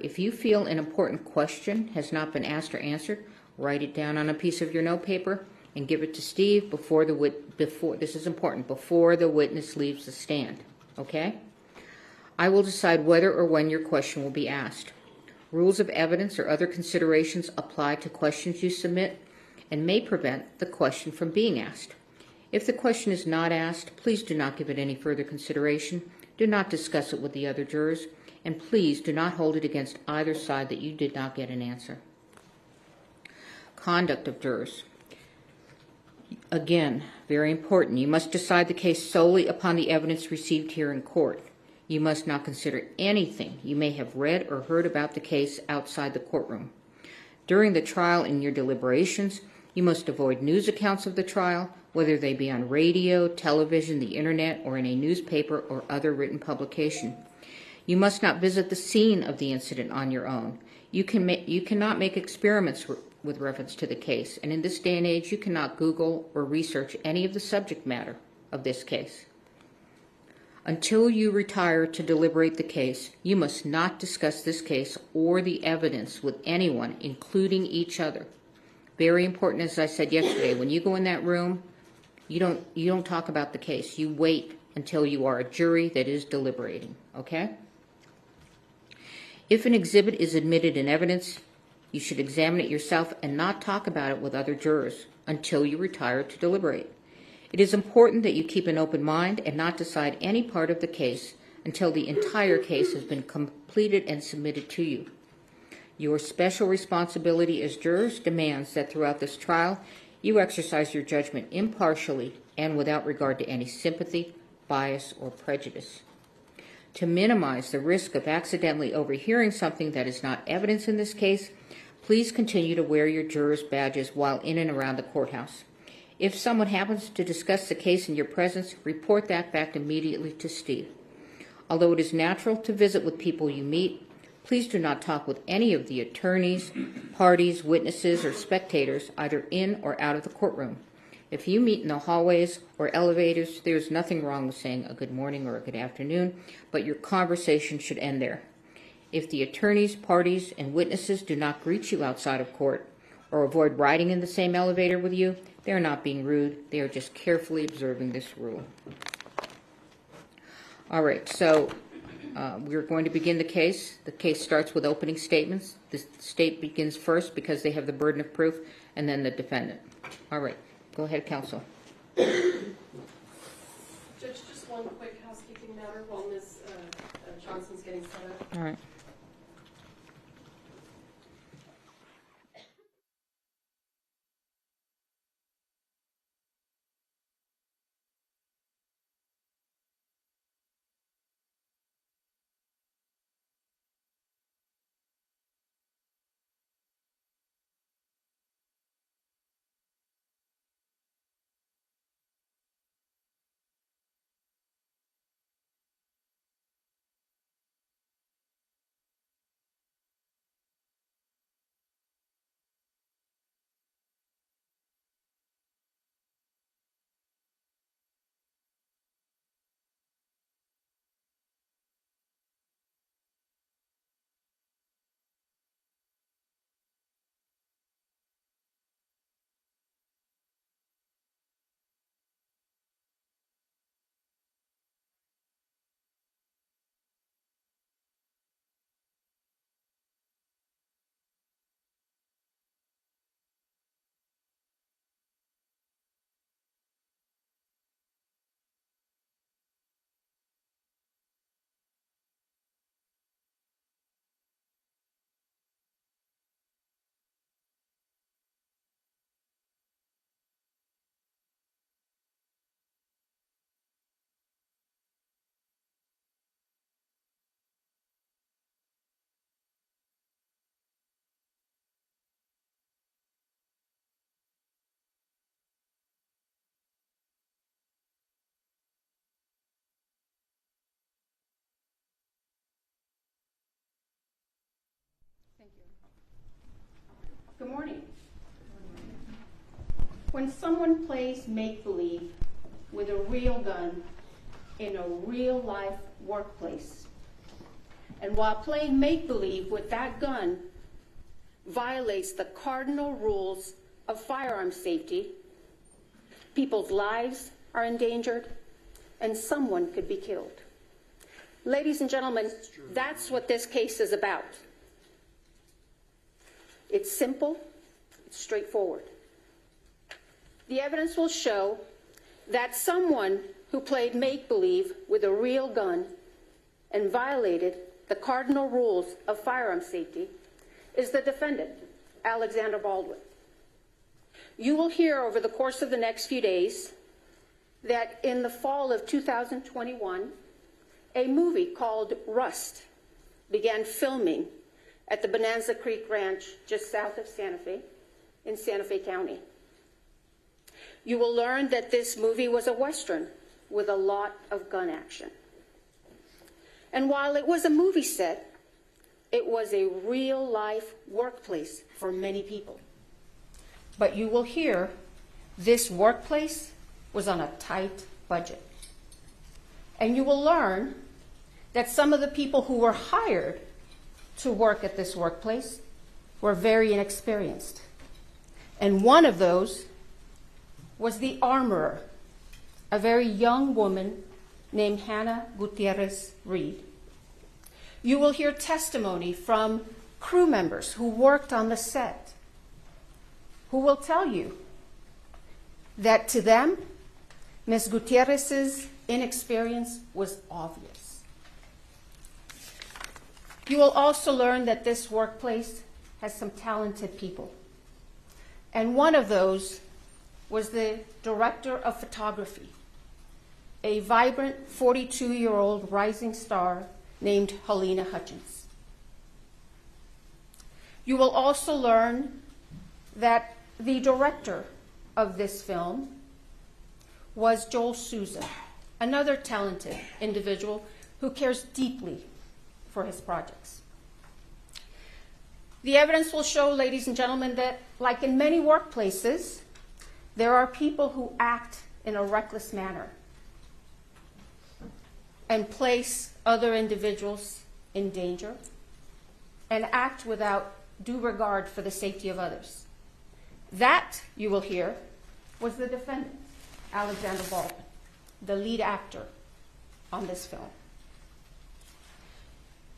if you feel an important question has not been asked or answered, write it down on a piece of your notepaper and give it to Steve before this is important, before the witness leaves the stand, okay? I will decide whether or when your question will be asked. Rules of evidence or other considerations apply to questions you submit and may prevent the question from being asked. If the question is not asked, please do not give it any further consideration. Do not discuss it with the other jurors, and please do not hold it against either side that you did not get an answer. Conduct of jurors. Again, very important. You must decide the case solely upon the evidence received here in court. You must not consider anything you may have read or heard about the case outside the courtroom. During the trial and your deliberations, you must avoid news accounts of the trial, whether they be on radio, television, the internet, or in a newspaper or other written publication. You must not visit the scene of the incident on your own. You cannot make experiments with reference to the case, and in this day and age, you cannot Google or research any of the subject matter of this case. Until you retire to deliberate the case, you must not discuss this case or the evidence with anyone, including each other. Very important, as I said yesterday, when you go in that room, you don't talk about the case. You wait until you are a jury that is deliberating, okay? If an exhibit is admitted in evidence, you should examine it yourself and not talk about it with other jurors until you retire to deliberate. It is important that you keep an open mind and not decide any part of the case until the entire case has been completed and submitted to you. Your special responsibility as jurors demands that throughout this trial, you exercise your judgment impartially and without regard to any sympathy, bias, or prejudice. To minimize the risk of accidentally overhearing something that is not evidence in this case, please continue to wear your jurors' badges while in and around the courthouse. If someone happens to discuss the case in your presence, report that back immediately to Steve. Although it is natural to visit with people you meet, please do not talk with any of the attorneys, parties, witnesses, or spectators, either in or out of the courtroom. If you meet in the hallways or elevators, there is nothing wrong with saying a good morning or a good afternoon, but your conversation should end there. If the attorneys, parties, and witnesses do not greet you outside of court or avoid riding in the same elevator with you, they are not being rude. They are just carefully observing this rule. All right, so we're going to begin the case. The case starts with opening statements. The state begins first because they have the burden of proof, and then the defendant. All right, go ahead, counsel. Judge, just one quick housekeeping matter while Ms. Johnson's getting set up. All right. Thank you. Good morning. When someone plays make-believe with a real gun in a real-life workplace, And while playing make-believe with that gun violates the cardinal rules of firearm safety, people's lives are endangered, and someone could be killed. Ladies and gentlemen, that's what this case is about. It's simple, it's straightforward. The evidence will show that someone who played make-believe with a real gun and violated the cardinal rules of firearm safety is the defendant, Alexander Baldwin. You will hear over the course of the next few days that in the fall of 2021, a movie called Rust began filming at the Bonanza Creek Ranch just south of Santa Fe in Santa Fe County. You will learn that this movie was a Western with a lot of gun action. And while it was a movie set, it was a real-life workplace for many people. But you will hear this workplace was on a tight budget. And you will learn that some of the people who were hired to work at this workplace were very inexperienced. And one of those was the armorer, a very young woman named Hannah Gutierrez Reed. You will hear testimony from crew members who worked on the set, who will tell you that to them, Ms. Gutierrez's inexperience was obvious. You will also learn that this workplace has some talented people. And one of those was the director of photography, a vibrant 42-year-old rising star named Halyna Hutchins. You will also learn that the director of this film was Joel Souza, another talented individual who cares deeply for his projects. The evidence will show, ladies and gentlemen, that like in many workplaces, there are people who act in a reckless manner and place other individuals in danger and act without due regard for the safety of others. That, you will hear, was the defendant, Alexander Baldwin, the lead actor on this film.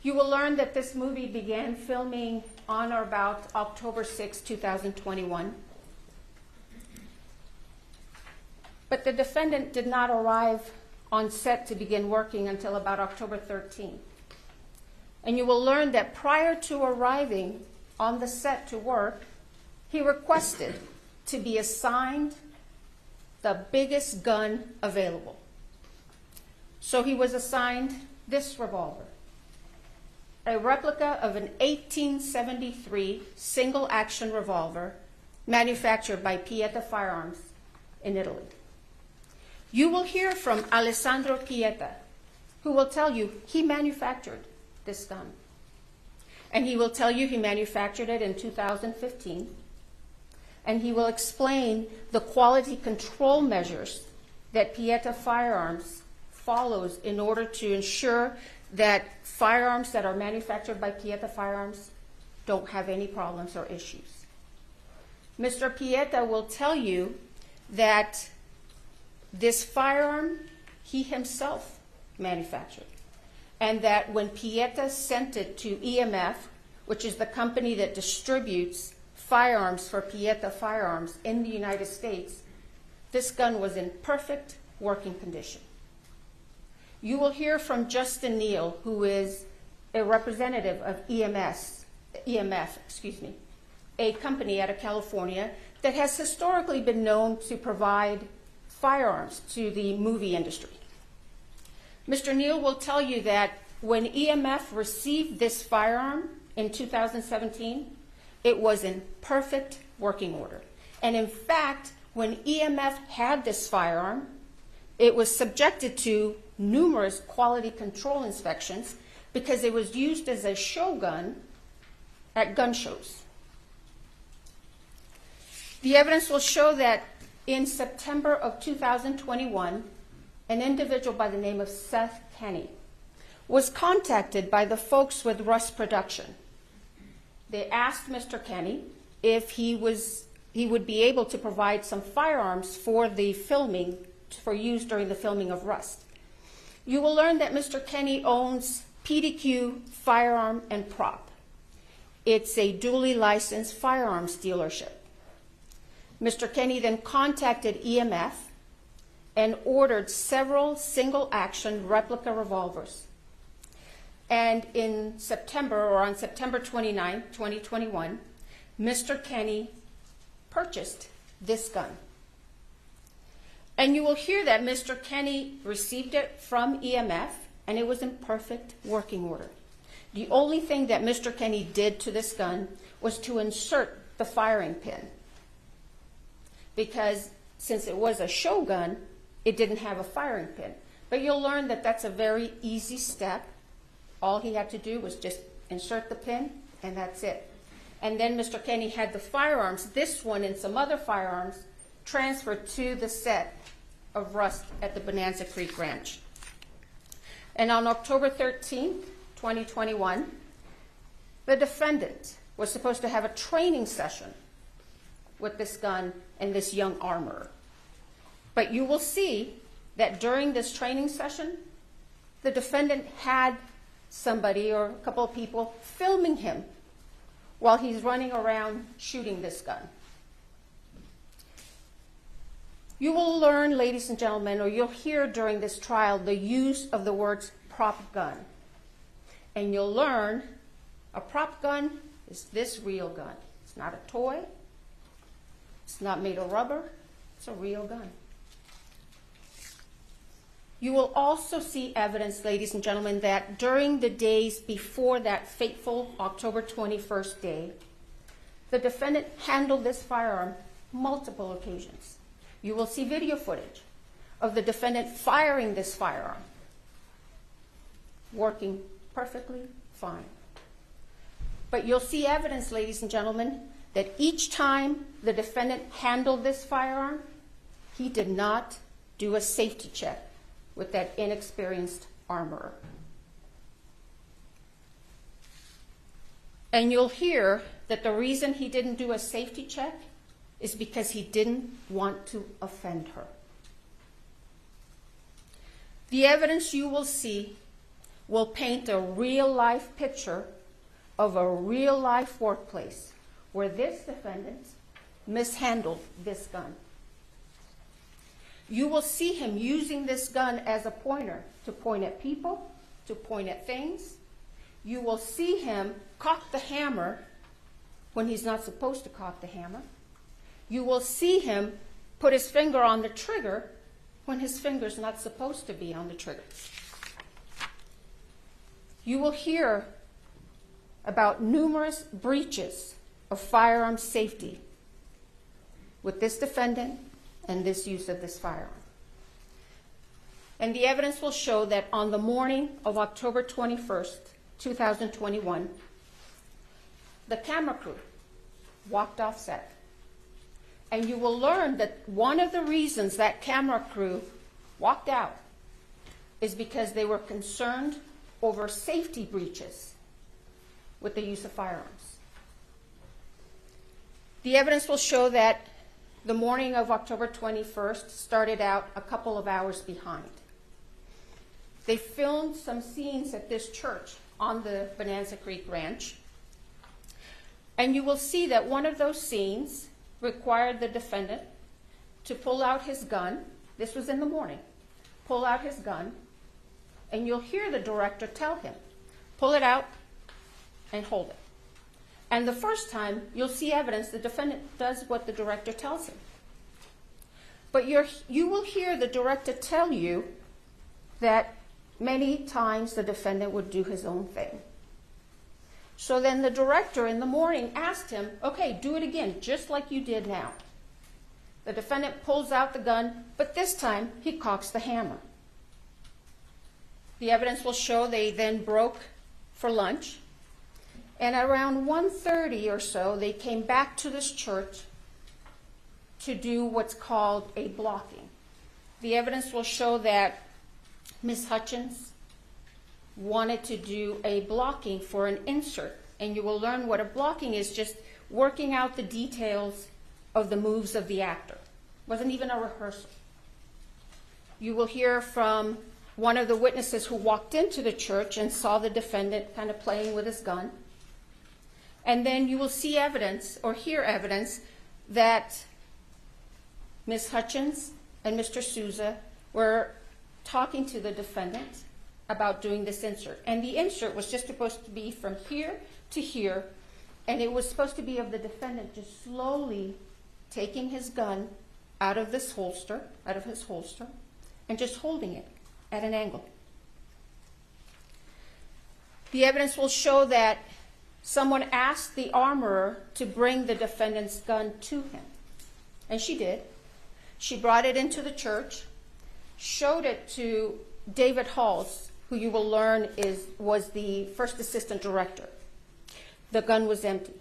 You will learn that this movie began filming on or about October 6, 2021. But the defendant did not arrive on set to begin working until about October 13. And you will learn that prior to arriving on the set to work, he requested to be assigned the biggest gun available. So he was assigned this revolver, a replica of an 1873 single-action revolver manufactured by Pieta Firearms in Italy. You will hear from Alessandro Pieta, who will tell you he manufactured this gun. And he will tell you he manufactured it in 2015. And he will explain the quality control measures that Pieta Firearms follows in order to ensure that firearms that are manufactured by Pieta Firearms don't have any problems or issues. Mr. Pieta will tell you that this firearm he himself manufactured, and that when Pieta sent it to EMF, which is the company that distributes firearms for Pieta Firearms in the United States, this gun was in perfect working condition. You will hear from Justin Neal, who is a representative of EMF, a company out of California that has historically been known to provide firearms to the movie industry. Mr. Neal will tell you that when EMF received this firearm in 2017, it was in perfect working order. And in fact, when EMF had this firearm, it was subjected to numerous quality control inspections because it was used as a show gun at gun shows. The evidence will show that in September of 2021, an individual by the name of Seth Kenny was contacted by the folks with Rust Production. They asked Mr. Kenny if he would be able to provide some firearms for the filming, for use during the filming of Rust. You will learn that Mr. Kenny owns PDQ Firearm and Prop. It's a duly licensed firearms dealership. Mr. Kenny then contacted EMF and ordered several single-action replica revolvers. And in September, or on September 29, 2021, Mr. Kenny purchased this gun. And you will hear that Mr. Kenny received it from EMF, and it was in perfect working order. The only thing that Mr. Kenny did to this gun was to insert the firing pin, because since it was a show gun, it didn't have a firing pin. But you'll learn that that's a very easy step. All he had to do was just insert the pin, and that's it. And then Mr. Kenny had the firearms, this one and some other firearms, transferred to the set of Rust at the Bonanza Creek Ranch. And on October 13th, 2021, the defendant was supposed to have a training session with this gun and this young armorer. But you will see that during this training session, the defendant had somebody or a couple of people filming him while he's running around shooting this gun. You will learn, ladies and gentlemen, or you'll hear during this trial the use of the words prop gun. And you'll learn a prop gun is this real gun. It's not a toy. It's not made of rubber. It's a real gun. You will also see evidence, ladies and gentlemen, that during the days before that fateful October 21st day, the defendant handled this firearm multiple occasions. You will see video footage of the defendant firing this firearm, working perfectly fine. But you'll see evidence, ladies and gentlemen, that each time the defendant handled this firearm, he did not do a safety check with that inexperienced armorer. And you'll hear that the reason he didn't do a safety check is because he didn't want to offend her. The evidence you will see will paint a real-life picture of a real-life workplace where this defendant mishandled this gun. You will see him using this gun as a pointer to point at people, to point at things. You will see him cock the hammer when he's not supposed to cock the hammer. You will see him put his finger on the trigger when his finger's not supposed to be on the trigger. You will hear about numerous breaches of firearm safety with this defendant and this use of this firearm. And the evidence will show that on the morning of October 21st, 2021, the camera crew walked off set. And you will learn that one of the reasons that camera crew walked out is because they were concerned over safety breaches with the use of firearms. The evidence will show that the morning of October 21st started out a couple of hours behind. They filmed some scenes at this church on the Bonanza Creek Ranch. And you will see that one of those scenes required the defendant to pull out his gun. This was in the morning. Pull out his gun, and you'll hear the director tell him, pull it out and hold it. And the first time, you'll see evidence the defendant does what the director tells him. But you will hear the director tell you that many times the defendant would do his own thing. So then the director in the morning asked him, okay, do it again, just like you did now. The defendant pulls out the gun, but this time he cocks the hammer. The evidence will show they then broke for lunch. And around 1:30 or so, they came back to this church to do what's called a blocking. The evidence will show that Ms. Hutchins wanted to do a blocking for an insert. And you will learn what a blocking is, just working out the details of the moves of the actor. It wasn't even a rehearsal. You will hear from one of the witnesses who walked into the church and saw the defendant kind of playing with his gun. And then you will see evidence or hear evidence that Ms. Hutchins and Mr. Souza were talking to the defendant about doing this insert. And the insert was just supposed to be from here to here, and it was supposed to be of the defendant just slowly taking his gun out of his holster, and just holding it at an angle. The evidence will show that someone asked the armorer to bring the defendant's gun to him, and she did. She brought it into the church, showed it to David Halls, who you will learn was the first assistant director. The gun was empty.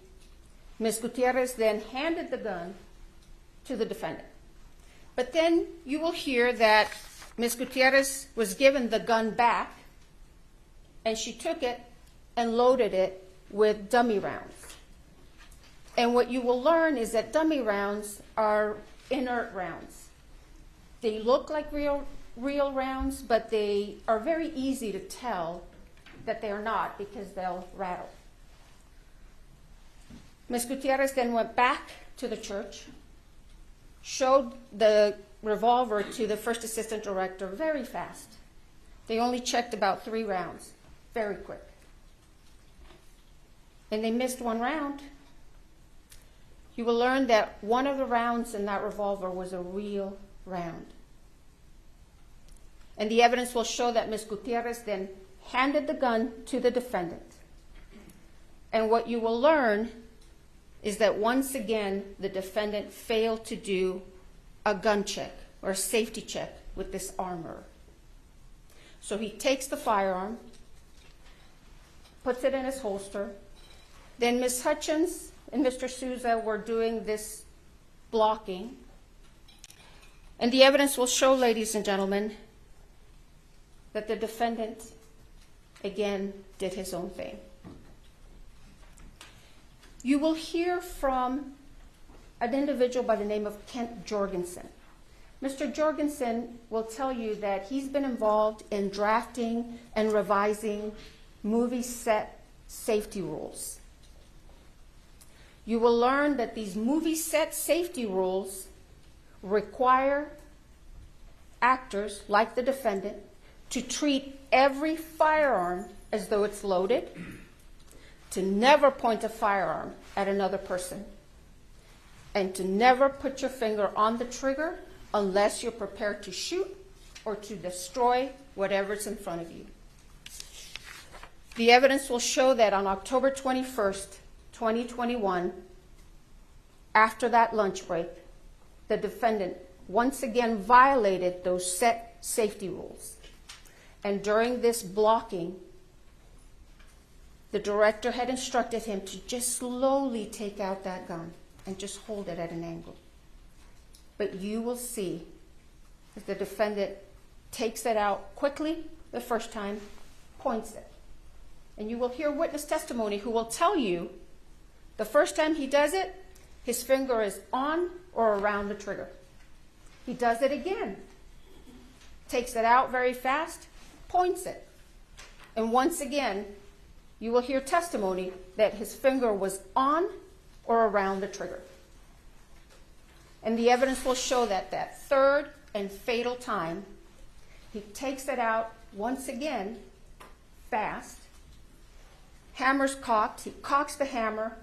Ms. Gutierrez then handed the gun to the defendant. But then you will hear that Ms. Gutierrez was given the gun back, and she took it and loaded it with dummy rounds. And what you will learn is that dummy rounds are inert rounds. They look like real rounds, but they are very easy to tell that they are not because they'll rattle. Ms. Gutierrez then went back to the church, showed the revolver to the first assistant director very fast. They only checked about 3 rounds, very quick. And they missed 1 round. You will learn that one of the rounds in that revolver was a real round. And the evidence will show that Ms. Gutierrez then handed the gun to the defendant. And what you will learn is that once again, the defendant failed to do a gun check or a safety check with this armorer. So he takes the firearm, puts it in his holster. Then Ms. Hutchins and Mr. Souza were doing this blocking. And the evidence will show, ladies and gentlemen, that the defendant, again, did his own thing. You will hear from an individual by the name of Kent Jorgensen. Mr. Jorgensen will tell you that he's been involved in drafting and revising movie set safety rules. You will learn that these movie set safety rules require actors, like the defendant, to treat every firearm as though it's loaded, to never point a firearm at another person, and to never put your finger on the trigger unless you're prepared to shoot or to destroy whatever's in front of you. The evidence will show that on October 21st, 2021, after that lunch break, the defendant once again violated those set safety rules. And during this blocking, the director had instructed him to just slowly take out that gun and just hold it at an angle. But you will see that the defendant takes it out quickly the first time, points it. And you will hear witness testimony who will tell you the first time he does it, his finger is on or around the trigger. He does it again, takes it out very fast, points it. And once again, you will hear testimony that his finger was on or around the trigger. And the evidence will show that that third and fatal time, he takes it out once again, fast, hammer's cocked, he cocks the hammer,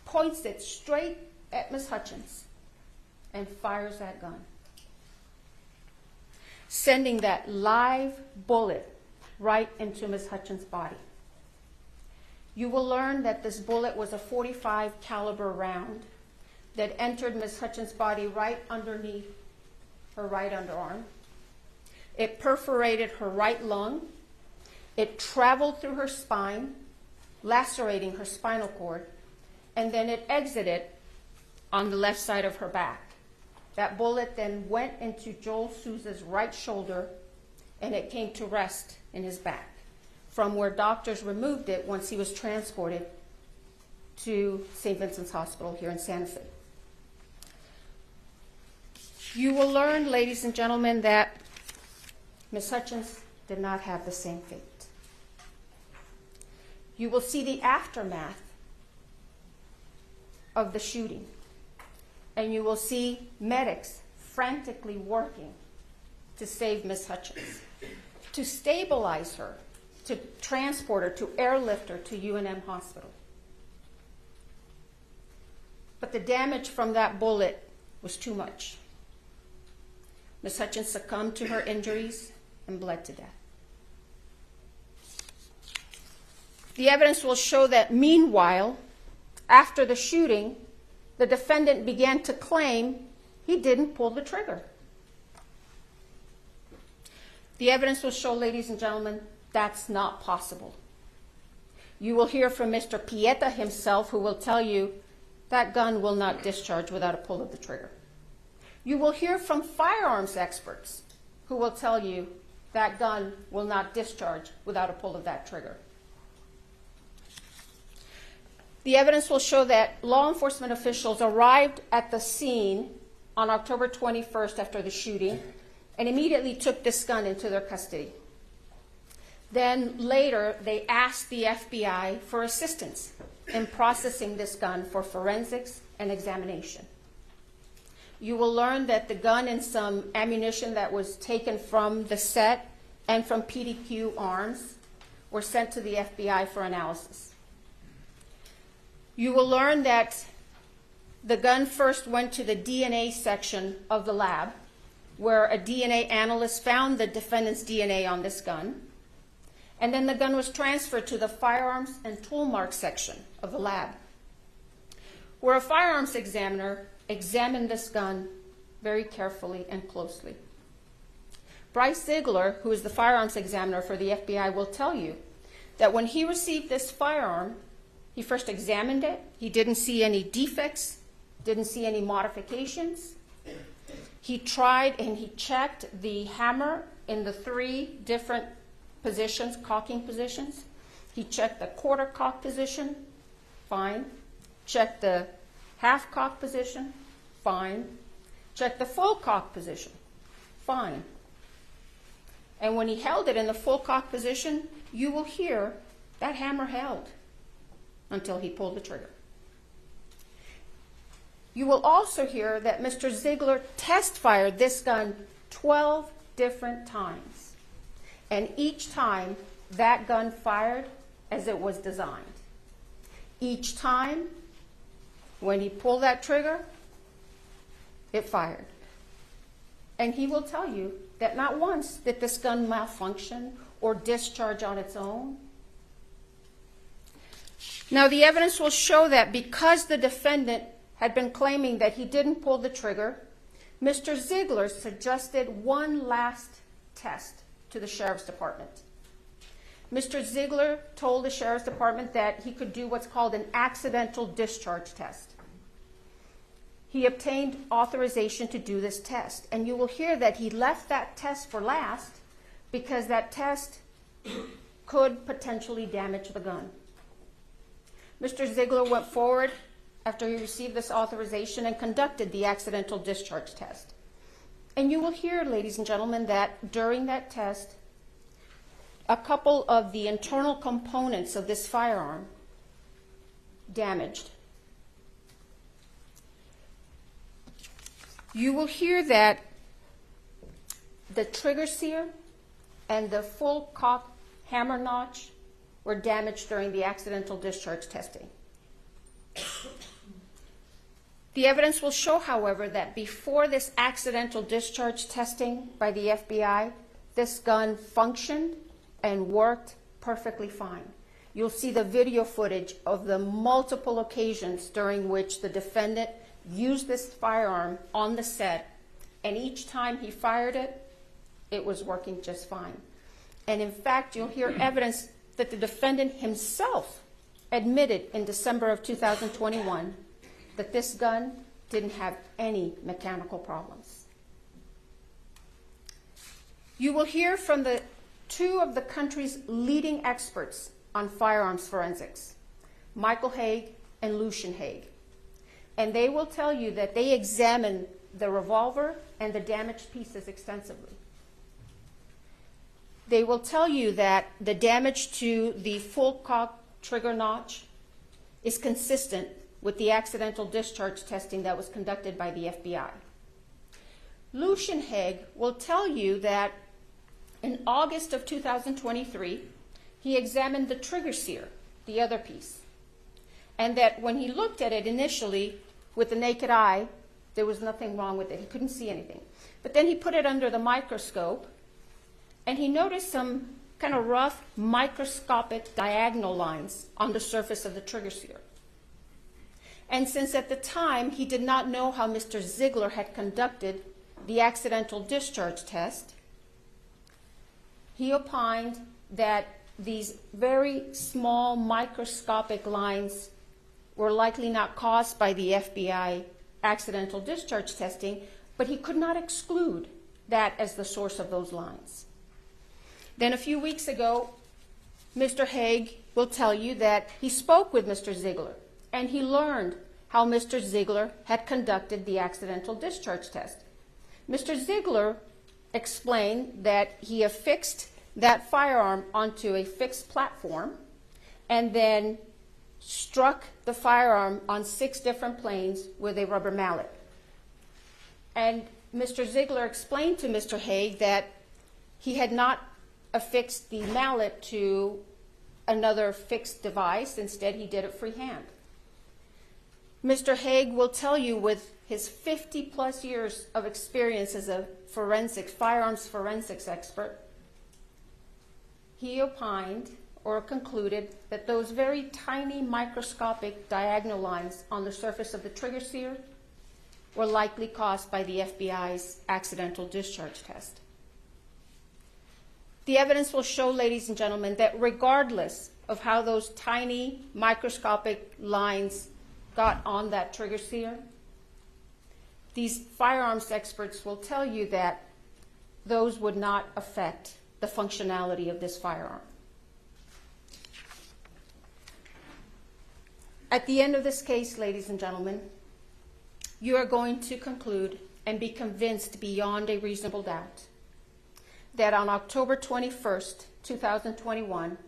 points it straight at Ms. Hutchins, and fires that gun, sending that live bullet right into Ms. Hutchins' body. You will learn that this bullet was a .45 caliber round that entered Ms. Hutchins' body right underneath her right underarm. It perforated her right lung. It traveled through her spine, lacerating her spinal cord, and then it exited on the left side of her back. That bullet then went into Joel Souza's right shoulder and it came to rest in his back, from where doctors removed it once he was transported to St. Vincent's Hospital here in Santa Fe. You will learn, ladies and gentlemen, that Ms. Hutchins did not have the same fate. You will see the aftermath of the shooting, and you will see medics frantically working to save Ms. Hutchins, to stabilize her, to transport her, to airlift her to UNM Hospital. But the damage from that bullet was too much. Ms. Hutchins succumbed to her injuries and bled to death. The evidence will show that meanwhile, after the shooting, the defendant began to claim he didn't pull the trigger. The evidence will show, ladies and gentlemen, that's not possible. You will hear from Mr. Pieta himself, who will tell you that gun will not discharge without a pull of the trigger. You will hear from firearms experts who will tell you that gun will not discharge without a pull of that trigger. The evidence will show that law enforcement officials arrived at the scene on October 21st after the shooting and immediately took this gun into their custody. Then later, they asked the FBI for assistance in processing this gun for forensics and examination. You will learn that the gun and some ammunition that was taken from the set and from PDQ arms were sent to the FBI for analysis. You will learn that the gun first went to the DNA section of the lab, where a DNA analyst found the defendant's DNA on this gun. And then the gun was transferred to the firearms and tool mark section of the lab, where a firearms examiner examined this gun very carefully and closely. Bryce Ziegler, who is the firearms examiner for the FBI, will tell you that when he received this firearm, he first examined it. He didn't see any defects, didn't see any modifications. He tried and he checked the hammer in the 3 different positions, cocking positions. He checked the quarter cock position, fine. Checked the half cock position, fine. Checked the full cock position, fine. And when he held it in the full cock position, you will hear that hammer held until he pulled the trigger. You will also hear that Mr. Ziegler test fired this gun 12 different times. And each time, that gun fired as it was designed. Each time, when he pulled that trigger, it fired. And he will tell you that not once did this gun malfunction or discharge on its own. Now, the evidence will show that because the defendant had been claiming that he didn't pull the trigger, Mr. Ziegler suggested one last test to the Sheriff's Department. Mr. Ziegler told the Sheriff's Department that he could do what's called an accidental discharge test. He obtained authorization to do this test, and you will hear that he left that test for last because that test could potentially damage the gun. Mr. Ziegler went forward after he received this authorization and conducted the accidental discharge test. And you will hear, ladies and gentlemen, that during that test, a couple of the internal components of this firearm damaged. You will hear that the trigger sear and the full cock hammer notch were damaged during the accidental discharge testing. The evidence will show, however, that before this accidental discharge testing by the FBI, this gun functioned and worked perfectly fine. You'll see the video footage of the multiple occasions during which the defendant used this firearm on the set, and each time he fired it, it was working just fine. And in fact, you'll hear evidence that the defendant himself admitted in December of 2021 that this gun didn't have any mechanical problems. You will hear from the two of the country's leading experts on firearms forensics, Michael Hague and Lucian Hague. And they will tell you that they examined the revolver and the damaged pieces extensively. They will tell you that the damage to the full cock trigger notch is consistent with the accidental discharge testing that was conducted by the FBI. Lucian Hague will tell you that in August of 2023, he examined the trigger sear, the other piece, and that when he looked at it initially with the naked eye, there was nothing wrong with it. He couldn't see anything. But then he put it under the microscope, and he noticed some kind of rough microscopic diagonal lines on the surface of the trigger sear. And since at the time he did not know how Mr. Ziegler had conducted the accidental discharge test, he opined that these very small microscopic lines were likely not caused by the FBI accidental discharge testing, but he could not exclude that as the source of those lines. Then a few weeks ago, Mr. Hague will tell you that he spoke with Mr. Ziegler, and he learned how Mr. Ziegler had conducted the accidental discharge test. Mr. Ziegler explained that he affixed that firearm onto a fixed platform and then struck the firearm on 6 different planes with a rubber mallet. And Mr. Ziegler explained to Mr. Hague that he had not affixed the mallet to another fixed device. Instead, he did it freehand. Mr. Hague will tell you, with his 50-plus years of experience as a firearms forensics expert, he opined or concluded that those very tiny microscopic diagonal lines on the surface of the trigger sear were likely caused by the FBI's accidental discharge test. The evidence will show, ladies and gentlemen, that regardless of how those tiny microscopic lines got on that trigger sear, these firearms experts will tell you that those would not affect the functionality of this firearm. At the end of this case, ladies and gentlemen, you are going to conclude and be convinced beyond a reasonable doubt that on October 21st, 2021,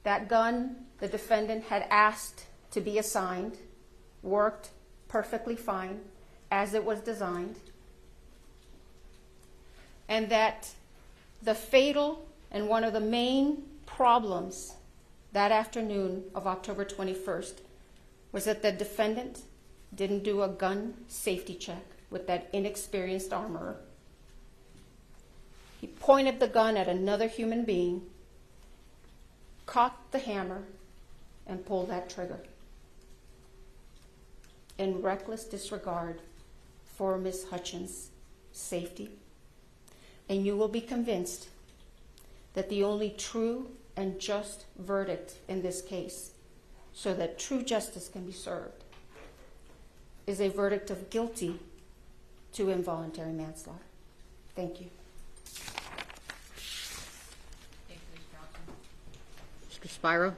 that gun the defendant had asked to be assigned worked perfectly fine as it was designed, and that the fatal and one of the main problems that afternoon of October 21st was that the defendant didn't do a gun safety check with that inexperienced armorer. He pointed the gun at another human being, cocked the hammer, and pulled that trigger in reckless disregard for Ms. Hutchins' safety. And you will be convinced that the only true and just verdict in this case, so that true justice can be served, is a verdict of guilty to involuntary manslaughter. Thank you. Thank you, Ms. Johnson. Mr. Spiro?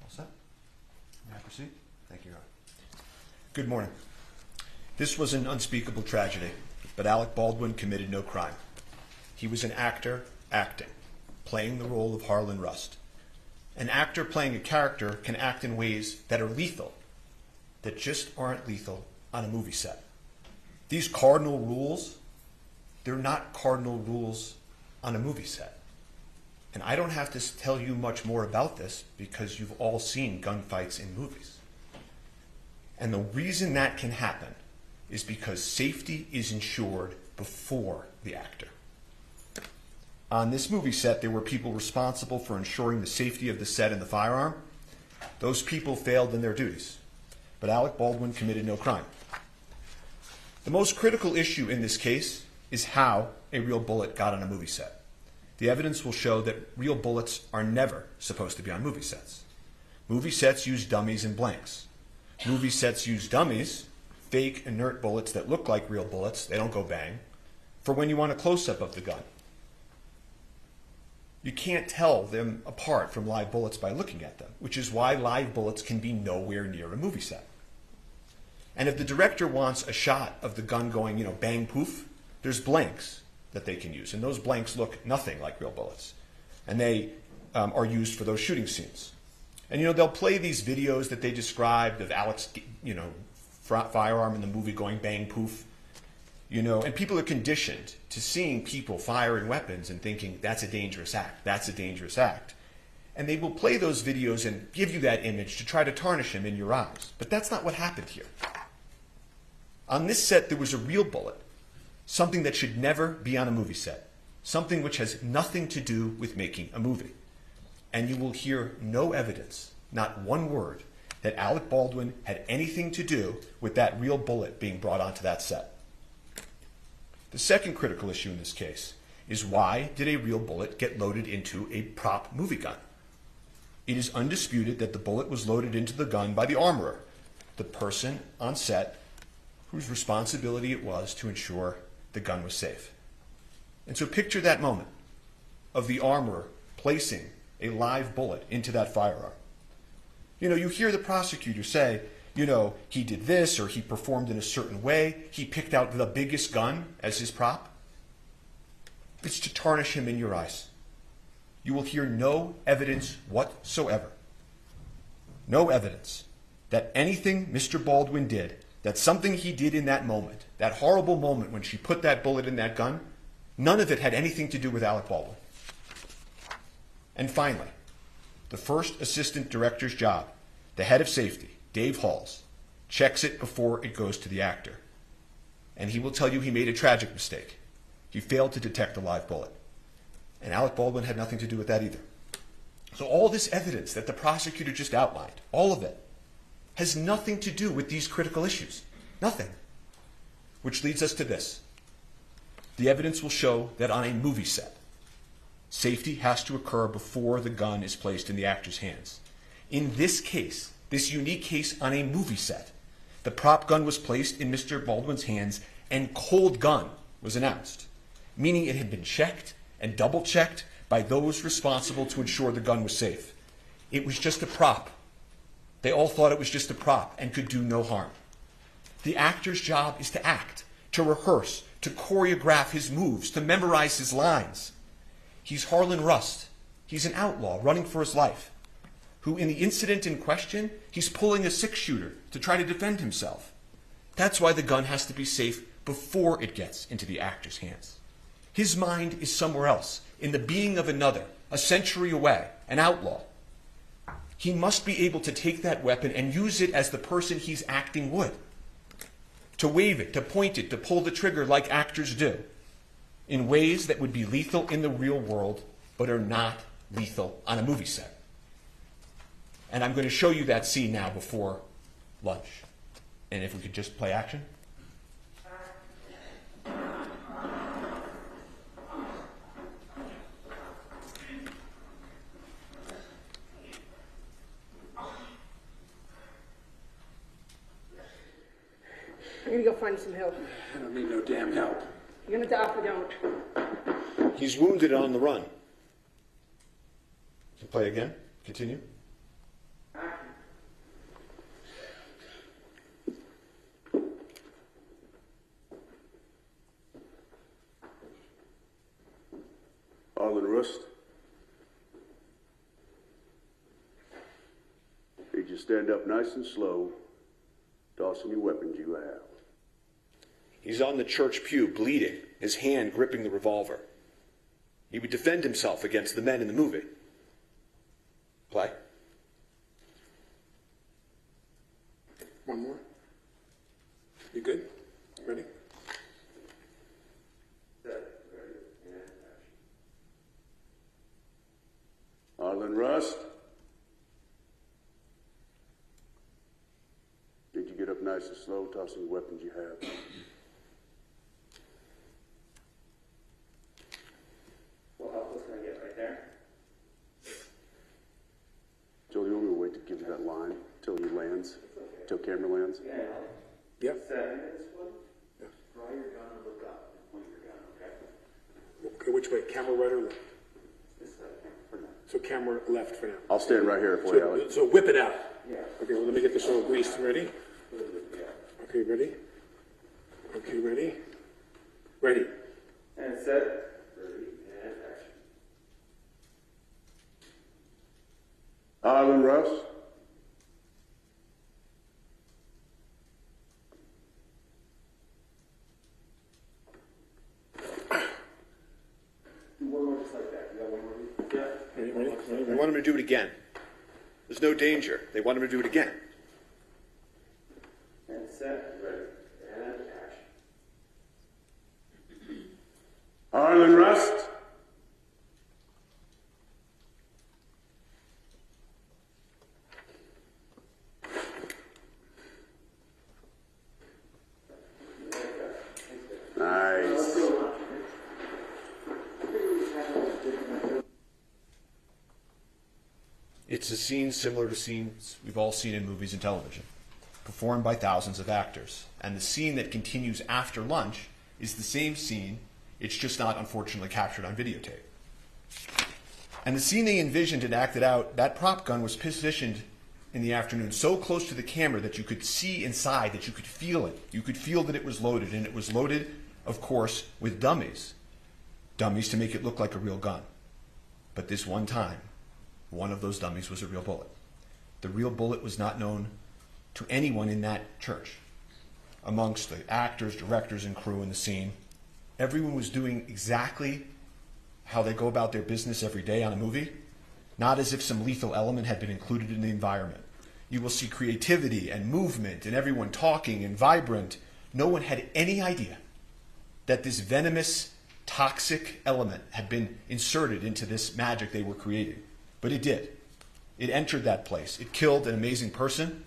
All set? May I proceed? Thank you, Your Honor. Good morning. This was an unspeakable tragedy, but Alec Baldwin committed no crime. He was an actor acting, playing the role of Harlan Rust. An actor playing a character can act in ways that are lethal, that just aren't lethal on a movie set. These cardinal rules they're not cardinal rules on a movie set. And I don't have to tell you much more about this because you've all seen gunfights in movies. And the reason that can happen is because safety is ensured before the actor. On this movie set, there were people responsible for ensuring the safety of the set and the firearm. Those people failed in their duties, but Alec Baldwin committed no crime. The most critical issue in this case is how a real bullet got on a movie set. The evidence will show that real bullets are never supposed to be on movie sets. Movie sets use dummies and blanks. Movie sets use dummies, fake inert bullets that look like real bullets, they don't go bang, for when you want a close-up of the gun. You can't tell them apart from live bullets by looking at them, which is why live bullets can be nowhere near a movie set. And if the director wants a shot of the gun going, bang, poof, there's blanks that they can use. And those blanks look nothing like real bullets. And they are used for those shooting scenes. And, they'll play these videos that they described of Alec's, firearm in the movie going bang, poof. And people are conditioned to seeing people firing weapons and thinking, that's a dangerous act, that's a dangerous act. And they will play those videos and give you that image to try to tarnish him in your eyes. But that's not what happened here. On this set, there was a real bullet, something that should never be on a movie set, something which has nothing to do with making a movie. And you will hear no evidence, not one word, that Alec Baldwin had anything to do with that real bullet being brought onto that set. The second critical issue in this case is why did a real bullet get loaded into a prop movie gun? It is undisputed that the bullet was loaded into the gun by the armorer, the person on set whose responsibility it was to ensure the gun was safe. And so picture that moment of the armorer placing a live bullet into that firearm. You hear the prosecutor say, he did this or he performed in a certain way. He picked out the biggest gun as his prop. It's to tarnish him in your eyes. You will hear no evidence whatsoever. No evidence that anything Mr. Baldwin did, that something he did in that moment, that horrible moment when she put that bullet in that gun, none of it had anything to do with Alec Baldwin. And finally, the first assistant director's job, the head of safety, Dave Halls, checks it before it goes to the actor. And he will tell you he made a tragic mistake. He failed to detect a live bullet. And Alec Baldwin had nothing to do with that either. So all this evidence that the prosecutor just outlined, all of it, has nothing to do with these critical issues. Nothing. Which leads us to this. The evidence will show that on a movie set, safety has to occur before the gun is placed in the actor's hands. In this case, this unique case on a movie set, the prop gun was placed in Mr. Baldwin's hands and cold gun was announced, meaning it had been checked and double-checked by those responsible to ensure the gun was safe. It was just a prop. They all thought it was just a prop and could do no harm. The actor's job is to act, to rehearse, to choreograph his moves, to memorize his lines. He's Harlan Rust. He's an outlaw running for his life, who in the incident in question, he's pulling a 6-shooter to try to defend himself. That's why the gun has to be safe before it gets into the actor's hands. His mind is somewhere else, in the being of another, a century away, an outlaw. He must be able to take that weapon and use it as the person he's acting would. To wave it, to point it, to pull the trigger like actors do, in ways that would be lethal in the real world, but are not lethal on a movie set. And I'm going to show you that scene now before lunch. And if we could just play action. I'm gonna go find some help. I don't need no damn help. You're gonna die if I don't. He's wounded and on the run. So play again. Continue. Harlan Rust. Need you stand up nice and slow. Toss any weapons you have. He's on the church pew, bleeding. his hand gripping the revolver. He would defend himself against the men in the movie. Play. One more. You good? Ready? Arlen Rust? Did you get up nice and slow, tossing the weapons you have? Well, how close can I get right there? Joel, you want me to wait to give you that line till he lands? Till camera lands? Yeah. Yep. 7 minutes, one. Yeah. Draw your gun and look up and point your gun, okay? Okay, which way? Camera right or left? This side, for now. So camera left for now. I'll stand right here for you, Alec. So whip it out. Yeah. Okay, well, let me get this all greased. Ready? Yeah. Okay, ready? Okay, ready? Ready. And set. Ready, and action. Arlen Rust? Do one more just like that. You got one more? Yeah. Ready, ready, ready, They ready. want him to do it again. There's no danger. They want him to do it again. And set. Ready, and action. Arlen Rust? Nice. It's a scene similar to scenes we've all seen in movies and television, performed by thousands of actors. And the scene that continues after lunch is the same scene, it's just not unfortunately captured on videotape. And the scene they envisioned and acted out, that prop gun was positioned in the afternoon so close to the camera that you could see inside, that you could feel it. You could feel that it was loaded, and it was loaded, of course, with dummies. Dummies to make it look like a real gun. But this one time, one of those dummies was a real bullet. The real bullet was not known to anyone in that church. Amongst the actors, directors, and crew in the scene, everyone was doing exactly how they go about their business every day on a movie, not as if some lethal element had been included in the environment. You will see creativity and movement and everyone talking and vibrant. No one had any idea that this venomous, toxic element had been inserted into this magic they were creating. But it did. It entered that place. It killed an amazing person.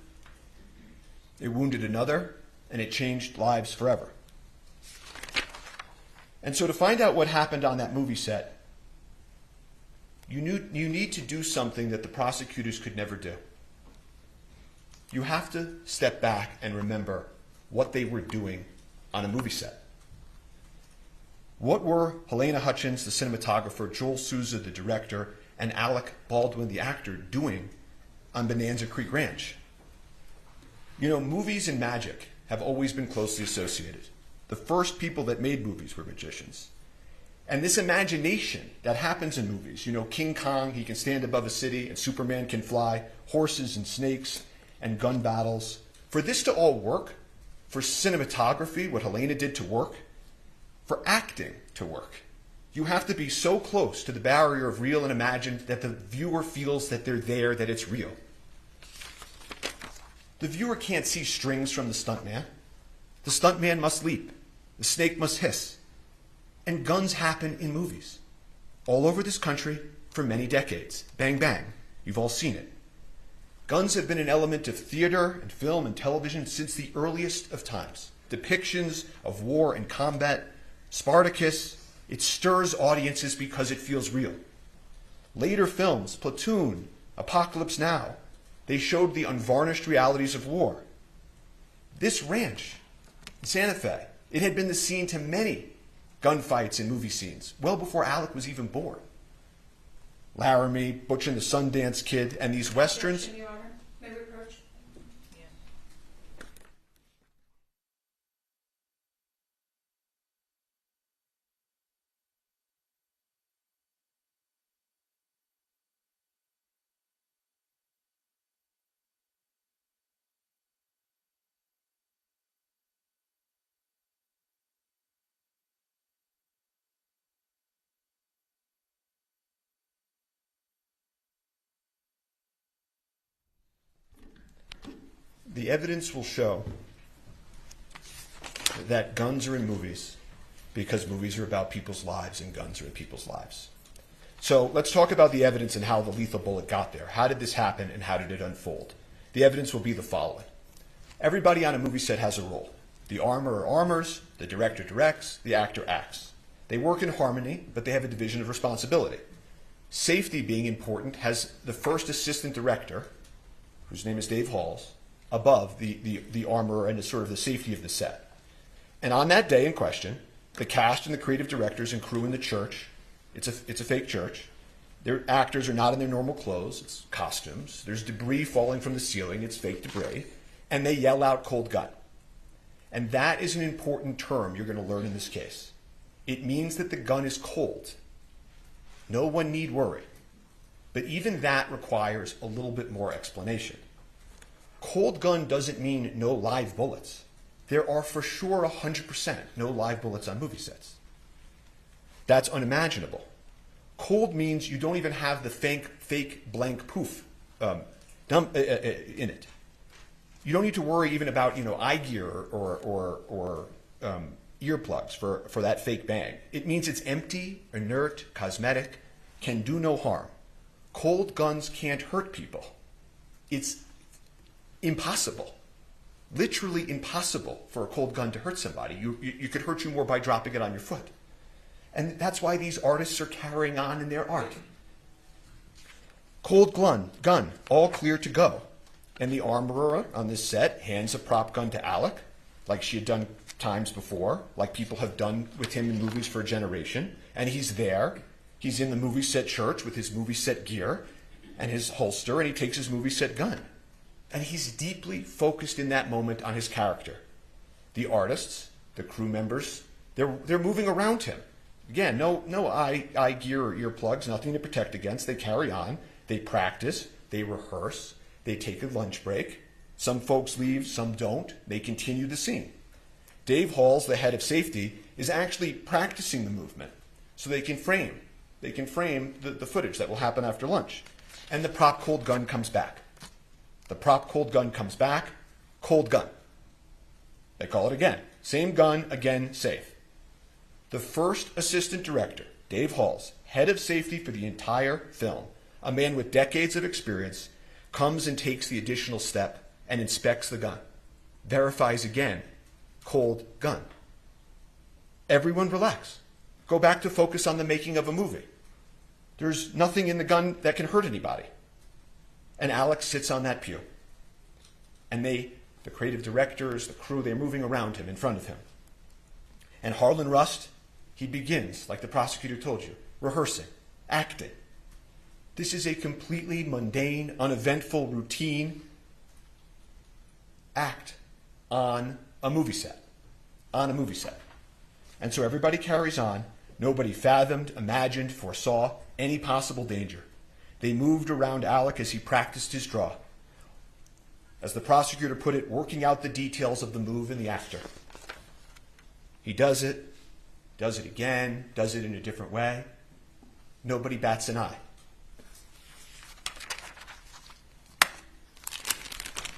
It wounded another, and it changed lives forever. And so to find out what happened on that movie set, you need to do something that the prosecutors could never do. You have to step back and remember what they were doing on a movie set. What were Halyna Hutchins, the cinematographer, Joel Souza, the director, and Alec Baldwin, the actor, doing on Bonanza Creek Ranch? You know, movies and magic have always been closely associated. The first people that made movies were magicians. And this imagination that happens in movies, you know, King Kong, he can stand above a city, and Superman can fly, horses and snakes and gun battles. For this to all work, for cinematography, what Halyna did to work, for acting to work, you have to be so close to the barrier of real and imagined that the viewer feels that they're there, that it's real. The viewer can't see strings from the stuntman. The stuntman must leap. The snake must hiss. And guns happen in movies. All over this country for many decades. Bang, bang. You've all seen it. Guns have been an element of theater and film and television since the earliest of times. Depictions of war and combat, Spartacus, it stirs audiences because it feels real. Later films, Platoon, Apocalypse Now, they showed the unvarnished realities of war. This ranch in Santa Fe, it had been the scene to many gunfights and movie scenes, well before Alec was even born. Laramie, Butch and the Sundance Kid, and these westerns. Your Honor, may we approach? The evidence will show that guns are in movies because movies are about people's lives and guns are in people's lives. So let's talk about the evidence and how the lethal bullet got there. How did this happen and how did it unfold? The evidence will be the following. Everybody on a movie set has a role. The armorer armors, the director directs, the actor acts. They work in harmony, but they have a division of responsibility. Safety, being important, has the first assistant director, whose name is Dave Halls, above the armorer and sort of the safety of the set. And on that day in question, the cast and the creative directors and crew in the church, it's a fake church, their actors are not in their normal clothes, it's costumes, there's debris falling from the ceiling, it's fake debris, and they yell out "cold gun." And that is an important term you're going to learn in this case. It means that the gun is cold. No one need worry. But even that requires a little bit more explanation. Cold gun doesn't mean no live bullets. There are for sure 100% no live bullets on movie sets. That's unimaginable. Cold means you don't even have the fake blank poof in it. You don't need to worry even about eye gear or earplugs for that fake bang. It means it's empty, inert, cosmetic, can do no harm. Cold guns can't hurt people. It's impossible, literally impossible for a cold gun to hurt somebody. You could hurt you more by dropping it on your foot. And that's why these artists are carrying on in their art. Cold gun, all clear to go. And the armorer on this set hands a prop gun to Alec, like she had done times before, like people have done with him in movies for a generation. And he's there. He's in the movie set church with his movie set gear and his holster, and he takes his movie set gun. And he's deeply focused in that moment on his character. The artists, the crew members, they're moving around him. Again, no eye gear or earplugs, nothing to protect against. They carry on. They practice. They rehearse. They take a lunch break. Some folks leave, some don't. They continue the scene. Dave Halls, the head of safety, is actually practicing the movement so they can frame the footage that will happen after lunch. And the prop cold gun comes back. The prop cold gun comes back, cold gun. They call it again. Same gun, again, safe. The first assistant director, Dave Halls, head of safety for the entire film, a man with decades of experience, comes and takes the additional step and inspects the gun. Verifies again, cold gun. Everyone relax. Go back to focus on the making of a movie. There's nothing in the gun that can hurt anybody. And Alex sits on that pew. And the creative directors, the crew, they're moving around him, in front of him. And Harlan Rust, he begins, like the prosecutor told you, rehearsing, acting. This is a completely mundane, uneventful, routine act on a movie set. On a movie set. And so everybody carries on. Nobody fathomed, imagined, foresaw any possible danger. They moved around Alec as he practiced his draw. As the prosecutor put it, working out the details of the move and the actor. He does it again, does it in a different way. Nobody bats an eye.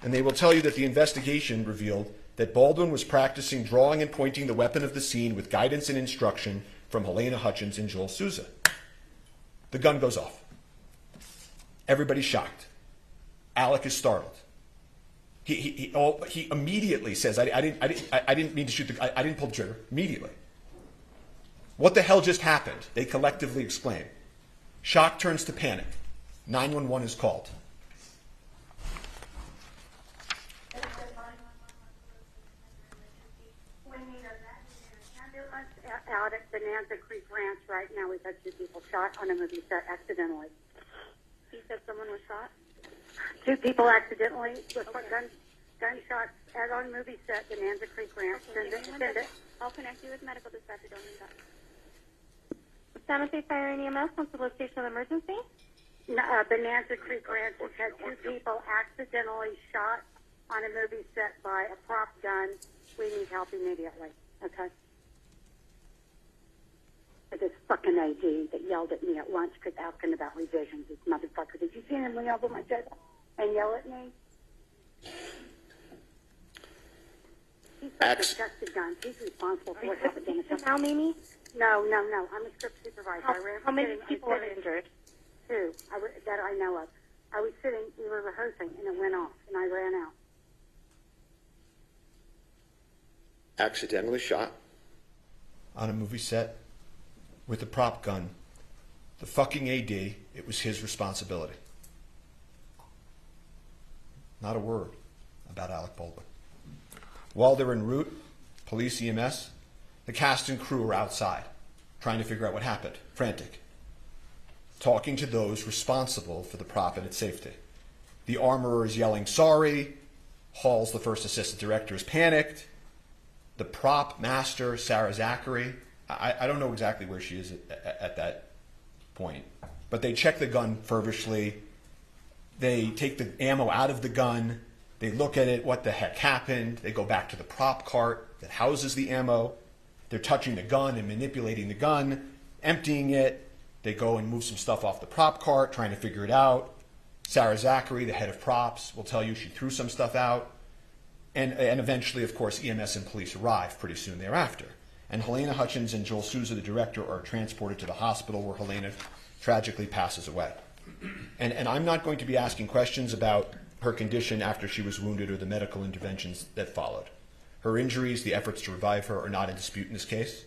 And they will tell you that the investigation revealed that Baldwin was practicing drawing and pointing the weapon of the scene with guidance and instruction from Halyna Hutchins and Joel Souza. The gun goes off. Everybody's shocked. Alec is startled. He immediately says, I didn't mean to shoot I didn't pull the trigger. Immediately. What the hell just happened? They collectively exclaim. Shock turns to panic. 911 is called. Out at Bonanza Creek Ranch right now. We've had 2 people shot on a movie set accidentally. He said someone was shot? 2 people accidentally with gunshots at on movie set, Bonanza Creek Ranch. Okay, Send it. I'll connect you with medical dispatch. Don't need that. San Jose Fire and EMS, what's the location of the emergency? Bonanza Creek Ranch has had 2 people accidentally shot on a movie set by a prop gun. We need help immediately. Okay? This fucking AD that yelled at me at lunch because asking about revisions. This motherfucker. Did you see him lean over my table and yell at me? Just the gun. He's responsible for what happened in the Now, Mimi? No. I'm a script supervisor. How many people are injured? Two that I know of. I was sitting, we were rehearsing, and it went off, and I ran out. Accidentally shot on a movie set with a prop gun. The fucking AD, it was his responsibility. Not a word about Alec Baldwin. While they're en route, police, EMS, the cast and crew are outside, trying to figure out what happened, frantic, talking to those responsible for the prop and its safety. The armorer is yelling, sorry. Hall's, the first assistant director, is panicked. The prop master, Sarah Zachary, I don't know exactly where she is at that point, but they check the gun feverishly. They take the ammo out of the gun. They look at it, what the heck happened? They go back to the prop cart that houses the ammo. They're touching the gun and manipulating the gun, emptying it. They go and move some stuff off the prop cart, trying to figure it out. Sarah Zachary, the head of props, will tell you she threw some stuff out. And eventually, of course, EMS and police arrive pretty soon thereafter. And Halyna Hutchins and Joel Souza, the director, are transported to the hospital where Halyna tragically passes away. And I'm not going to be asking questions about her condition after she was wounded or the medical interventions that followed. Her injuries, the efforts to revive her, are not in dispute in this case.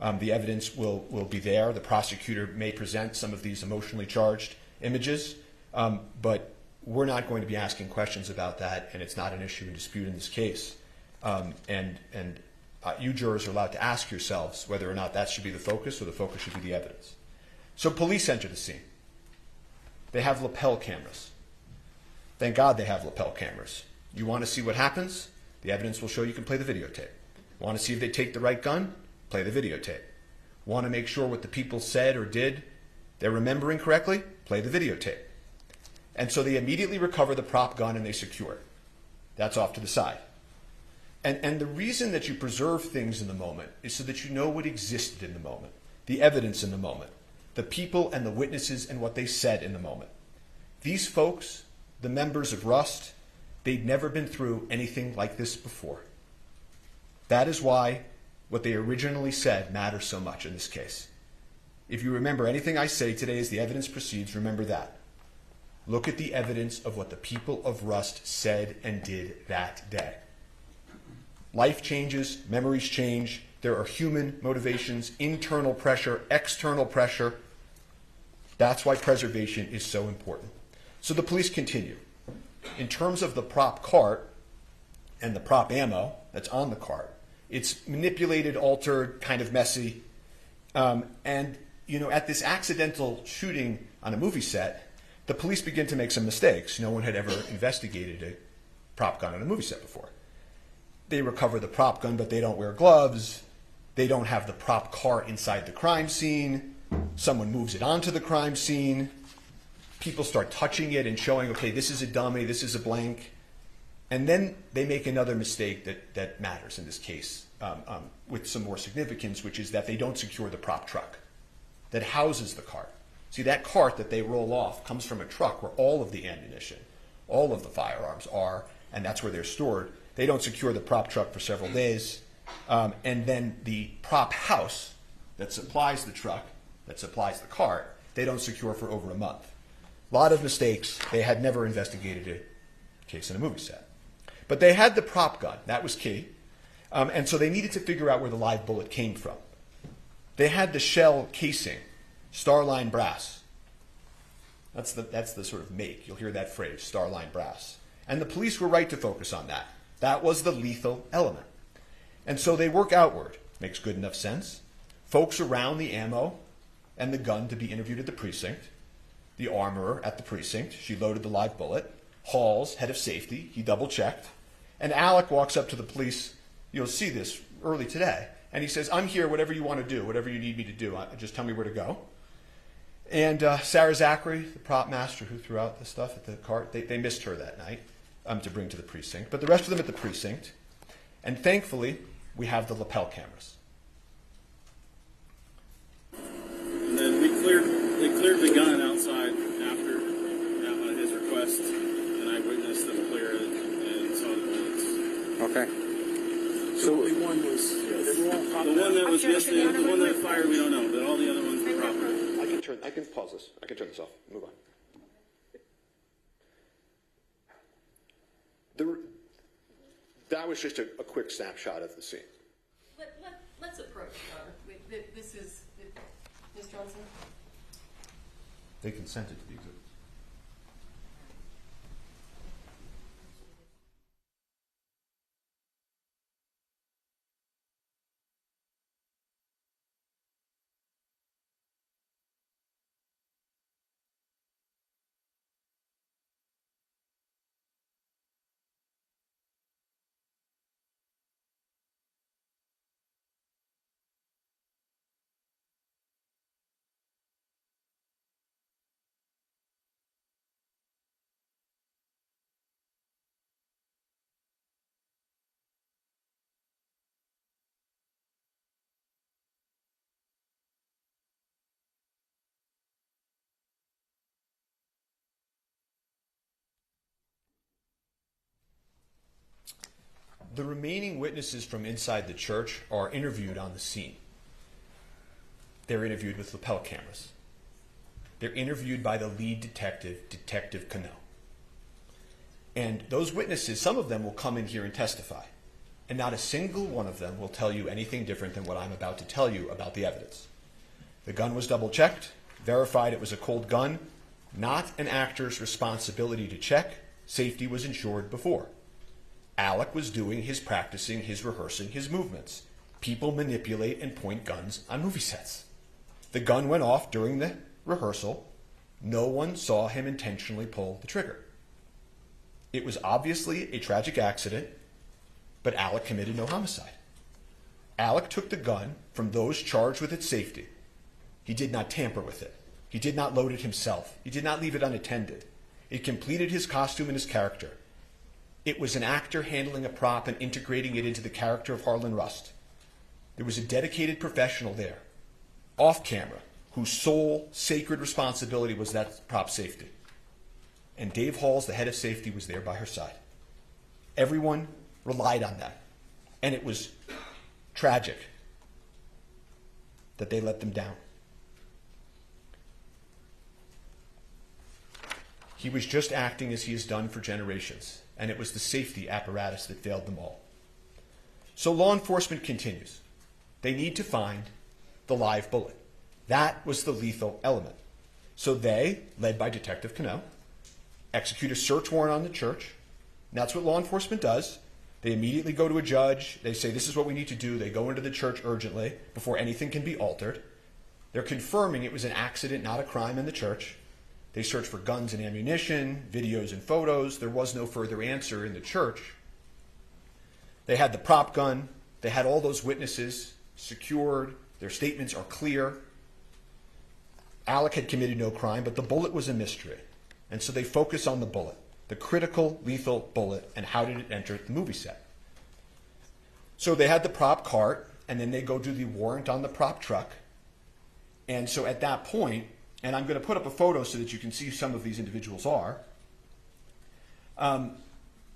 The evidence will be there. The prosecutor may present some of these emotionally charged images, but we're not going to be asking questions about that, and it's not an issue in dispute in this case. You jurors are allowed to ask yourselves whether or not that should be the focus or the focus should be the evidence. So police enter the scene. They have lapel cameras. Thank God they have lapel cameras. You want to see what happens? The evidence will show you can play the videotape. Want to see if they take the right gun? Play the videotape. Want to make sure what the people said or did they're remembering correctly? Play the videotape. And so they immediately recover the prop gun and they secure it. That's off to the side. And the reason that you preserve things in the moment is so that you know what existed in the moment, the evidence in the moment, the people and the witnesses and what they said in the moment. These folks, the members of Rust, they'd never been through anything like this before. That is why what they originally said matters so much in this case. If you remember anything I say today as the evidence proceeds, remember that. Look at the evidence of what the people of Rust said and did that day. Life changes, memories change, there are human motivations, internal pressure, external pressure. That's why preservation is so important. So the police continue. In terms of the prop cart and the prop ammo that's on the cart, it's manipulated, altered, kind of messy. And, you know, at this accidental shooting on a movie set, the police begin to make some mistakes. No one had ever investigated a prop gun on a movie set before. They recover the prop gun, but they don't wear gloves. They don't have the prop cart inside the crime scene. Someone moves it onto the crime scene. People start touching it and showing, okay, this is a dummy, this is a blank. And then they make another mistake that matters in this case with some more significance, which is that they don't secure the prop truck that houses the cart. See, that cart that they roll off comes from a truck where all of the ammunition, all of the firearms are, and that's where they're stored. They don't secure the prop truck for several days. And then the prop house that supplies the truck, that supplies the cart, they don't secure for over a month. A lot of mistakes. They had never investigated a case in a movie set. But they had the prop gun. That was key. And so they needed to figure out where the live bullet came from. They had the shell casing, Starline brass. That's the sort of make. You'll hear that phrase, Starline brass. And the police were right to focus on that. That was the lethal element. And so they work outward. Makes good enough sense. Folks around the ammo and the gun to be interviewed at the precinct. The armorer at the precinct. She loaded the live bullet. Hall's head of safety. He double-checked. And Alec walks up to the police. You'll see this early today. And he says, I'm here, whatever you want to do, whatever you need me to do. Just tell me where to go. And Sarah Zachary, the prop master who threw out the stuff at the cart, they missed her that night to bring to the precinct. But the rest of them at the precinct. And thankfully, we have the lapel cameras. And then they cleared the gun outside after his request, and I witnessed them clear it and saw the bullets. Okay. So only one was, they were all popped The one that was Objection, missing, Your the Honor, one wait, that wait. fired, we don't know, but all the other ones were proper. I can pause this. I can turn this off. Move on. That was just a quick snapshot of the scene. Let's approach, Your Honor. This is, Ms. Johnson? They consented to the exhibit. The remaining witnesses from inside the church are interviewed on the scene. They're interviewed with lapel cameras. They're interviewed by the lead detective, Detective Cano. And those witnesses, some of them will come in here and testify. And not a single one of them will tell you anything different than what I'm about to tell you about the evidence. The gun was double-checked, verified it was a Colt gun, not an actor's responsibility to check. Safety was ensured before. Alec was doing his practicing, his rehearsing, his movements. People manipulate and point guns on movie sets. The gun went off during the rehearsal. No one saw him intentionally pull the trigger. It was obviously a tragic accident, but Alec committed no homicide. Alec took the gun from those charged with its safety. He did not tamper with it. He did not load it himself. He did not leave it unattended. It completed his costume and his character. It was an actor handling a prop and integrating it into the character of Harlan Rust. There was a dedicated professional there, off camera, whose sole sacred responsibility was that prop safety. And Dave Halls, the head of safety, was there by her side. Everyone relied on that. And it was tragic that they let them down. He was just acting as he has done for generations, and it was the safety apparatus that failed them all. So law enforcement continues. They need to find the live bullet. That was the lethal element. So they, led by Detective Cano, execute a search warrant on the church. And that's what law enforcement does. They immediately go to a judge. They say, this is what we need to do. They go into the church urgently before anything can be altered. They're confirming it was an accident, not a crime in the church. They search for guns and ammunition, videos and photos. There was no further answer in the church. They had the prop gun. They had all those witnesses secured. Their statements are clear. Alec had committed no crime, but the bullet was a mystery. And so they focus on the bullet, the critical, lethal bullet, and how did it enter the movie set. So they had the prop cart, and then they go do the warrant on the prop truck. And so at that point, and I'm going to put up a photo so that you can see who some of these individuals are,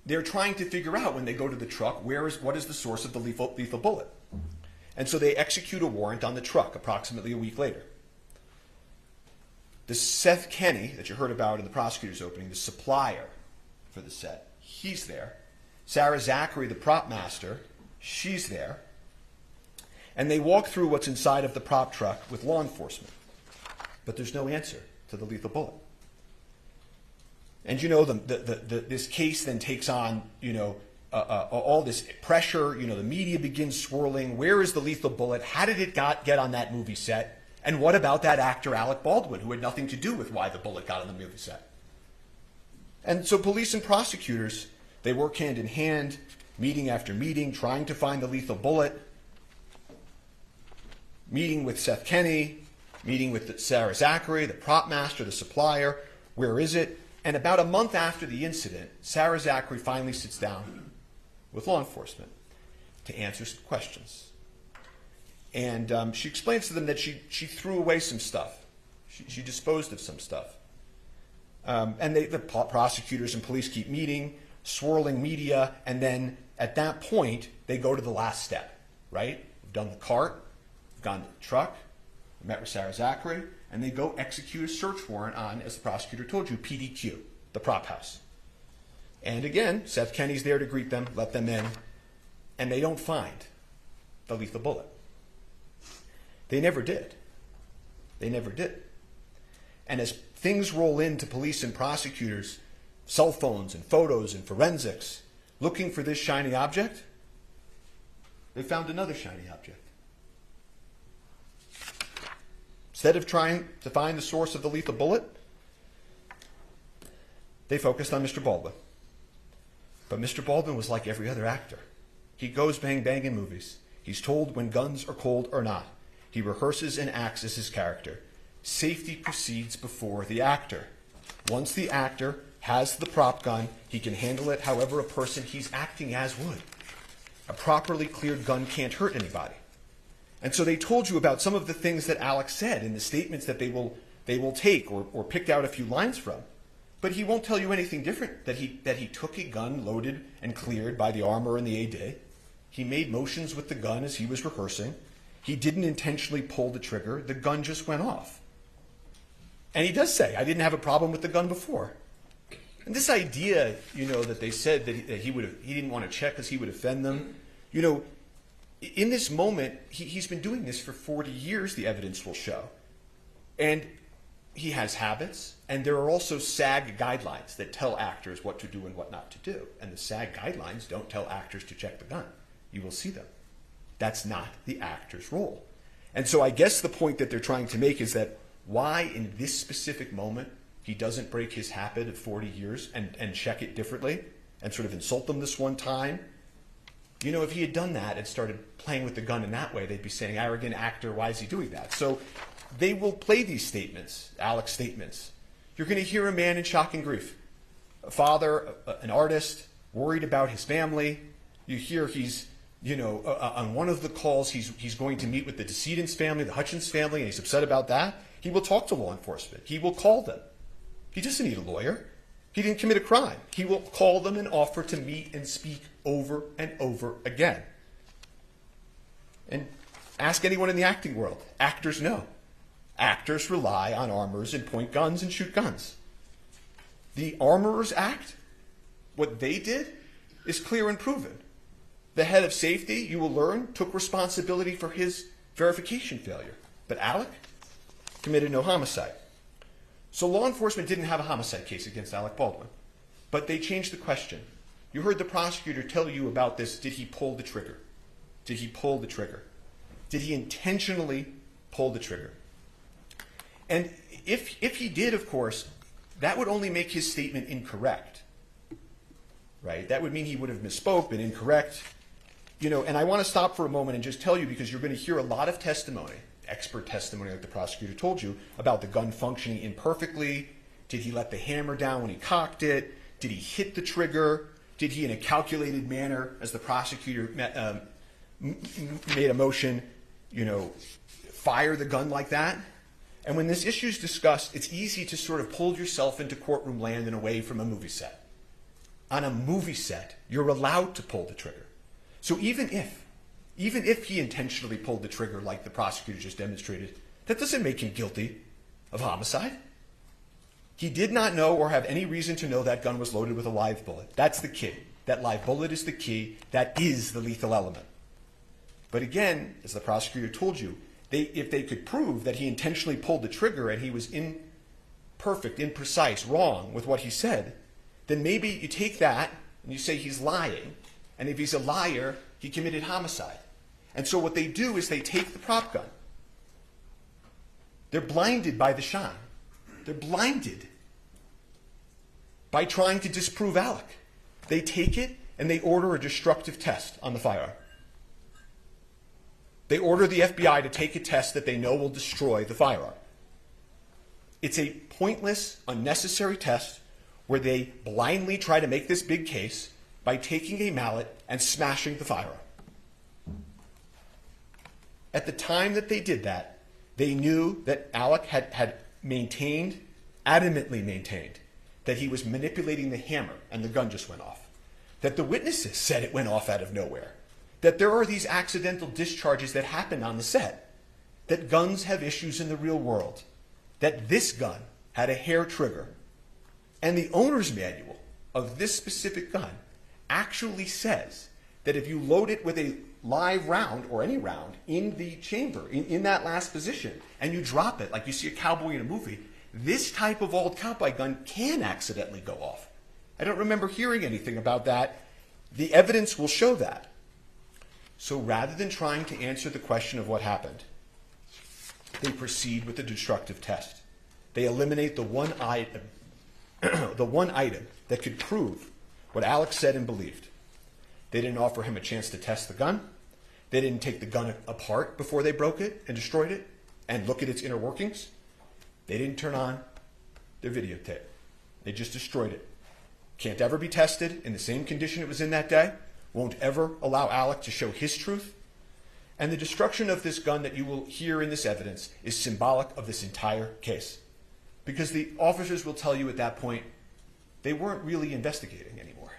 they're trying to figure out when they go to the truck, what is the source of the lethal bullet. And so they execute a warrant on the truck approximately a week later. The Seth Kenny that you heard about in the prosecutor's opening, the supplier for the set, he's there. Sarah Zachary, the prop master, she's there. And they walk through what's inside of the prop truck with law enforcement. But there's no answer to the lethal bullet. And this case then takes on, all this pressure. The media begins swirling. Where is the lethal bullet? How did it get on that movie set? And what about that actor, Alec Baldwin, who had nothing to do with why the bullet got on the movie set? And so police and prosecutors, they work hand in hand, meeting after meeting, trying to find the lethal bullet, meeting with Seth Kenny, meeting with Sarah Zachary, the prop master, the supplier. Where is it? And about a month after the incident, Sarah Zachary finally sits down with law enforcement to answer some questions. And she explains to them that she threw away some stuff. She disposed of some stuff. And the prosecutors and police keep meeting, swirling media, and then At that point, they go to the last step, right? We've done the cart, we've gone to the truck, we met with Sarah Zachary, and they go execute a search warrant on, as the prosecutor told you, PDQ, the prop house. And again, Seth Kenny's there to greet them, let them in, and they don't find the lethal bullet. They never did. They never did. And as things roll into police and prosecutors, cell phones and photos and forensics, looking for this shiny object, they found another shiny object. Instead of trying to find the source of the lethal bullet, they focused on Mr. Baldwin. But Mr. Baldwin was like every other actor. He goes bang bang in movies. He's told when guns are cold or not. He rehearses and acts as his character. Safety proceeds before the actor. Once the actor has the prop gun, he can handle it however a person he's acting as would. A properly cleared gun can't hurt anybody. And so they told you about some of the things that Alex said in the statements that they will take or picked out a few lines from. But he won't tell you anything different, that he took a gun loaded and cleared by the armor and the AD. He made motions with the gun as he was rehearsing. He didn't intentionally pull the trigger. The gun just went off. And he does say, I didn't have a problem with the gun before. And this idea, that they said that he didn't want to check because he would offend them, in this moment, he's been doing this for 40 years, the evidence will show. And he has habits, and there are also SAG guidelines that tell actors what to do and what not to do. And the SAG guidelines don't tell actors to check the gun. You will see them. That's not the actor's role. And so I guess the point that they're trying to make is that why in this specific moment he doesn't break his habit of 40 years and check it differently and sort of insult them this one time. If he had done that and started playing with the gun in that way, they'd be saying, arrogant actor, why is he doing that? So they will play these statements, Alec's statements. You're going to hear a man in shock and grief. A father, an artist, worried about his family. You hear he's, on one of the calls, he's going to meet with the decedent's family, the Hutchins family, and he's upset about that. He will talk to law enforcement. He will call them. He doesn't need a lawyer. He didn't commit a crime. He will call them and offer to meet and speak over and over again. And ask anyone in the acting world. Actors know. Actors rely on armors and point guns and shoot guns. The Armorers Act, what they did, is clear and proven. The head of safety, you will learn, took responsibility for his verification failure. But Alec committed no homicide. So law enforcement didn't have a homicide case against Alec Baldwin. But they changed the question. You heard the prosecutor tell you about this. Did he pull the trigger? Did he pull the trigger? Did he intentionally pull the trigger? And if he did, of course, that would only make his statement incorrect. Right? That would mean he would have misspoke, been incorrect. And I want to stop for a moment and just tell you, because you're going to hear a lot of testimony, expert testimony like the prosecutor told you, about the gun functioning imperfectly. Did he let the hammer down when he cocked it? Did he hit the trigger? Did he, in a calculated manner, as the prosecutor made a motion, fire the gun like that? And when this issue is discussed, it's easy to sort of pull yourself into courtroom land and away from a movie set. On a movie set, you're allowed to pull the trigger. So even if he intentionally pulled the trigger like the prosecutor just demonstrated, that doesn't make him guilty of homicide. He did not know or have any reason to know that gun was loaded with a live bullet. That's the key. That live bullet is the key. That is the lethal element. But again, as the prosecutor told you, if they could prove that he intentionally pulled the trigger and he was imperfect, imprecise, wrong with what he said, then maybe you take that and you say he's lying. And if he's a liar, he committed homicide. And so what they do is they take the prop gun. They're blinded by the shine. They're blinded by trying to disprove Alec. They take it and they order a destructive test on the firearm. They order the FBI to take a test that they know will destroy the firearm. It's a pointless, unnecessary test where they blindly try to make this big case by taking a mallet and smashing the firearm. At the time that they did that, they knew that Alec had adamantly maintained, that he was manipulating the hammer and the gun just went off. that the witnesses said it went off out of nowhere, that there are these accidental discharges that happen on the set, that guns have issues in the real world, that this gun had a hair trigger, and the owner's manual of this specific gun actually says that if you load it with a live round or any round in the chamber, in that last position, and you drop it like you see a cowboy in a movie, this type of old cowboy gun can accidentally go off. I don't remember hearing anything about that. The evidence will show that. So rather than trying to answer the question of what happened, they proceed with the destructive test. They eliminate the one item, that could prove what Alec said and believed. They didn't offer him a chance to test the gun. They didn't take the gun apart before they broke it and destroyed it and look at its inner workings. They didn't turn on their videotape. They just destroyed it. Can't ever be tested in the same condition it was in that day. Won't ever allow Alec to show his truth. And the destruction of this gun that you will hear in this evidence is symbolic of this entire case. Because the officers will tell you at that point, they weren't really investigating anymore.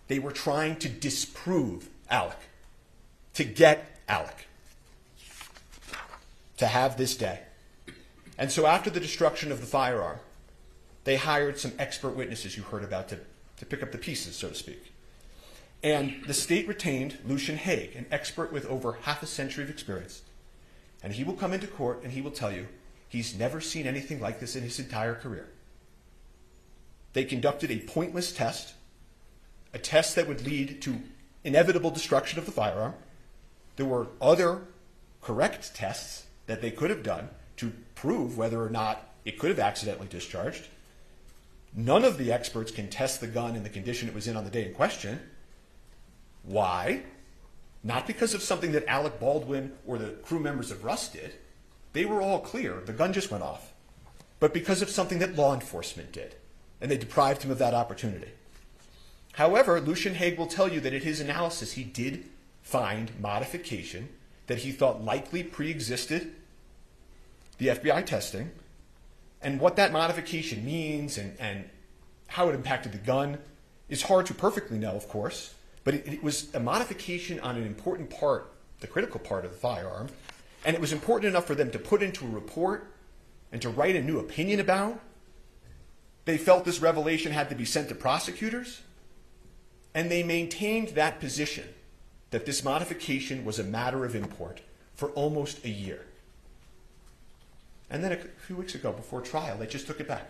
They were trying to disprove Alec, to get Alec, to have this day. And so after the destruction of the firearm, they hired some expert witnesses you heard about to pick up the pieces, so to speak. And the state retained Lucian Haig, an expert with over half a century of experience. And he will come into court and he will tell you he's never seen anything like this in his entire career. They conducted a pointless test, a test that would lead to inevitable destruction of the firearm. There were other correct tests that they could have done to prove whether or not it could have accidentally discharged. None of the experts can test the gun in the condition it was in on the day in question. Why? Not because of something that Alec Baldwin or the crew members of Rust did. They were all clear. The gun just went off. But because of something that law enforcement did. And they deprived him of that opportunity. However, Lucian Haig will tell you that in his analysis he did find modification that he thought likely pre-existed the FBI testing. And what that modification means and how it impacted the gun is hard to perfectly know, of course. But it was a modification on an important part, the critical part of the firearm. And it was important enough for them to put into a report and to write a new opinion about. They felt this revelation had to be sent to prosecutors. And they maintained that position, that this modification was a matter of import, for almost a year. And then a few weeks ago, before trial, they just took it back.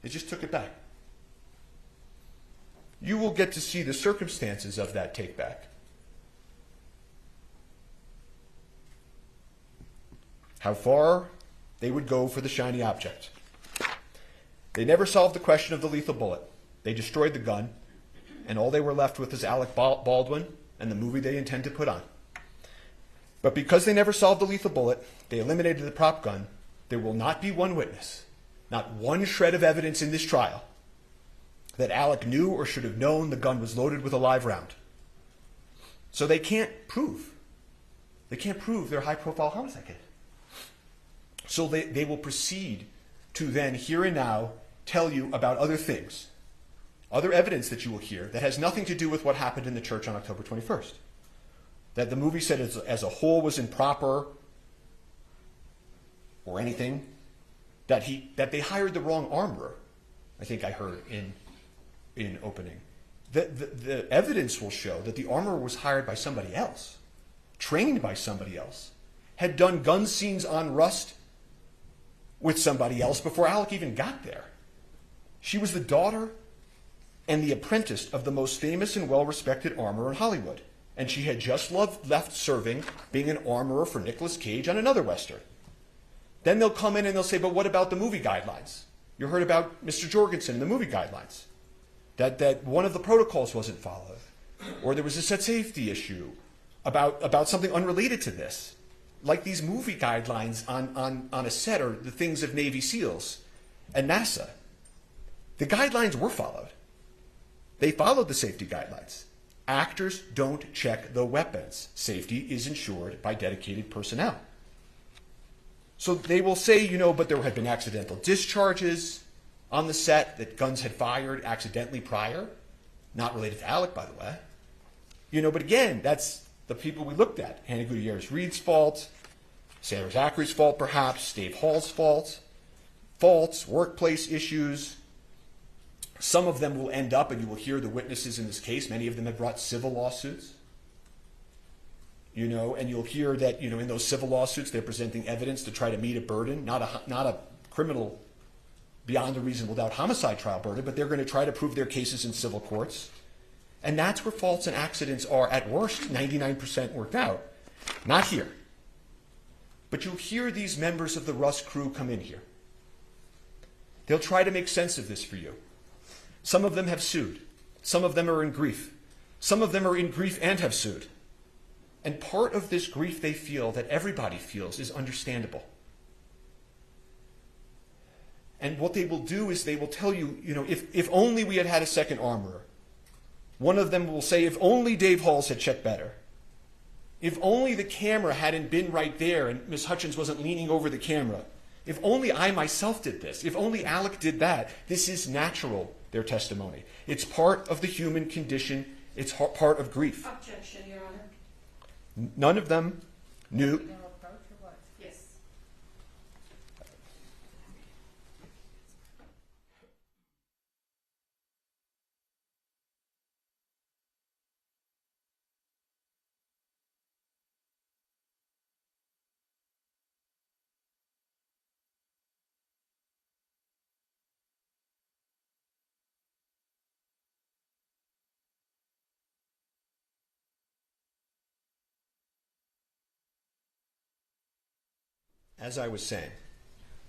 They just took it back. You will get to see the circumstances of that take back. How far they would go for the shiny object. They never solved the question of the lethal bullet. They destroyed the gun, and all they were left with is Alec Baldwin and the movie they intend to put on. But because they never solved the lethal bullet, they eliminated the prop gun, there will not be one witness, not one shred of evidence in this trial, that Alec knew or should have known the gun was loaded with a live round. So they can't prove their high-profile homicide case. So they will proceed to then, here and now, tell you about other things, other evidence that you will hear that has nothing to do with what happened in the church on October 21st. That the movie set as a whole was improper or anything. That they hired the wrong armorer, I think I heard in opening. The evidence will show that the armorer was hired by somebody else, trained by somebody else, had done gun scenes on Rust with somebody else before Alec even got there. She was the daughter and the apprentice of the most famous and well-respected armorer in Hollywood. And she had just left serving, being an armorer for Nicolas Cage on another Western. Then they'll come in and they'll say, but what about the movie guidelines? You heard about Mr. Jorgensen and the movie guidelines. That one of the protocols wasn't followed. Or there was a set safety issue about something unrelated to this. Like these movie guidelines on a set or the things of Navy SEALs and NASA. The guidelines were followed. They followed the safety guidelines. Actors don't check the weapons. Safety is ensured by dedicated personnel. So they will say, but there had been accidental discharges on the set, that guns had fired accidentally prior. Not related to Alec, by the way. You know, but again, that's the people we looked at. Hannah Gutierrez-Reed's fault, Sarah Zachary's fault perhaps, Dave Hall's fault, faults, workplace issues. Some of them will end up, and you will hear the witnesses in this case, many of them have brought civil lawsuits. You know, and you'll hear that, you know, in those civil lawsuits, they're presenting evidence to try to meet a burden, not a criminal beyond a reasonable doubt homicide trial burden, but they're going to try to prove their cases in civil courts. And that's where faults and accidents are, at worst, 99% worked out. Not here. But you'll hear these members of the Russ crew come in here. They'll try to make sense of this for you. Some of them have sued. Some of them are in grief. Some of them are in grief and have sued. And part of this grief they feel, that everybody feels, is understandable. And what they will do is they will tell you, you know, if only we had had a second armorer. One of them will say, if only Dave Halls had checked better. If only the camera hadn't been right there and Ms. Hutchins wasn't leaning over the camera. If only I myself did this. If only Alec did that. This is natural, their testimony. It's part of the human condition. It's part of grief. Objection, Your Honor. None of them knew. Yes. As I was saying,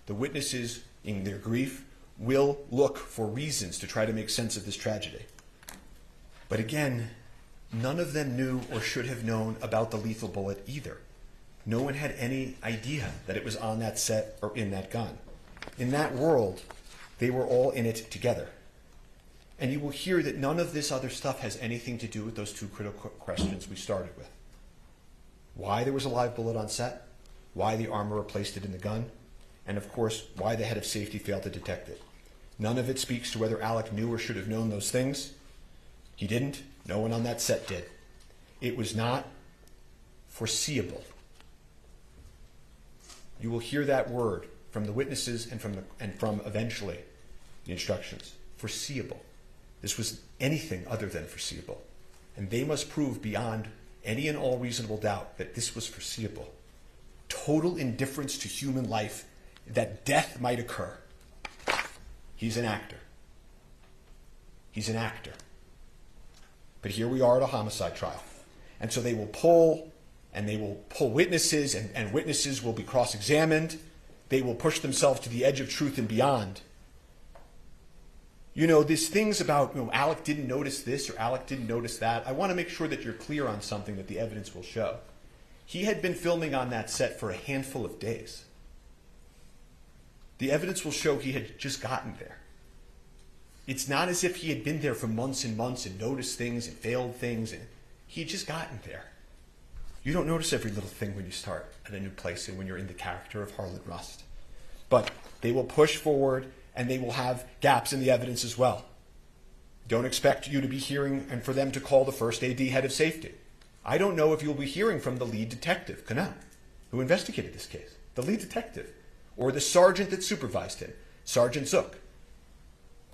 the witnesses in their grief will look for reasons to try to make sense of this tragedy. But again, none of them knew or should have known about the lethal bullet either. No one had any idea that it was on that set or in that gun. In that world, they were all in it together. And you will hear that none of this other stuff has anything to do with those two critical questions we started with. Why there was a live bullet on set, why the armorer placed it in the gun, and of course, why the head of safety failed to detect it. None of it speaks to whether Alec knew or should have known those things. He didn't. No one on that set did. It was not foreseeable. You will hear that word from the witnesses and from eventually the instructions. Foreseeable. This was anything other than foreseeable. And they must prove beyond any and all reasonable doubt that this was foreseeable. Total indifference to human life, that death might occur. He's an actor. He's an actor. But here we are at a homicide trial. And so they will pull witnesses, and witnesses will be cross-examined. They will push themselves to the edge of truth and beyond. You know, these things about, you know, Alec didn't notice this or Alec didn't notice that. I want to make sure that you're clear on something that the evidence will show. He had been filming on that set for a handful of days. The evidence will show he had just gotten there. It's not as if he had been there for months and months and noticed things and failed things. And he had just gotten there. You don't notice every little thing when you start at a new place and when you're in the character of Harlan Rust. But they will push forward, and they will have gaps in the evidence as well. Don't expect you to be hearing and for them to call the first AD head of safety. I don't know if you'll be hearing from the lead detective, Canal, who investigated this case, the lead detective, or the sergeant that supervised him, Sergeant Zook.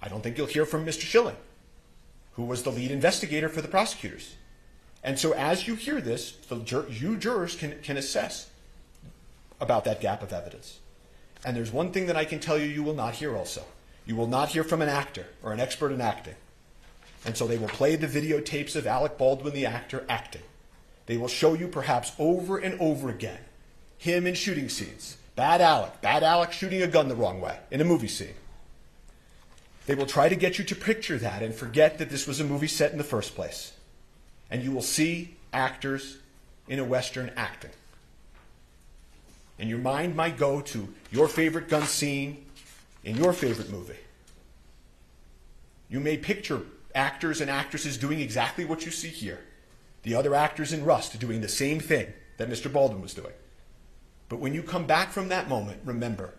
I don't think you'll hear from Mr. Schilling, who was the lead investigator for the prosecutors. And so as you hear this, you jurors can assess about that gap of evidence. And there's one thing that I can tell you will not hear also. You will not hear from an actor or an expert in acting. And so they will play the videotapes of Alec Baldwin, the actor, acting. They will show you perhaps over and over again him in shooting scenes. Bad Alec shooting a gun the wrong way in a movie scene. They will try to get you to picture that and forget that this was a movie set in the first place. And you will see actors in a Western acting. And your mind might go to your favorite gun scene in your favorite movie. You may picture actors and actresses doing exactly what you see here. The other actors in Rust doing the same thing that Mr. Baldwin was doing. But when you come back from that moment, remember,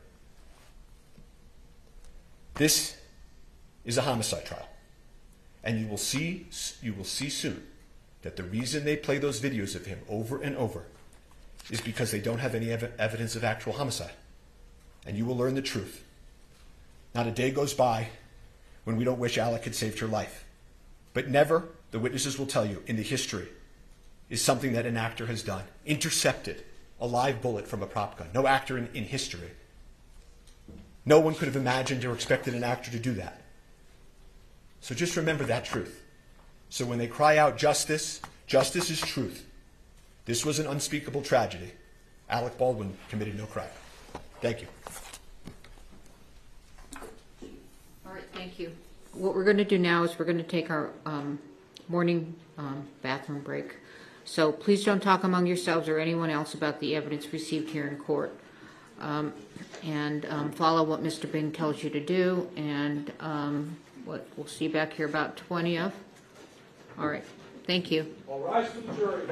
this is a homicide trial. And you will see soon that the reason they play those videos of him over and over is because they don't have any evidence of actual homicide. And you will learn the truth. Not a day goes by when we don't wish Alec had saved her life. But never, the witnesses will tell you, in the history, is something that an actor has done. Intercepted a live bullet from a prop gun. No actor in history. No one could have imagined or expected an actor to do that. So just remember that truth. So when they cry out justice, justice is truth. This was an unspeakable tragedy. Alec Baldwin committed no crime. Thank you. All right, thank you. What we're going to do now is we're going to take our morning bathroom break. So please don't talk among yourselves or anyone else about the evidence received here in court. Follow what Mr. Bing tells you to do, and we'll see you back here about 20 of. All right, thank you. All rise for the jury.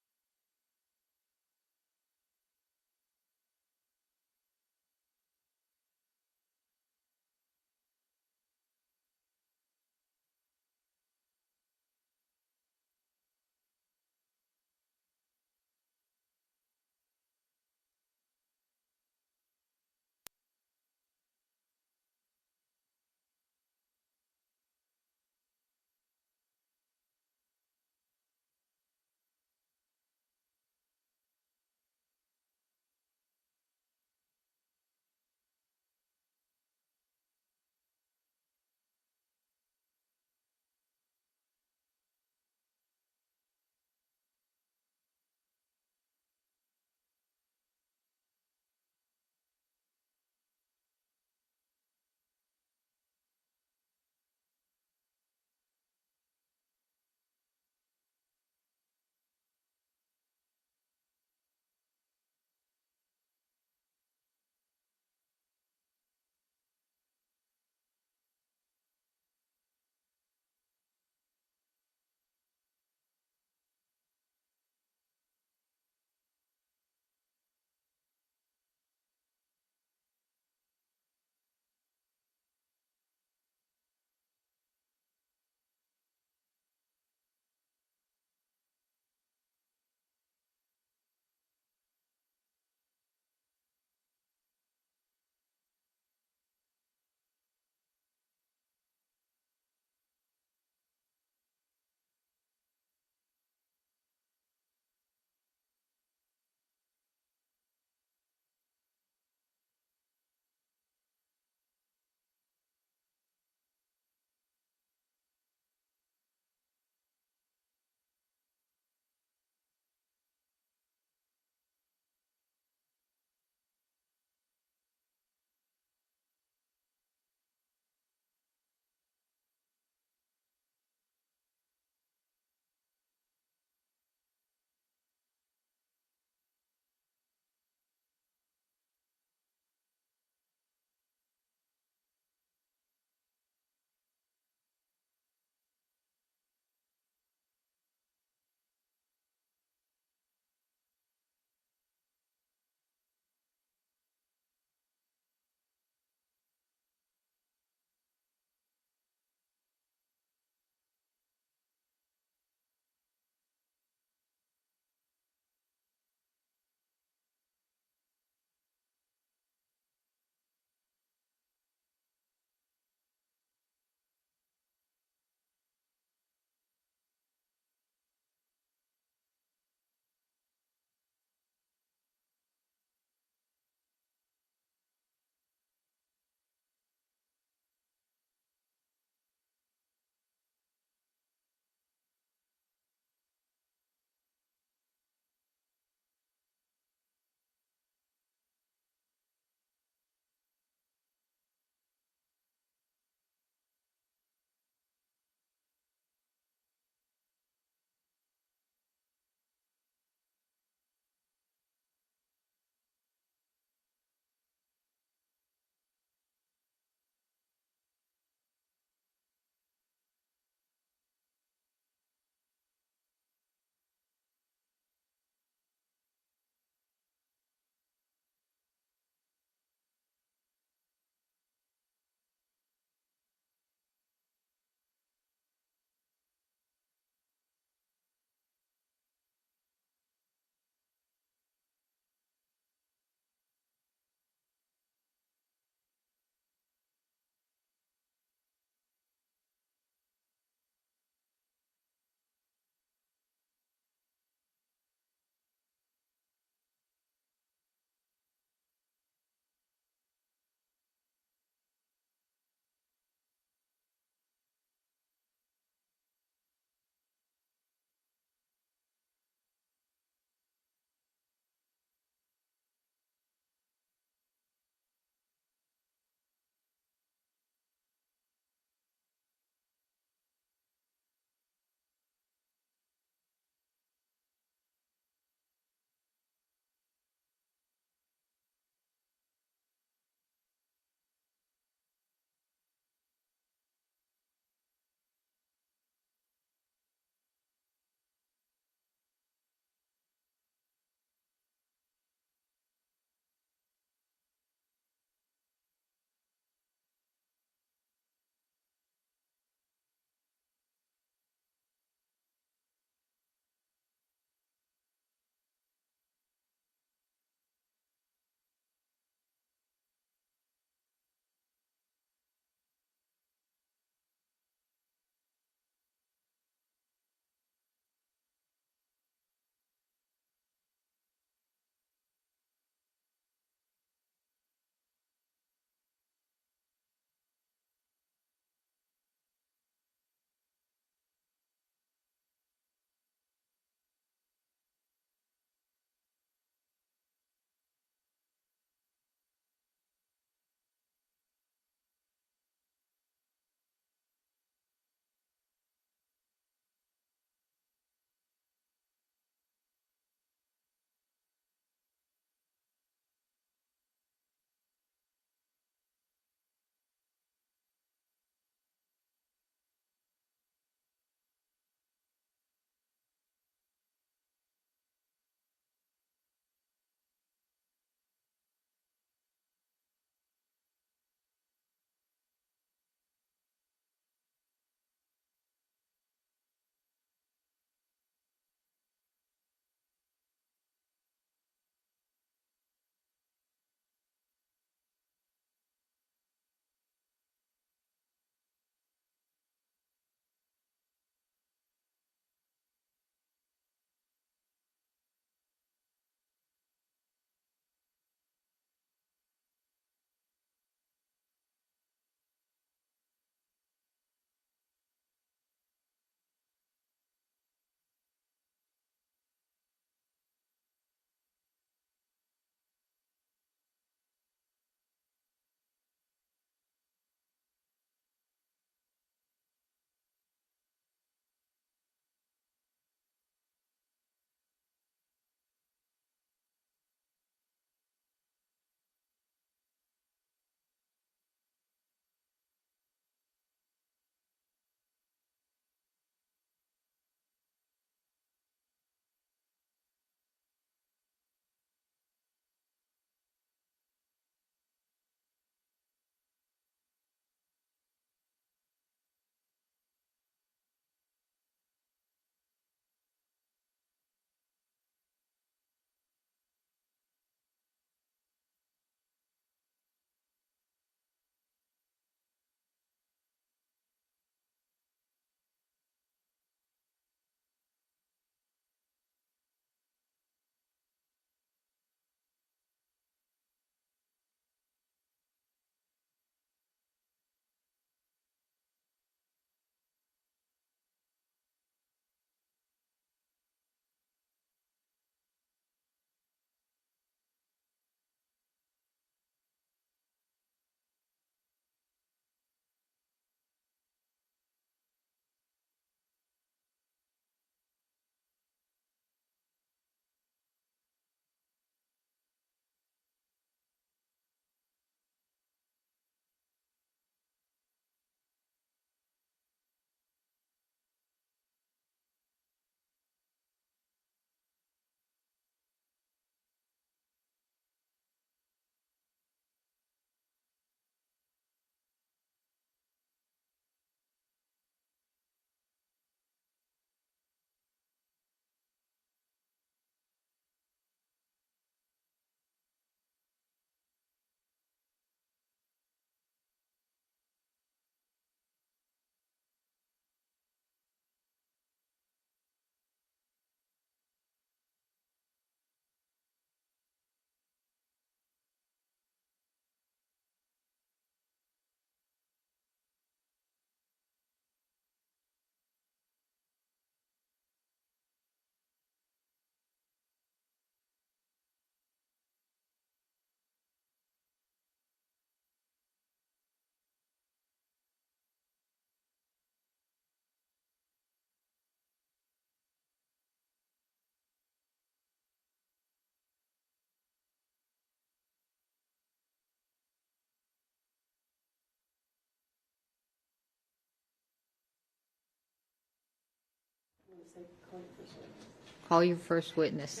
say call your first witness. Call your first witness.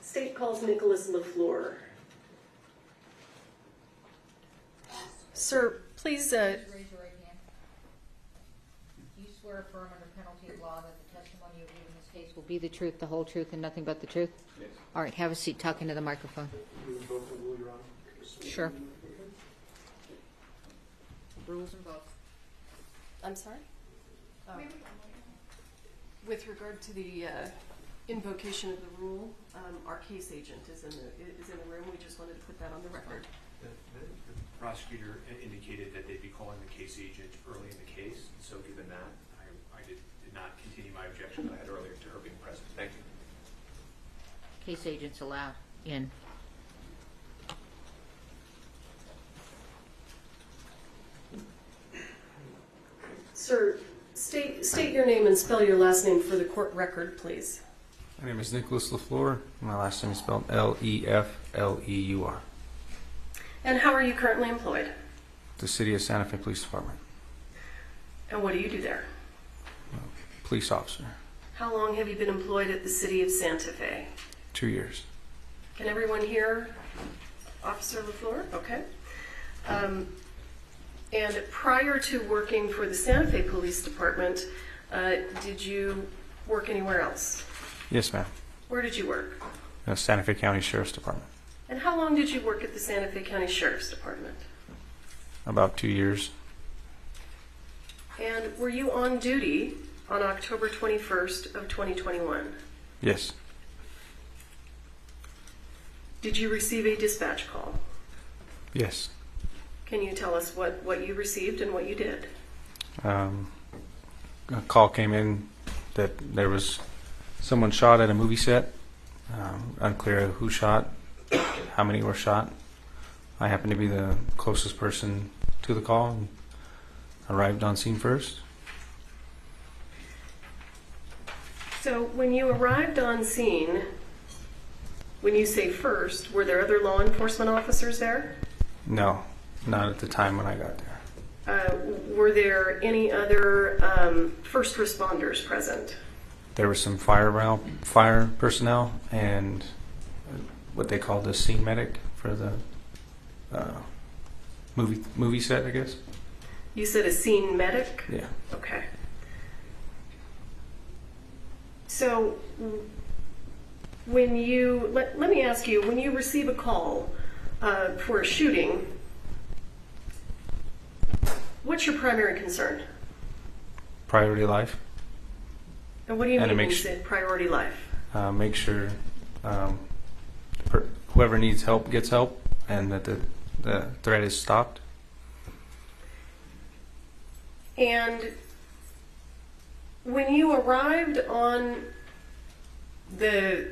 State calls Nicholas LeFleur. Sir, please. Raise your right hand. Do you swear affirm under penalty of law that the testimony you give in this case will be the truth, the whole truth, and nothing but the truth? Yes. All right, have a seat. Talk into the microphone. Sure. Rules and votes. I'm sorry? With regard to the invocation of the rule, our case agent is in the room. We just wanted to put that on the record. The prosecutor indicated that they'd be calling the case agent early in the case, so given that, I did not continue my objection that I had earlier to her being present. Thank you. Case agents allowed in. Sir, state your name and spell your last name for the court record, please. My name is Nicholas LeFleur. My last name is spelled L-E-F-L-E-U-R. And how are you currently employed? The City of Santa Fe Police Department. And what do you do there? Police officer. How long have you been employed at the City of Santa Fe? 2 years. Can everyone hear Officer LeFleur? Okay. And prior to working for the Santa Fe Police Department, did you work anywhere else? Yes, ma'am. Where did you work? The Santa Fe County Sheriff's Department. And how long did you work at the Santa Fe County Sheriff's Department? About 2 years. And were you on duty on October 21st of 2021? Yes. Did you receive a dispatch call? Yes. Can you tell us what you received and what you did? A call came in that there was someone shot at a movie set. Unclear who shot, how many were shot. I happened to be the closest person to the call and arrived on scene first. So when you arrived on scene, when you say first, were there other law enforcement officers there? No, not at the time when I got there. Were there any other first responders present? There was some fire personnel and what they call the scene medic for the movie set, I guess. You said a scene medic? Yeah. Okay. So when you, let me ask you, when you receive a call for a shooting, what's your primary concern? Priority life. And what do you mean when you say priority life? Make sure whoever needs help gets help and that the threat is stopped. And when you arrived on the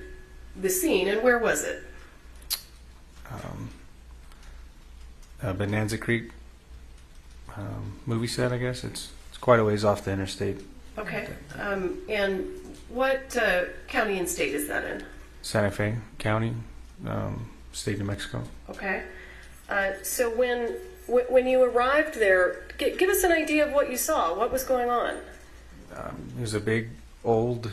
scene, and where was it? Bonanza Creek movie set, I guess. It's quite a ways off the interstate. Okay. And what county and state is that in? Santa Fe County, state of New Mexico. Okay. So when you arrived there, give us an idea of what you saw. What was going on? It was a big, old,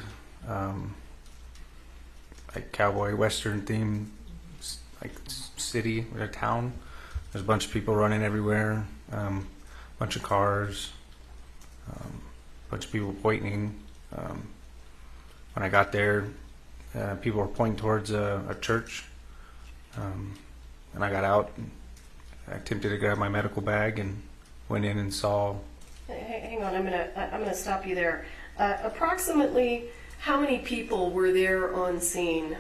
like cowboy western theme, like city or a town. There's a bunch of people running everywhere, bunch of cars, bunch of people waiting. When I got there, people were pointing towards a church, and I got out. And I attempted to grab my medical bag and went in and saw. Hang on, I'm gonna stop you there. Approximately how many people were there on scene?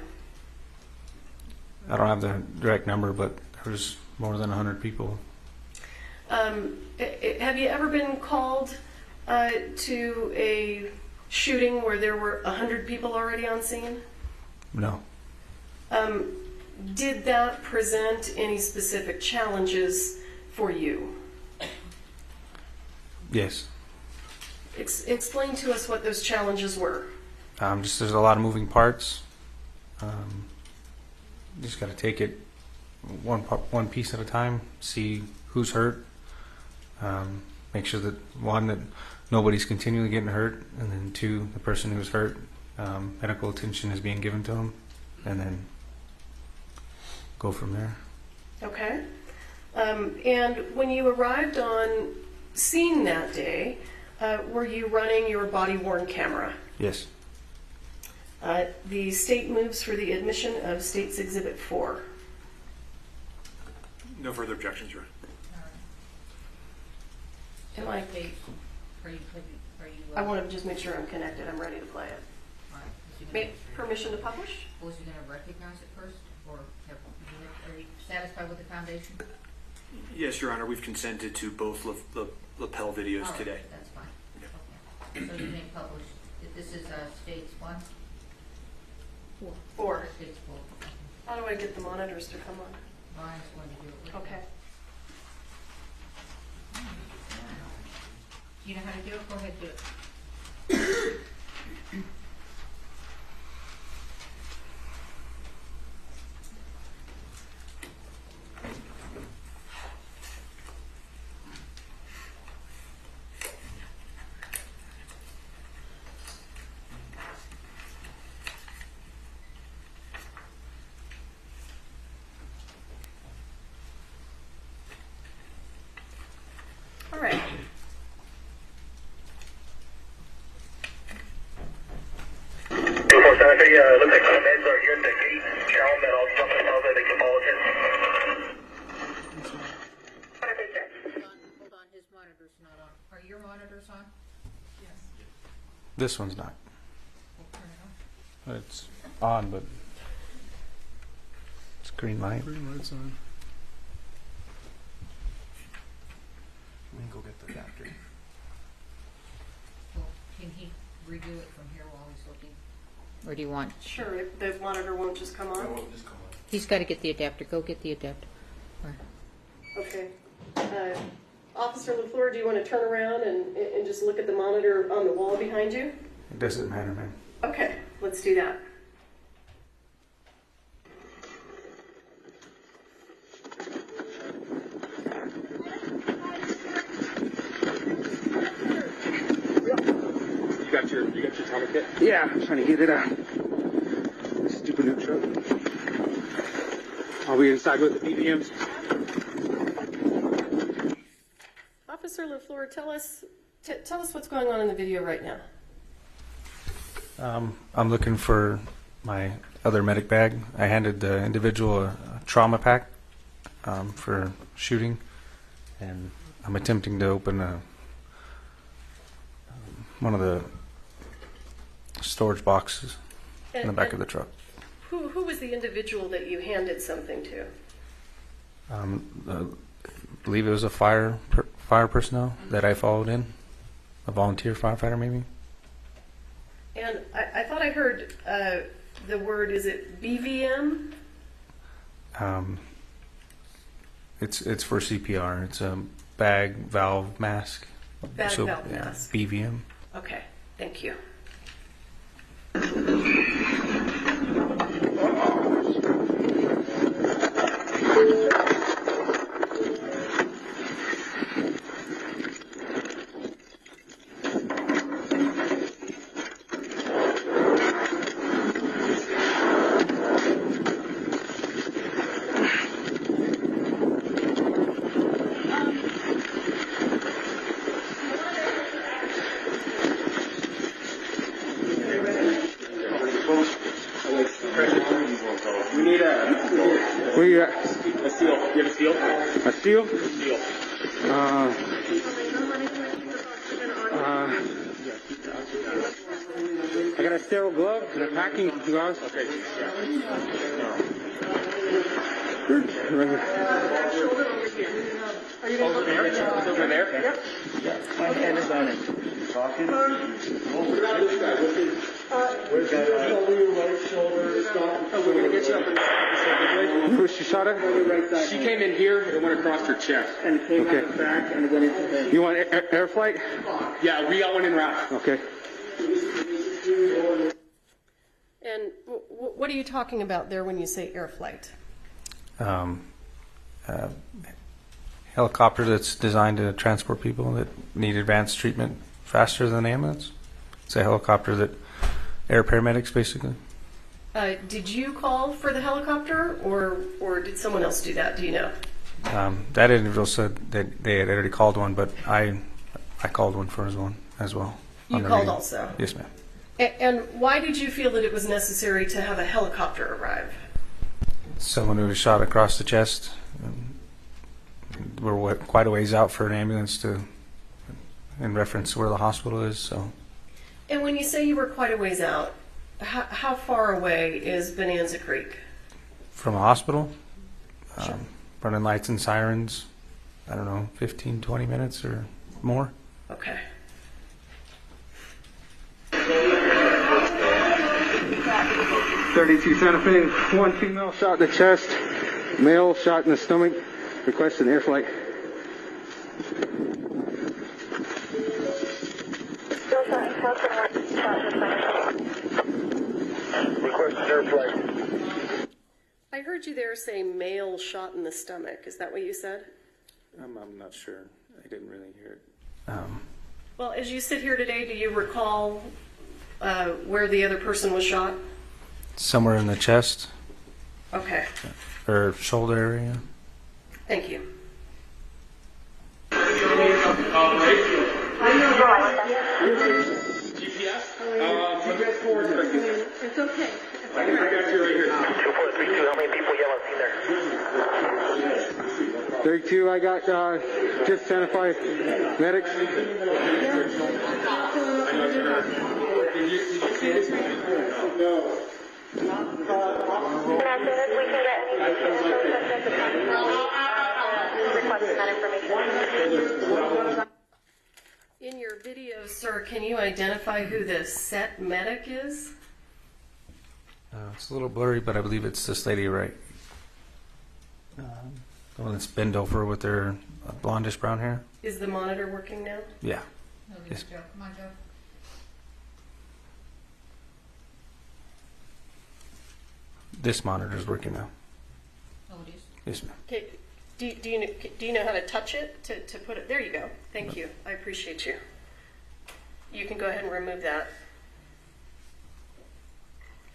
I don't have the direct number, but there was more than 100 people. Have you ever been called to a shooting where there were 100 people already on scene? No. Did that present any specific challenges for you? Yes. Explain to us what those challenges were. Just there's a lot of moving parts. Just got to take it one piece at a time. See who's hurt. Make sure that nobody's continually getting hurt, and then 2, the person who's hurt, medical attention is being given to him, and then go from there. Okay. And when you arrived on scene that day, were you running your body-worn camera? Yes. The state moves for the admission of State's Exhibit 4. No further objections, Your Honor. Am I? I want to just make sure I'm connected. I'm ready to play it. Permission to publish? Was you going to recognize it first, or are you satisfied with the foundation? Yes, Your Honor. We've consented to both lapel videos today. That's fine. Okay. So you may publish. This is States 1? 4. States 4. How do I get the monitors to come on? Ryan's going to do it. Okay. Do you know how to do it? Go ahead, do it. All right. Looks like some men are here at the gate. Tell them that all something else that they can follow it. Hold on, his monitor's not on. Are your monitors on? Yes. This one's not. We'll turn it on. It's on, but it's green light. Green light's on. We can go get the adapter. Well, can he redo it from here while he's looking? Or do you want? Sure, if the monitor won't just come on? He's got to get the adapter. Go get the adapter. Okay. Officer LeFleur, do you want to turn around and just look at the monitor on the wall behind you? It doesn't matter, man. Okay, let's do that. You got your trauma kit? Yeah, I'm trying to get it out. Stupid new truck. Are we inside with the BBMs? Officer LeFleur, tell us what's going on in the video right now. I'm looking for my other medic bag. I handed the individual a trauma pack for shooting, and I'm attempting to open one of the storage boxes in the back of the truck. Who was the individual that you handed something to? I believe it was a fire personnel that I followed in, a volunteer firefighter maybe. And I thought I heard the word, is it BVM? It's for CPR. It's a bag valve mask. Valve mask. BVM. Okay, thank you. Where you at? A seal. You have a seal? A seal? A seal. I got a sterile glove and a packing gloves. Okay. Right here. Are you over there? It's over there? Yep. My hand is on it. Talking? Where's that? Right shoulder, stop. Oh, we're going to get you up in the Who she shot at? She came in here and went across her chest. And came out the back and went into the head. You want air flight? Yeah, we got one in route. Okay. And what are you talking about there when you say air flight? Helicopter that's designed to transport people that need advanced treatment faster than an ambulance. It's a helicopter that air paramedics basically. Did you call for the helicopter, or did someone else do that? Do you know? That individual said that they had already called one, but I called one for as well. You called also? Yes, ma'am. And why did you feel that it was necessary to have a helicopter arrive? Someone who was shot across the chest. We're quite a ways out for an ambulance in reference to where the hospital is. So. And when you say you were quite a ways out, how far away is Bonanza Creek? From a hospital? Sure. Running lights and sirens, I don't know, 15, 20 minutes or more. Okay. .32 Santa Fe, one female shot in the chest, male shot in the stomach, requesting air flight. Requesting air flight. I heard you there say male shot in the stomach. Is that what you said? I'm not sure. I didn't really hear it. Well, as you sit here today, do you recall where the other person was shot? Somewhere in the chest. Okay. Or shoulder area. Thank you. It's okay. I got you right here. 2432, how many people yell there? 32, I got just Santa Fe medics. In your video, sir, can you identify who the set medic is? It's a little blurry, but I believe it's this lady right. The one that's bent over with her blondish brown hair. Is the monitor working now? Yeah. No, Yes. Joe. Come on, Joe. This monitor is working now. Oh, it is. Yes, ma'am. Okay. Do you know how to touch it to put it? There you go. Thank you. I appreciate you. You can go ahead and remove that.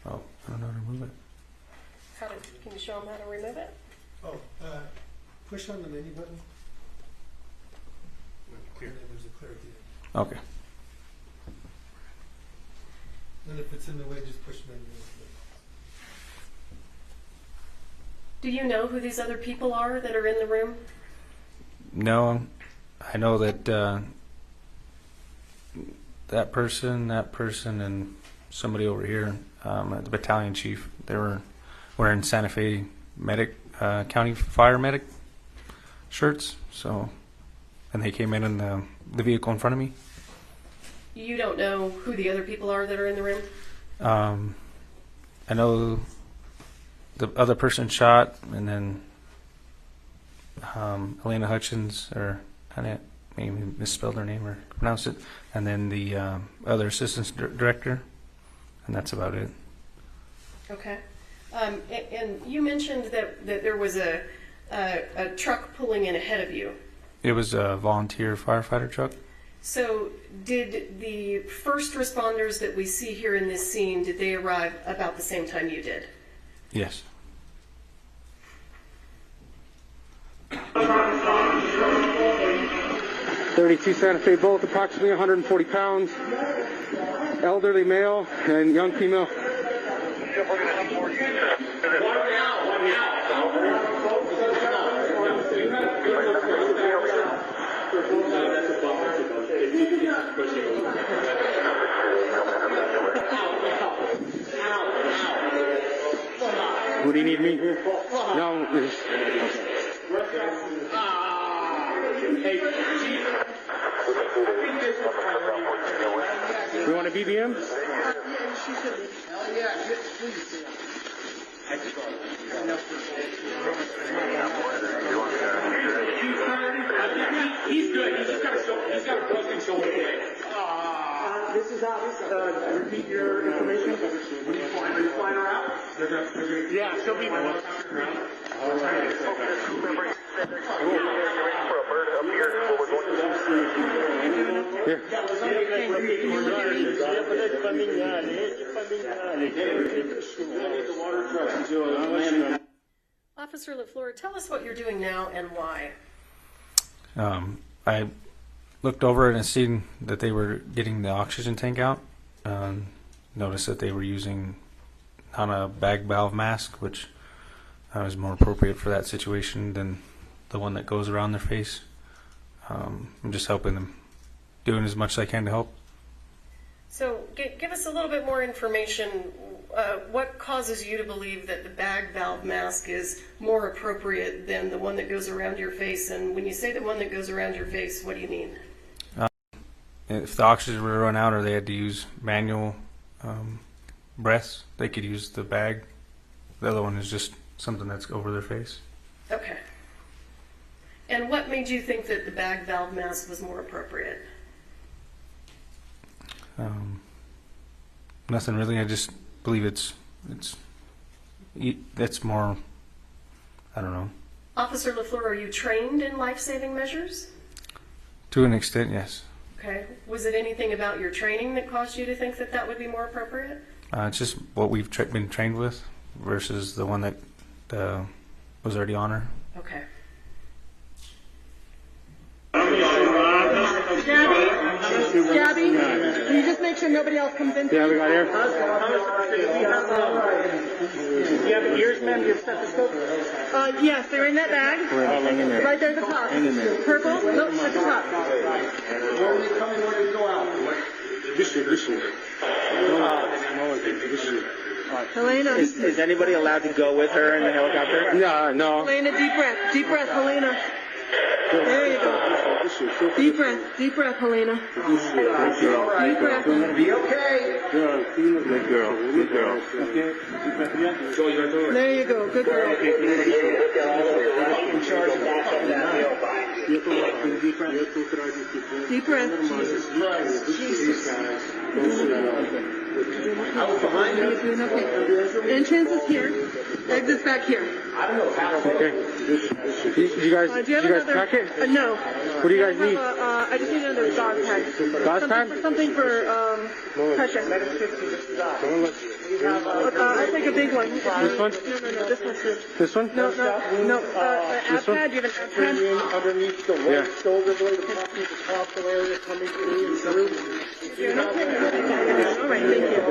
Oh, I don't know how to move it. Can you show them how to remove it? Oh, push on the menu button. Clear. And then there's a clear at the end. Okay. And if it's in the way, just push menu. Do you know who these other people are that are in the room? No, I know that that person, and somebody over here, the battalion chief, they were wearing Santa Fe county fire medic shirts. So, and they came in the vehicle in front of me. You don't know who the other people are that are in the room? I know the other person shot, and then Halyna Hutchins, or I maybe misspelled her name or pronounced it, and then the other assistant director, and that's about it. Okay. And you mentioned that there was a truck pulling in ahead of you. It was a volunteer firefighter truck. So did the first responders that we see here in this scene, did they arrive about the same time you did? Yes. .32 Santa Fe both approximately 140 pounds. Elderly male and young female. What do you need me here? No. You want a BBM? He's good. He's got a broken shoulder today. This is Alex. Repeat your information. Are you flying her out? Yeah, she'll be. Officer LeFleur, tell us what you're doing now and why. I looked over it and seen that they were getting the oxygen tank out. Noticed that they were using on a bag valve mask, which is more appropriate for that situation than the one that goes around their face. I'm just helping them, doing as much as I can to help. So give us a little bit more information. What causes you to believe that the bag valve mask is more appropriate than the one that goes around your face? And when you say the one that goes around your face, what do you mean? If the oxygen were to run out or they had to use manual breaths, they could use the bag. The other one is just something that's over their face. Okay. And what made you think that the bag valve mask was more appropriate? Nothing really. I just believe it's more, I don't know. Officer LeFleur, are you trained in life-saving measures? To an extent, yes. Okay. Was it anything about your training that caused you to think that that would be more appropriate? It's just what we've been trained with versus the one that was already on her. Okay. Gabby, can you just make sure nobody else comes in? Yeah, we got air. Do you have ears, ma'am? Do you have stethoscope? Yes, they're in that bag. Right there at the top. Purple? Nope, at the top. Where are you coming, where do you go out? This year. Helena. Is anybody allowed to go with her in the helicopter? No. Helena, deep breath. Deep breath, Helena. There you go. Deep breath, Helena. Deep breath. Be okay. Good girl. There you go. Good girl. Deep breath. Jesus. I was behind you. You're doing okay. Entrance is here. Exit's back here. Okay. You guys pack it? No. What do you guys need? I just need another dog tag. Something for pressure. I'll take a big one. This one? No, this one's good. This one? No. App pad, you have an app pad? Underneath the right shoulder blade, the top area coming through. All right, thank you. I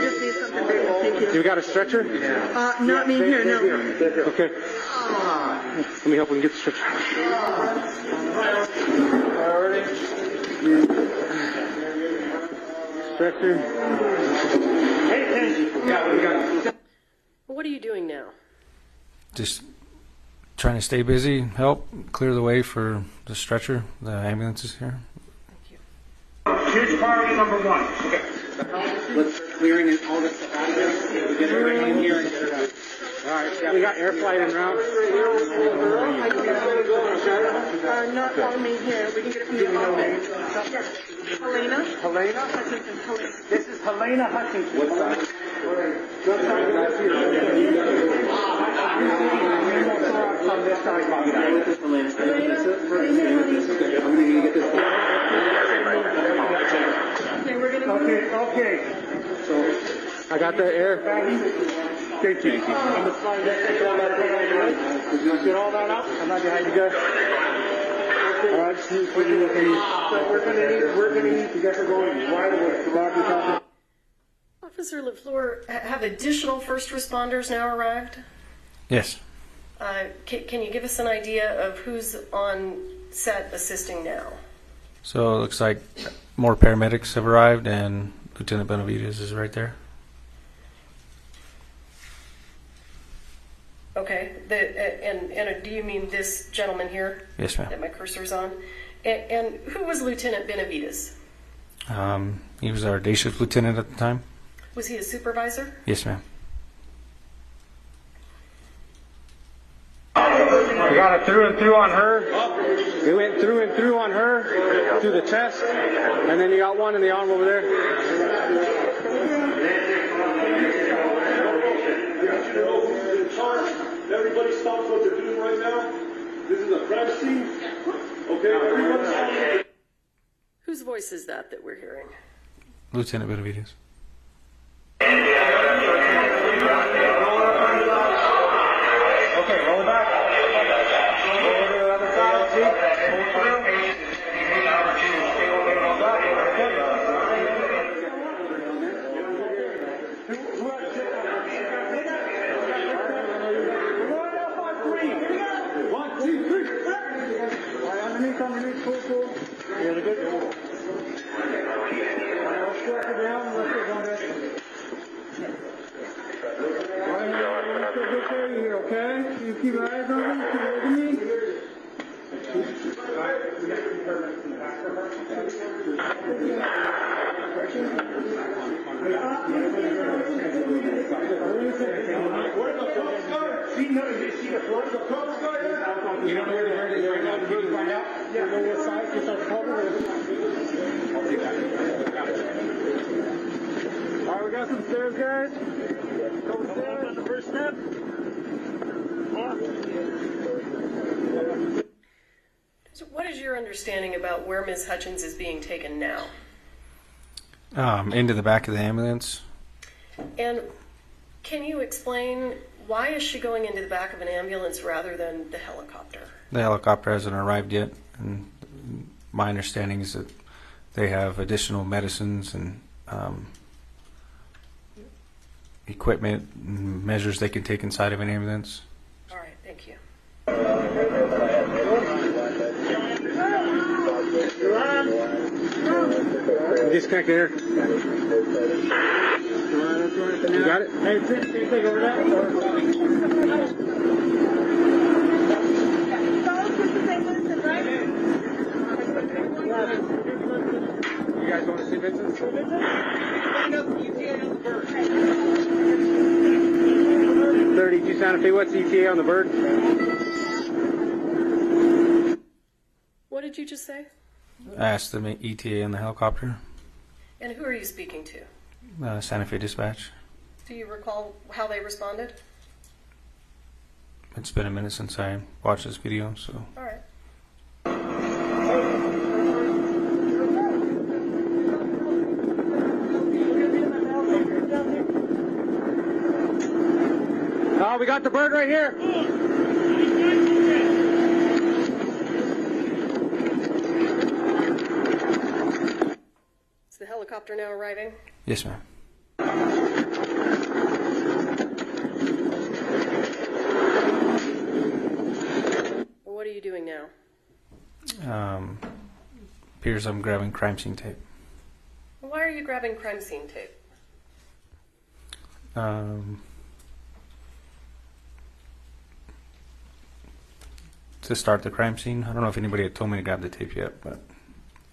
just need something big. Thank you. You got a stretcher? Not me here, no. Okay. Let me help him get the stretcher. Stretcher. What are you doing now? Just trying to stay busy, help clear the way for the stretcher. The ambulance is here. Here's priority number one. Okay. Let's clearing and all this stuff out of there. We get everything in here and get it out. All right, we got air flight en route. Not on me here. We can get it from the elevator. Halyna? This is Halyna Hutchins. What time? On this side, Okay. So I got the air. Thank you. Get all that out? I'm not behind you guys. All right, so we're gonna need to get her going right away. Officer LeFleur, have additional first responders now arrived? Yes. Can you give us an idea of who's on set assisting now? So it looks like more paramedics have arrived, and Lieutenant Benavides is right there. Okay. And do you mean this gentleman here? Yes, ma'am. That my cursor's on? And who was Lieutenant Benavides? He was our day shift lieutenant at the time. Was he a supervisor? Yes, ma'am. We got it through and through on her. We went through and through on her, through the chest, and then you got one in the arm over there. Everybody stops what they're doing right now. This is a crime scene. Okay, everyone silent. Whose voice is that we're hearing? Lieutenant Benavides. Okay, roll it back. Roll over to the other side. One, two, three. All right, underneath, cool. Yeah, they're good. All right, let's go down. Let's get going back. All right, let's get carry here, okay? You keep your eyes on me. Keep looking at me. Where's the Coast Guard? See the front of the Coast Guard? You don't know where the bird is right now. Can you find out? Yeah, know what side? Just our cover. I'll take that. All right, we got some stairs, guys. Go stairs on the first step. So what is your understanding about where Ms. Hutchins is being taken now? Into the back of the ambulance. And can you explain why is she going into the back of an ambulance rather than the helicopter? The helicopter hasn't arrived yet, and my understanding is that they have additional medicines and equipment and measures they can take inside of an ambulance. All right, thank you. Disconnect here. You got it? Hey, can you take over that? You guys want to see Vincent? 32 Santa Fe, what's ETA on the bird? What did you just say? I asked them ETA on the helicopter. And who are you speaking to? Santa Fe Dispatch. Do you recall how they responded? It's been a minute since I watched this video, so. All right. Oh, we got the bird right here. Is the helicopter now arriving? Yes, ma'am. What are you doing now? Appears I'm grabbing crime scene tape. Why are you grabbing crime scene tape? To start the crime scene. I don't know if anybody had told me to grab the tape yet, but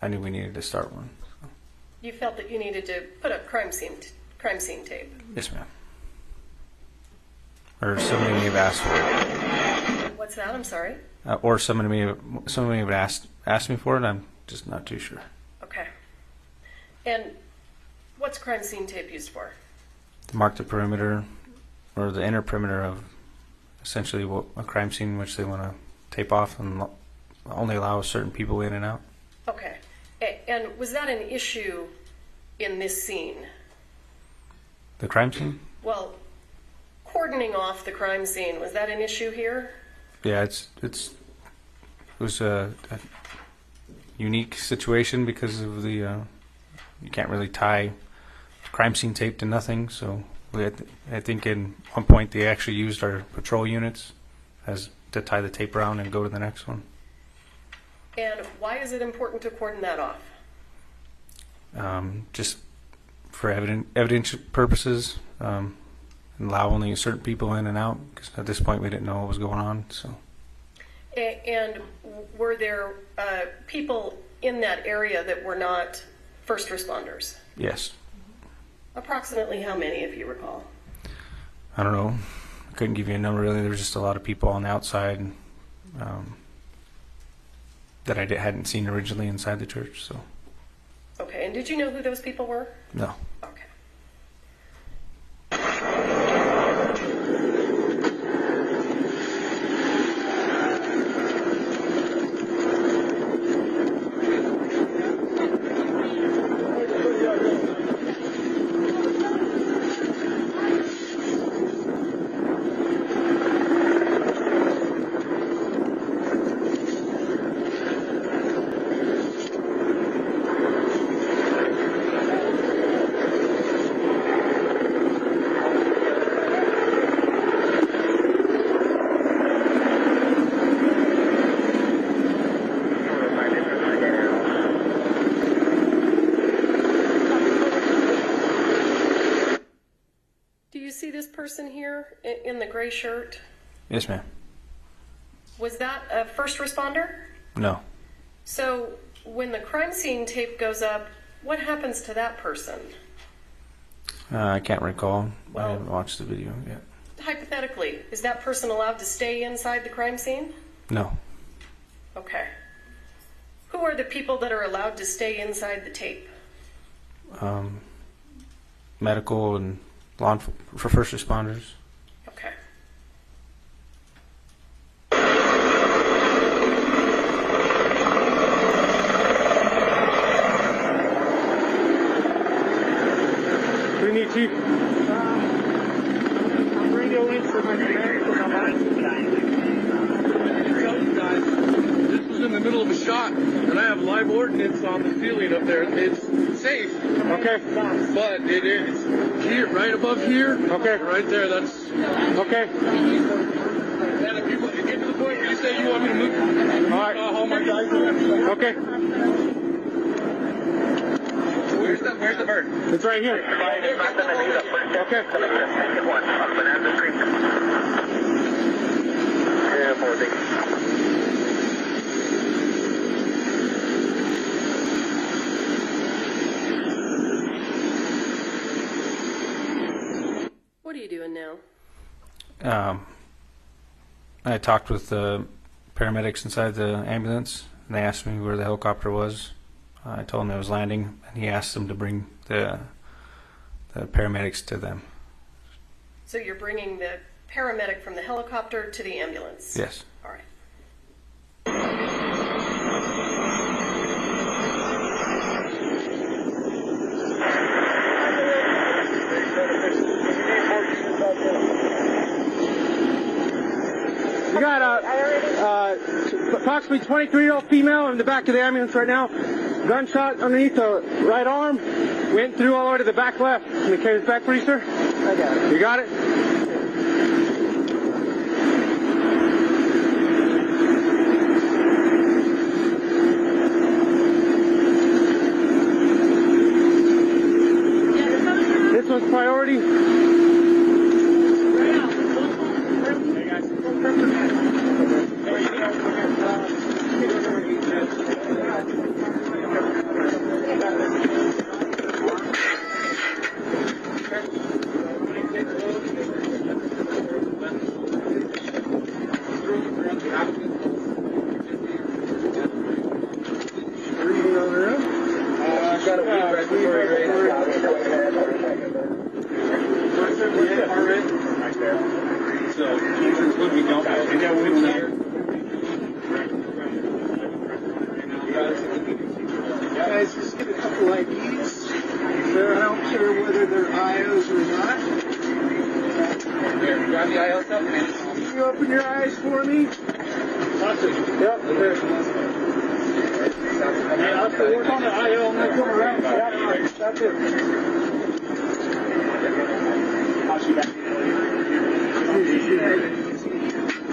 I knew we needed to start one. So. You felt that you needed to put up crime scene tape. Yes, ma'am. Or somebody may have asked for it. What's that? I'm sorry. Or somebody may have asked me for it. I'm just not too sure. Okay. And what's crime scene tape used for? To mark the perimeter or the inner perimeter of essentially a crime scene which they want to tape off and only allow certain people in and out. Okay. And was that an issue in this scene? The crime scene? Well, cordoning off the crime scene, was that an issue here? Yeah, it was a unique situation because of the you can't really tie crime scene tape to nothing. So I think at one point they actually used our patrol units as to tie the tape around and go to the next one. And why is it important to cordon that off? Just for evidence purposes, allow only certain people in and out, because at this point we didn't know what was going on. So. And were there people in that area that were not first responders? Yes. Approximately how many, if you recall? I don't know. I couldn't give you a number really. There was just a lot of people on the outside that I hadn't seen originally inside the church. So. Okay, and did you know who those people were? No. Okay. this person here in the gray shirt? Yes, ma'am. Was that a first responder? No. So when the crime scene tape goes up, what happens to that person? I can't recall. I haven't watched the video yet. Hypothetically, is that person allowed to stay inside the crime scene? No. Okay. Who are the people that are allowed to stay inside the tape? Medical and for first responders. Okay. What do you need, Chief? I'm radio in for my command for my mind. Tell you guys, this was in the middle of a shot, and I have live ordnance on the ceiling up there. It's safe. Okay. But it is here, right above here. Okay. Right there, that's... Okay. And if you get to the point where you say you want me to move, all right. I'll my guys. Okay. Where's the bird? It's right here. Okay. What are you doing now? I talked with the paramedics inside the ambulance, and they asked me where the helicopter was. I told them it was landing, and he asked them to bring the paramedics to them. So you're bringing the paramedic from the helicopter to the ambulance? Yes. All right. We got approximately 23-year-old female in the back of the ambulance right now. Gunshot underneath the right arm. Went through all the way to the back left. Can you carry this back for you, sir? I got it. You got it? This one's priority. Guys, just get a couple IDs. I don't care whether they're IOs or not. Here, grab the IO stuff, man. Can you open your eyes for me? Yep. Hey, I'll have to work on the IO. I'm going to come around. Yeah, that's it.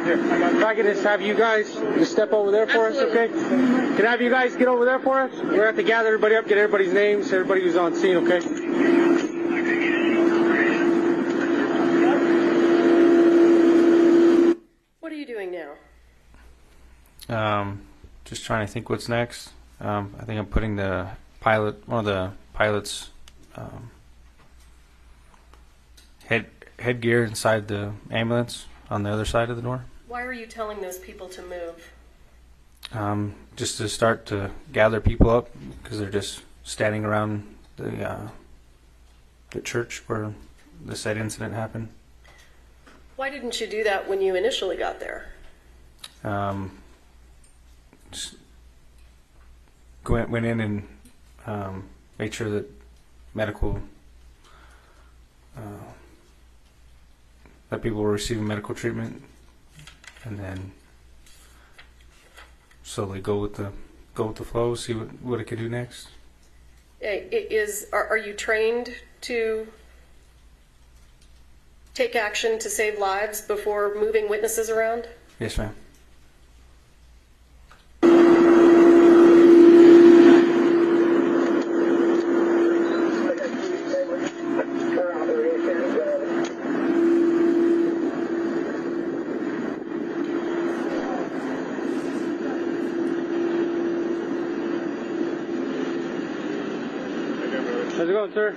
Here, if I could just have you guys just step over there for us, okay? Can I have you guys get over there for us? We're going to have to gather everybody up, get everybody's names, everybody who's on scene, okay? What are you doing now? Just trying to think what's next. I think I'm putting one of the pilot's headgear inside the ambulance on the other side of the door. Why are you telling those people to move? Just to start to gather people up, because they're just standing around the church where the said incident happened. Why didn't you do that when you initially got there? Just went in and made sure that medical that people were receiving medical treatment, and then slowly go with the flow, see what it could do next. Are you trained to take action to save lives before moving witnesses around? Yes, ma'am. doing, sir?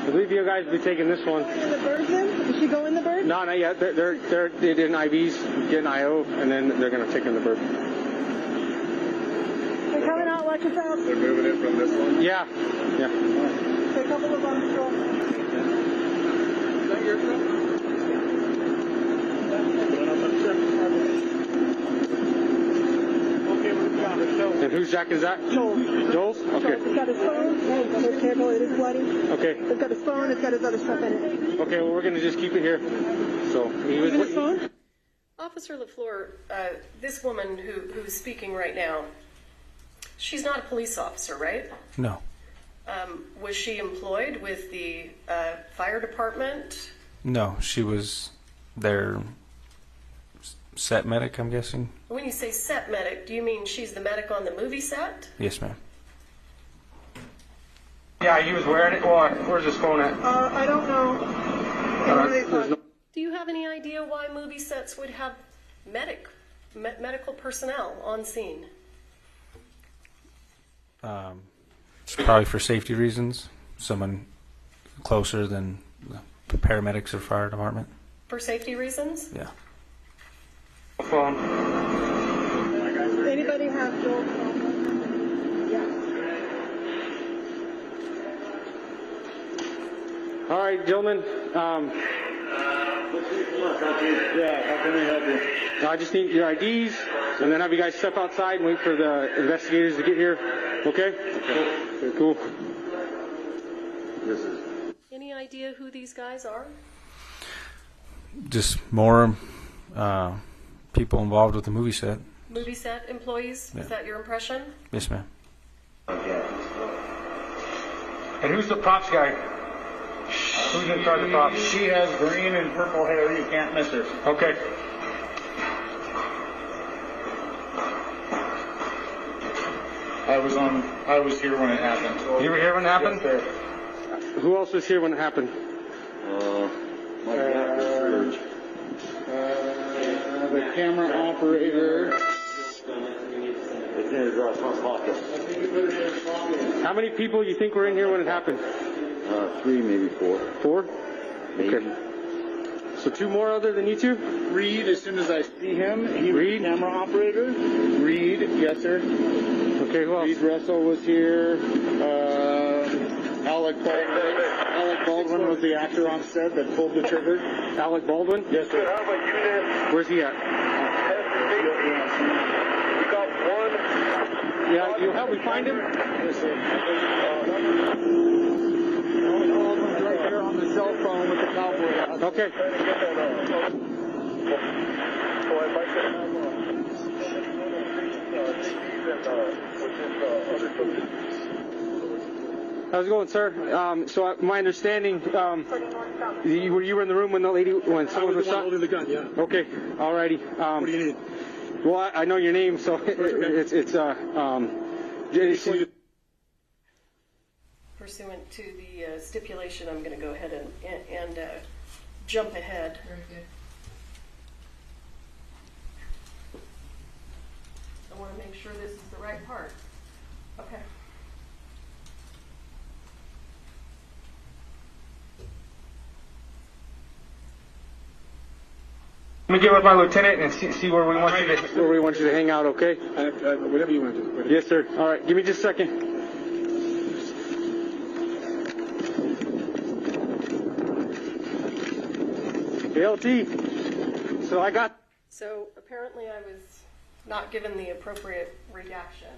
I believe you guys will be taking this one. In the bird then? Did she go in the bird? No, not yet. They're in IVs, getting IO, and then they're going to take in the bird. They're coming out, watch yourself. They're moving it from this one? Yeah. Yeah. There's a couple of them still. Is that your truck? And whose jacket is that? Joel's? Okay. It's got his phone. Be careful, it is bloody. Okay. It's got his phone, it's got his other stuff in it. Okay, well, we're going to just keep it here. So, he was... Even his phone? Officer LeFleur, this woman who's speaking right now, she's not a police officer, right? No. Was she employed with the fire department? No, she was their set medic, I'm guessing. When you say set medic, do you mean she's the medic on the movie set? Yes, ma'am. Yeah, he was wearing it. Well, where's his phone at? I don't know. Do you have any idea why movie sets would have medical personnel on scene? It's probably for safety reasons. Someone closer than the paramedics or fire department. For safety reasons? Yeah. Phone. Anybody have Joel's phone? Yeah. All right, gentlemen. Yeah, how can we help you? I just need your IDs, and then have you guys step outside and wait for the investigators to get here. Okay? Okay, cool. Any idea who these guys are? Just more people involved with the movie set. Movie set employees? Yeah. Is that your impression? Yes, ma'am. And who's the props guy? Who's in charge of props? She has green and purple hair. You can't miss her. Okay. I was here when it happened. You were here when it happened? Yes, sir. Who else was here when it happened? My dad was Serge. The camera operator. It's in his front pocket. How many people you think were in here when it happened? 3, maybe 4. 4? Maybe. Okay. So 2 more other than you 2? Reed, as soon as I see him, he was the camera operator. Reed, yes, sir. Okay, who else? Reed Russell was here. Alec Baldwin was the actor on set that pulled the trigger. Alec Baldwin? Yes, sir. Where's he at? We got one. Yeah, you'll help me find him? Yes, sir. Baldwin's right there on the cell phone with the cowboy hat. Okay. How's it going, sir? So my understanding, you were in the room when someone was shot? Holding the gun, yeah. Okay, alrighty. What do you need? Well, I know your name, so Pursuant to the stipulation, I'm going to go ahead and jump ahead. Very good. I want to make sure this is the right part. Okay. Let me get with my lieutenant and see where we want you to hang out, okay? Whatever you want to do. Yes, sir. All right, give me just a second. LT. So apparently I was not given the appropriate redaction.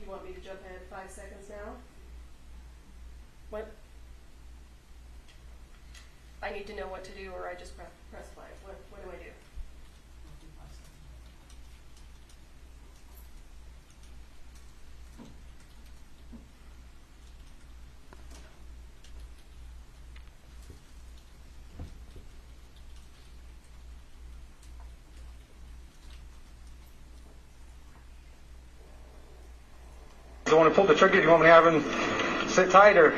You want me to jump ahead 5 seconds now? What? I need to know what to do, or I just press play. What do I do? Do you want to pull the trigger? Do you want me to have him sit tight or?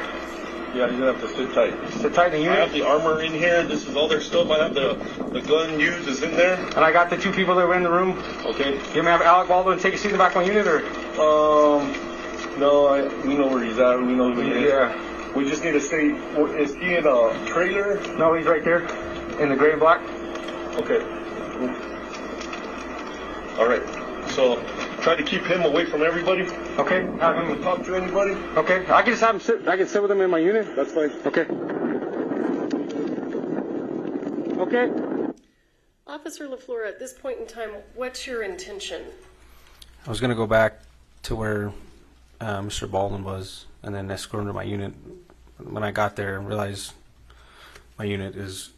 Yeah, you're gonna have to sit tight. Sit tight in the I unit. have the armor in here. This is all their stuff. I have the gun used is in there. And I got the 2 people that were in the room. Okay. You may have Alec Baldwin take a seat in the back of my unit, or? No, we know where he's at. We know who he is. Yeah. We just need to say, is he in a trailer? No, he's right there, in the gray and black. Okay. All right. So try to keep him away from everybody. Okay. Have him talk to anybody. Okay. I can just have him sit. I can sit with him in my unit. That's fine. Okay. Okay. Officer LeFleur, at this point in time, what's your intention? I was going to go back to where Mr. Baldwin was and then escort him to my unit. When I got there, I realized my unit is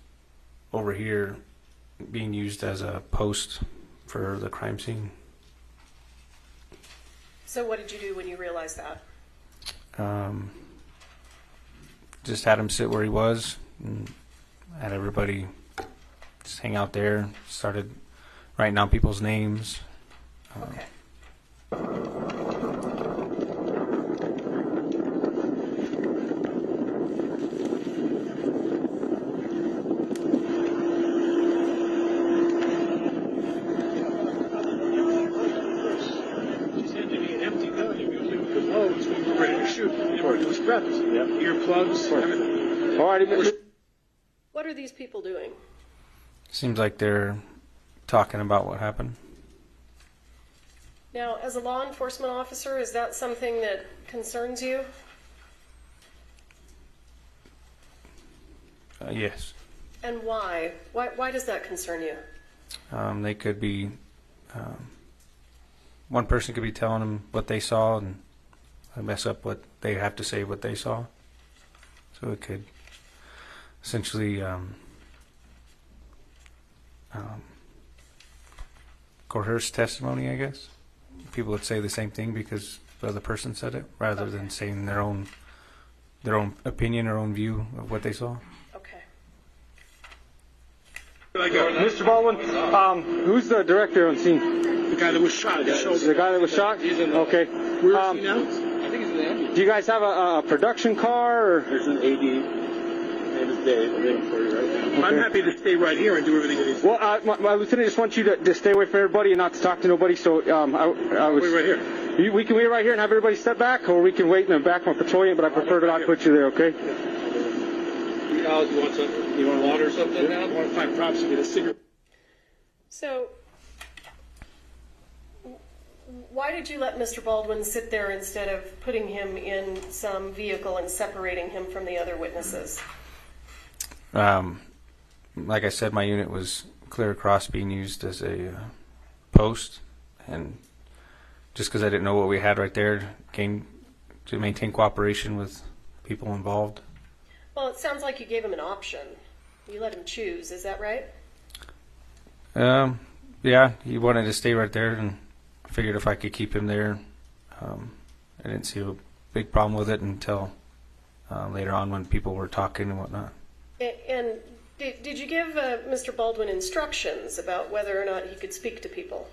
over here being used as a post for the crime scene. So what did you do when you realized that? Just had him sit where he was and had everybody just hang out there. Started writing down people's names. Okay. Earplugs, everything. All right. What are these people doing? Seems like they're talking about what happened. Now, as a law enforcement officer, is that something that concerns you? Yes. And why? Why does that concern you? They could be, one person could be telling them what they saw and mess up what they have to say what they saw. So it could essentially coerce testimony, I guess. People would say the same thing because the other person said it, rather than saying their own opinion or own view of what they saw. Okay. Mr. Baldwin, who's the director on scene? The guy that was shot. The guy that was shot? Okay. Where is he now? I think he's in the ambulance. Do you guys have a production car? Or? There's an AD. His name is Dave. I'm waiting for you right now. Okay. I'm happy to stay right here and do everything that he's doing. Well, my lieutenant just wants you to stay away from everybody and not to talk to nobody. So I was. Wait right here. We can wait right here and have everybody step back, or we can wait in the back of a patrol unit, but I prefer to not put you there, okay? Alex, you want something? You want water or something now? I want to find props to get a cigarette. So, why did you let Mr. Baldwin sit there instead of putting him in some vehicle and separating him from the other witnesses? Like I said, my unit was clear across being used as a post, and just because I didn't know what we had right there, came to maintain cooperation with people involved. Well, it sounds like you gave him an option. You let him choose, is that right? Yeah, he wanted to stay right there, and I figured if I could keep him there, I didn't see a big problem with it until later on when people were talking and whatnot. And did you give Mr. Baldwin instructions about whether or not he could speak to people?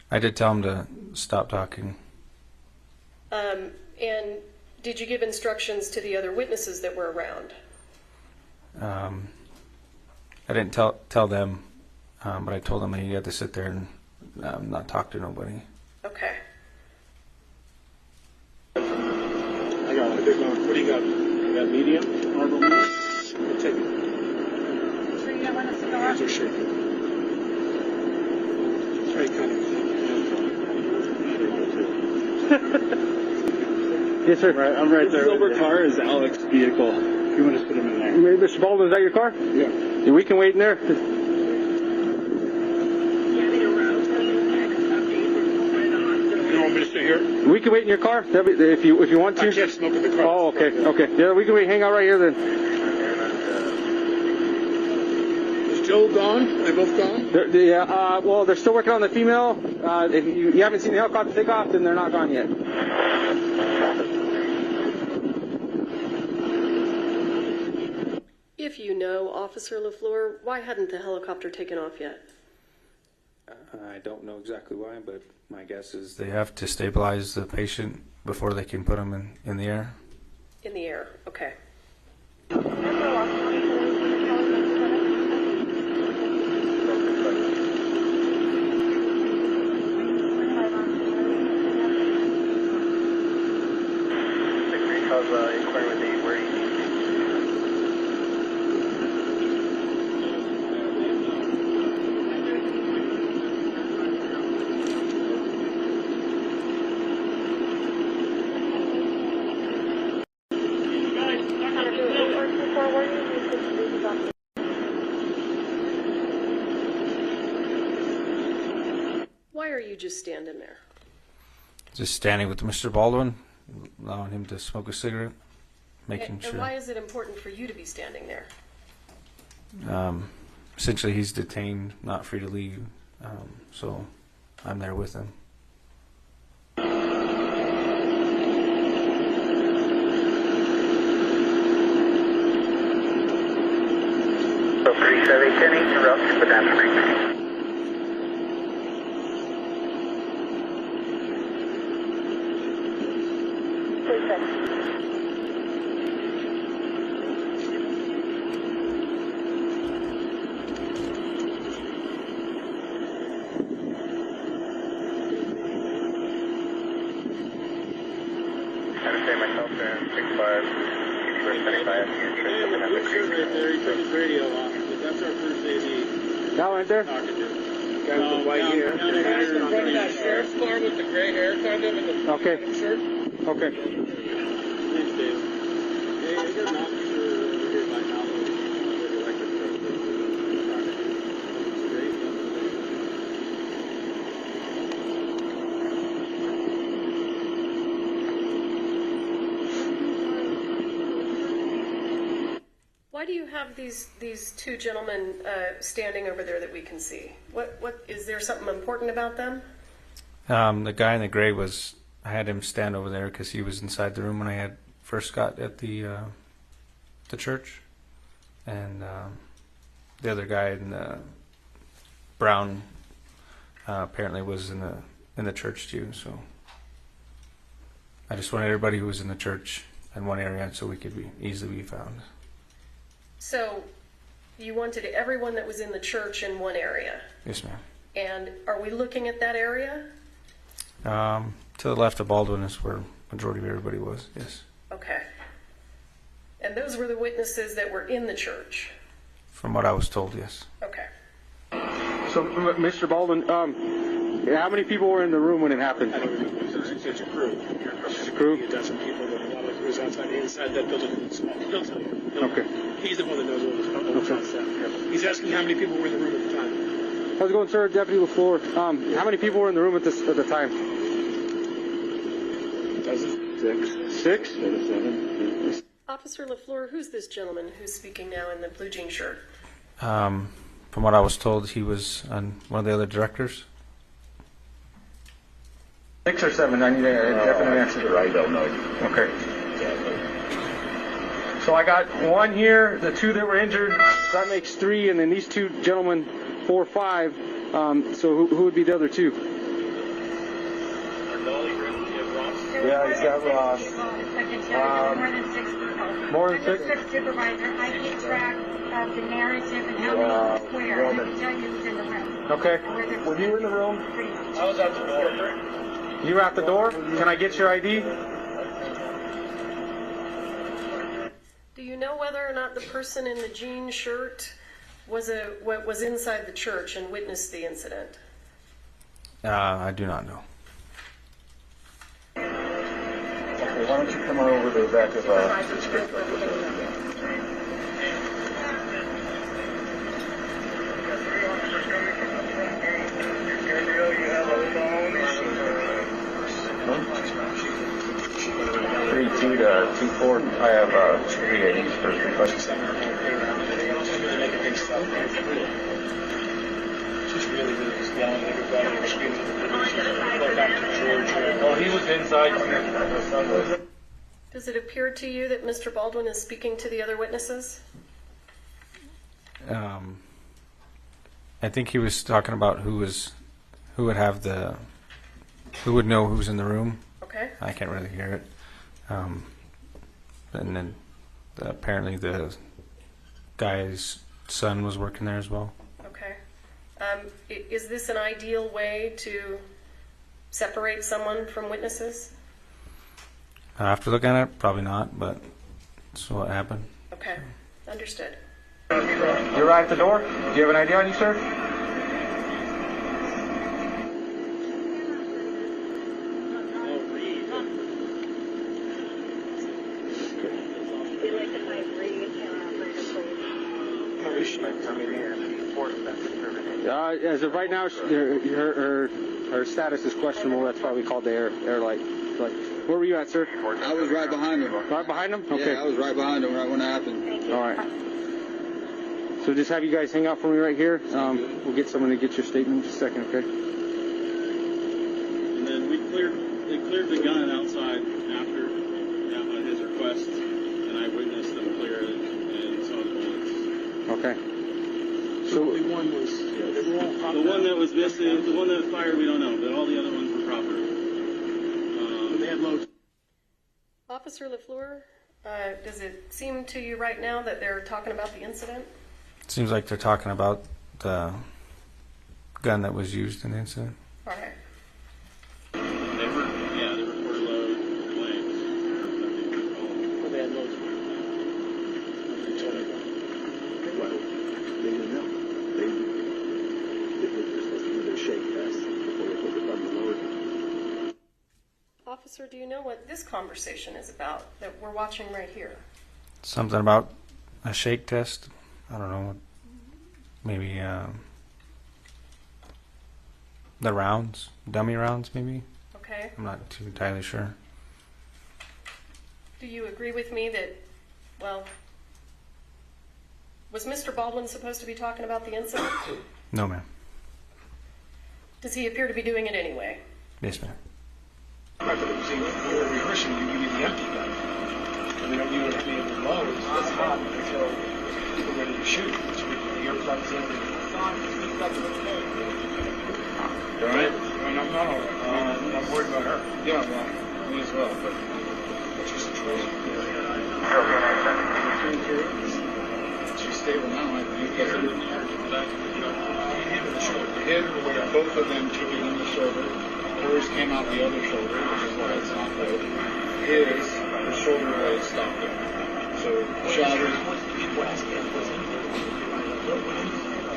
I did tell him to stop talking. And did you give instructions to the other witnesses that were around? I didn't tell them, but I told them he had to sit there and not talk to nobody. Okay. I got it. What do you got? You got medium? Marble medium? We'll take it. Sure you don't want a cigar? Hands are shaking. Try cutting. Yes, sir. Right, I'm right there. The silver car is Alec's vehicle. You want to put him in there? Maybe Mr. Baldwin, is that your car? Yeah. We can wait in there. You want me to stay here? We can wait in your car if you want to. I can't smoke in the car. Oh, okay. Yeah, we can wait. Hang out right here then. Is Joe gone? They both gone? Yeah. Well, they're still working on the female. If you haven't seen the helicopter take off, then they're not gone yet. If you know, Officer LeFleur, why hadn't the helicopter taken off yet? I don't know exactly why, but my guess is they have to stabilize the patient before they can put him in the air. In the air, okay. inquire with the where you Why are you just standing there? Just standing with Mr. Baldwin, allowing him to smoke a cigarette, making sure. And why is it important for you to be standing there? Essentially, he's detained, not free to leave, so I'm there with him. 3710 interrupt, but that's right. Now right there? Down in front of that sheriff's car with the gray hair kind of in the Okay. shirt. Okay. Thanks, Dave. Hey, I got an officer over here by now. Why do you have these two gentlemen standing over there that we can see? What is there something important about them? The guy in the gray I had him stand over there because he was inside the room when I first got at the church, and the other guy in the brown apparently was in the church too. So I just wanted everybody who was in the church in one area so we could easily be found. So you wanted everyone that was in the church in one area? Yes, ma'am. And are we looking at that area? To the left of Baldwin is where majority of everybody was, yes. Okay. And those were the witnesses that were in the church? From what I was told, yes. Okay. So, Mr. Baldwin, how many people were in the room when it happened? It's a crew. It's a crew? You've got some people, but a lot of it was outside. Inside that building, it's small. He'll tell you. Okay. He's the one that knows what was on set. He's asking how many people were in the room at the time. How's it going, sir? Deputy LeFleur. How many people were in the room at the time? Six? 7. Officer LeFleur, who's this gentleman who's speaking now in the blue jean shirt? From what I was told, he was one of the other directors. 6 or 7? I need a definite answer. I don't know. Okay. So I got one here, the 2 that were injured, that makes 3, and then these 2 gentlemen, 4, 5. So who would be the other 2? Yeah, he's got Ross. More than 6? Supervisor, I keep track of the narrative and how many was where. I can tell you who's in the room. Okay. Were you in the room? I was at the door. You were at the door? Can I get your ID? Do you know whether or not the person in the jean shirt was inside the church and witnessed the incident? I do not know. Okay, why don't you come on over to the back of Three two to 2-4. I have 3 80s for request. She's really just yelling at everybody and screaming at George. Oh, he was inside. Does it appear to you that Mr. Baldwin is speaking to the other witnesses? I think he was talking about who would know who's in the room. Okay. I can't really hear it. And then apparently the guy's son was working there as well. Okay. Is this an ideal way to separate someone from witnesses? After looking at it, probably not, but that's what happened. Okay, understood. You're right at the door? Do you have an ID on you, sir? As of right now, her status is questionable. That's why we called the air light. Where were you at, sir? I was right behind him. Right behind him? Okay. Yeah, I was right behind him right when it happened. All right. So just have you guys hang out for me right here. We'll get someone to get your statement in just a second, okay? And then they cleared the gun outside after on his request, and I witnessed them clear it and saw the bullets. Okay. So the one that was missing, the one that was fired, we don't know, but all the other ones were proper. They had loads. Officer LeFleur, does it seem to you right now that they're talking about the incident? It seems like they're talking about the gun that was used in the incident. All right. They reported load blanks. They had loads. Well, they didn't know. They were supposed to do their shake test before they put the gun in the load. Officer, do you know what this conversation is about that we're watching right here? Something about a shake test. I don't know. Maybe the rounds, dummy rounds, maybe. Okay. I'm not too entirely sure. Do you agree with me that, well, was Mr. Baldwin supposed to be talking about the incident? No, ma'am. Does he appear to be doing it anyway? Yes, ma'am. Right, but it was in the rehearsal, you give me the empty gun. And we don't need any of the loads. That's not until we're ready to shoot. So we put the earplugs in. You all right? I'm not all right. I'm worried about her. Yeah, well, me as well, but what's your situation? She's stable now, I think. Hit her in the arm, back in the shoulder. Hit her where both of them took it in the shoulder. Hers came out the other shoulder, which is why it's not good. His, her shoulder blade stopped it. So, shattered.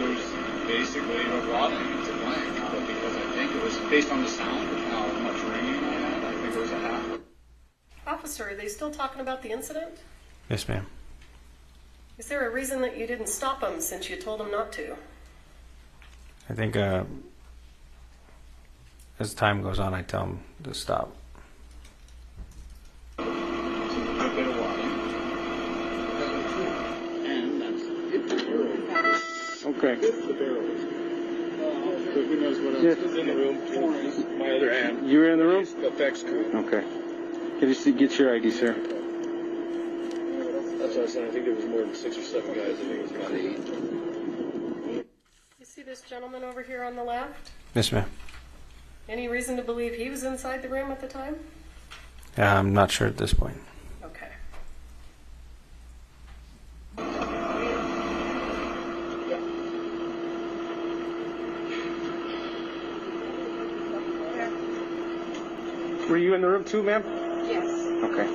There's basically a rotting, it's a blank, but because I think it was based on the sound of how much ringing I had, I think it was a half. Officer, are they still talking about the incident? Yes, ma'am. Is there a reason that you didn't stop them since you told them not to? I think as time goes on, I tell them to stop. A bit of water. And that's okay. the barrels. But who knows what else is in the room? My other hand. You were in the room? Effects crew. Okay. Get your ID, sir. That's what I said. I think there was more than 6 or 7 guys. I think it was about 8. You see this gentleman over here on the left? Yes, ma'am. Any reason to believe he was inside the room at the time? Yeah, I'm not sure at this point. Okay. Were you in the room too, ma'am? Yes. Okay.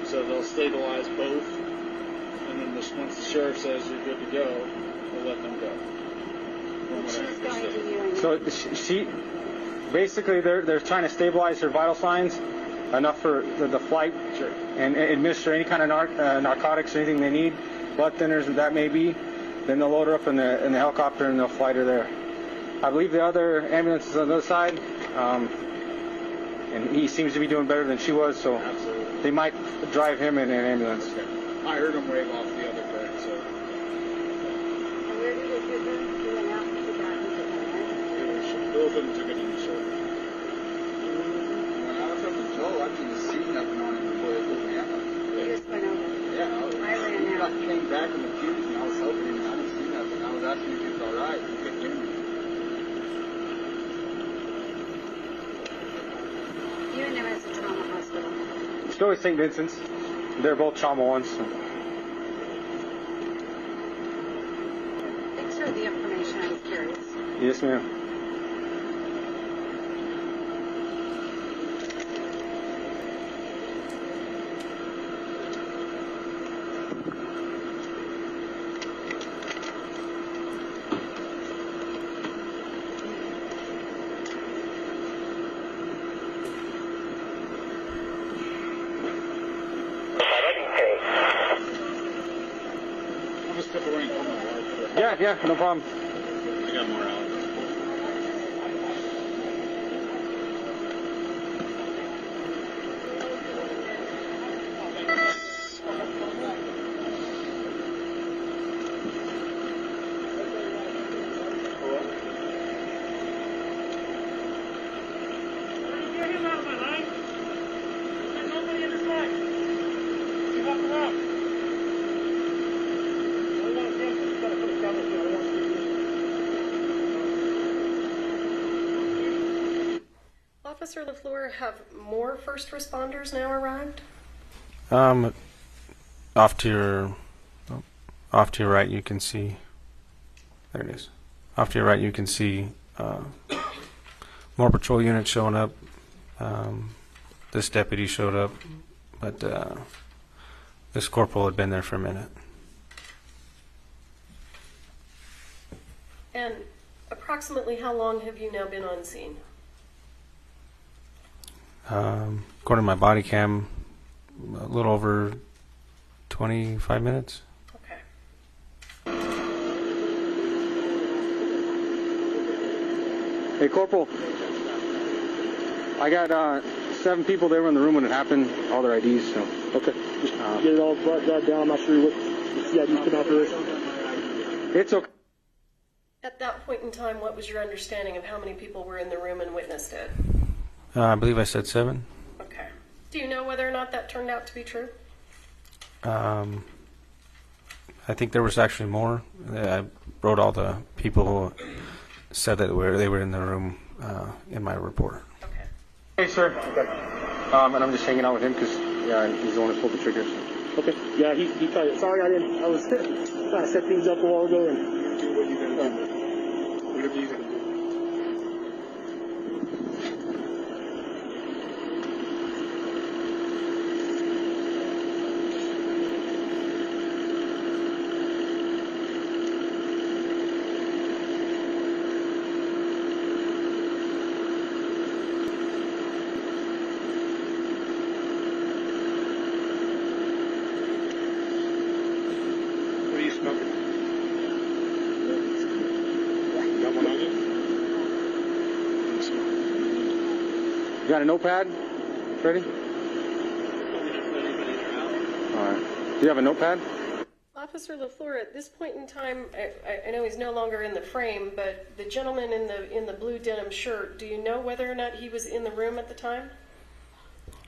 So they'll stabilize both, and then once the sheriff says you're good to go, they'll let them go. So she basically they're trying to stabilize her vital signs enough for the flight, sure, and administer any kind of narcotics or anything they need, blood thinners that may be. Then they'll load her up in the helicopter and they'll fly her there. I believe the other ambulance is on the other side. and he seems to be doing better than she was, so they might drive him in an ambulance. I heard him wave off the other bed, so. And where did they get her? She went out and she got into the Both of them took it in the shoulder. When I was up to Joe, I didn't see nothing on him before they put me out. You just went over. Yeah, I ran out. I came back in the fuse and I was helping him and I didn't see nothing. I was asking if he was all right. He couldn't hear me. You and him at the trauma hospital. Still at St. Vincent's. They're both trauma ones. So. Thanks for the information. I was curious. Yes, ma'am. I'm just step away and call my wife. Yeah, no problem. I got more out. Get him out of my line. There's nobody in the back. Keep walking around. Officer LeFleur, have more first responders now arrived? Off to your right, you can see. There it is. Off to your right, you can see more patrol units showing up. This deputy showed up, but this corporal had been there for a minute. And approximately how long have you now been on scene? According to my body cam, a little over 25 minutes. Okay. Hey, Corporal. I got 7 people there in the room when it happened, all their IDs. So. Okay. Just get it all brought down. I'm not sure what the CID came out for. It's okay. At that point in time, what was your understanding of how many people were in the room and witnessed it? I believe I said 7. Okay. Do you know whether or not that turned out to be true? I think there was actually more. I wrote all the people who said that they were in the room in my report. Okay. Hey, sir. Okay. And I'm just hanging out with him because he's the one who pulled the triggers. Okay. Yeah, he tried it. Sorry, I was trying to set things up a while ago. And Do what you gotta do. Whatever you gotta do. What are you smoking? You got one on you? You got a notepad, Freddie? All right. Do you have a notepad? Officer LeFleur, at this point in time, I know he's no longer in the frame, but the gentleman in the blue denim shirt, do you know whether or not he was in the room at the time?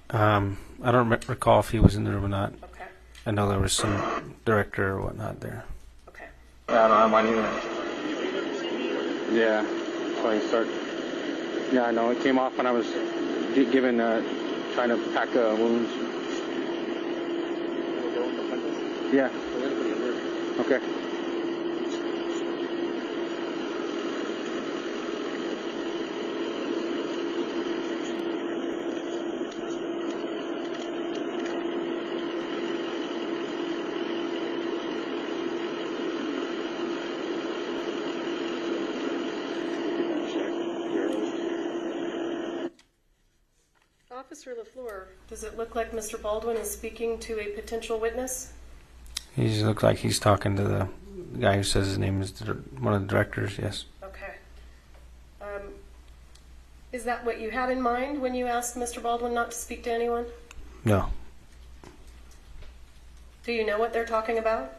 I don't recall if he was in the room or not. Okay. I know there was some director or whatnot there. Okay. I don't have mine either. Yeah. So I start. Yeah, I know. It came off when I was given, trying to pack wounds. Yeah. Okay. Officer LeFleur, does it look like Mr. Baldwin is speaking to a potential witness? He just looks like he's talking to the guy who says his name is one of the directors, yes. Okay. Is that what you had in mind when you asked Mr. Baldwin not to speak to anyone? No. Do you know what they're talking about?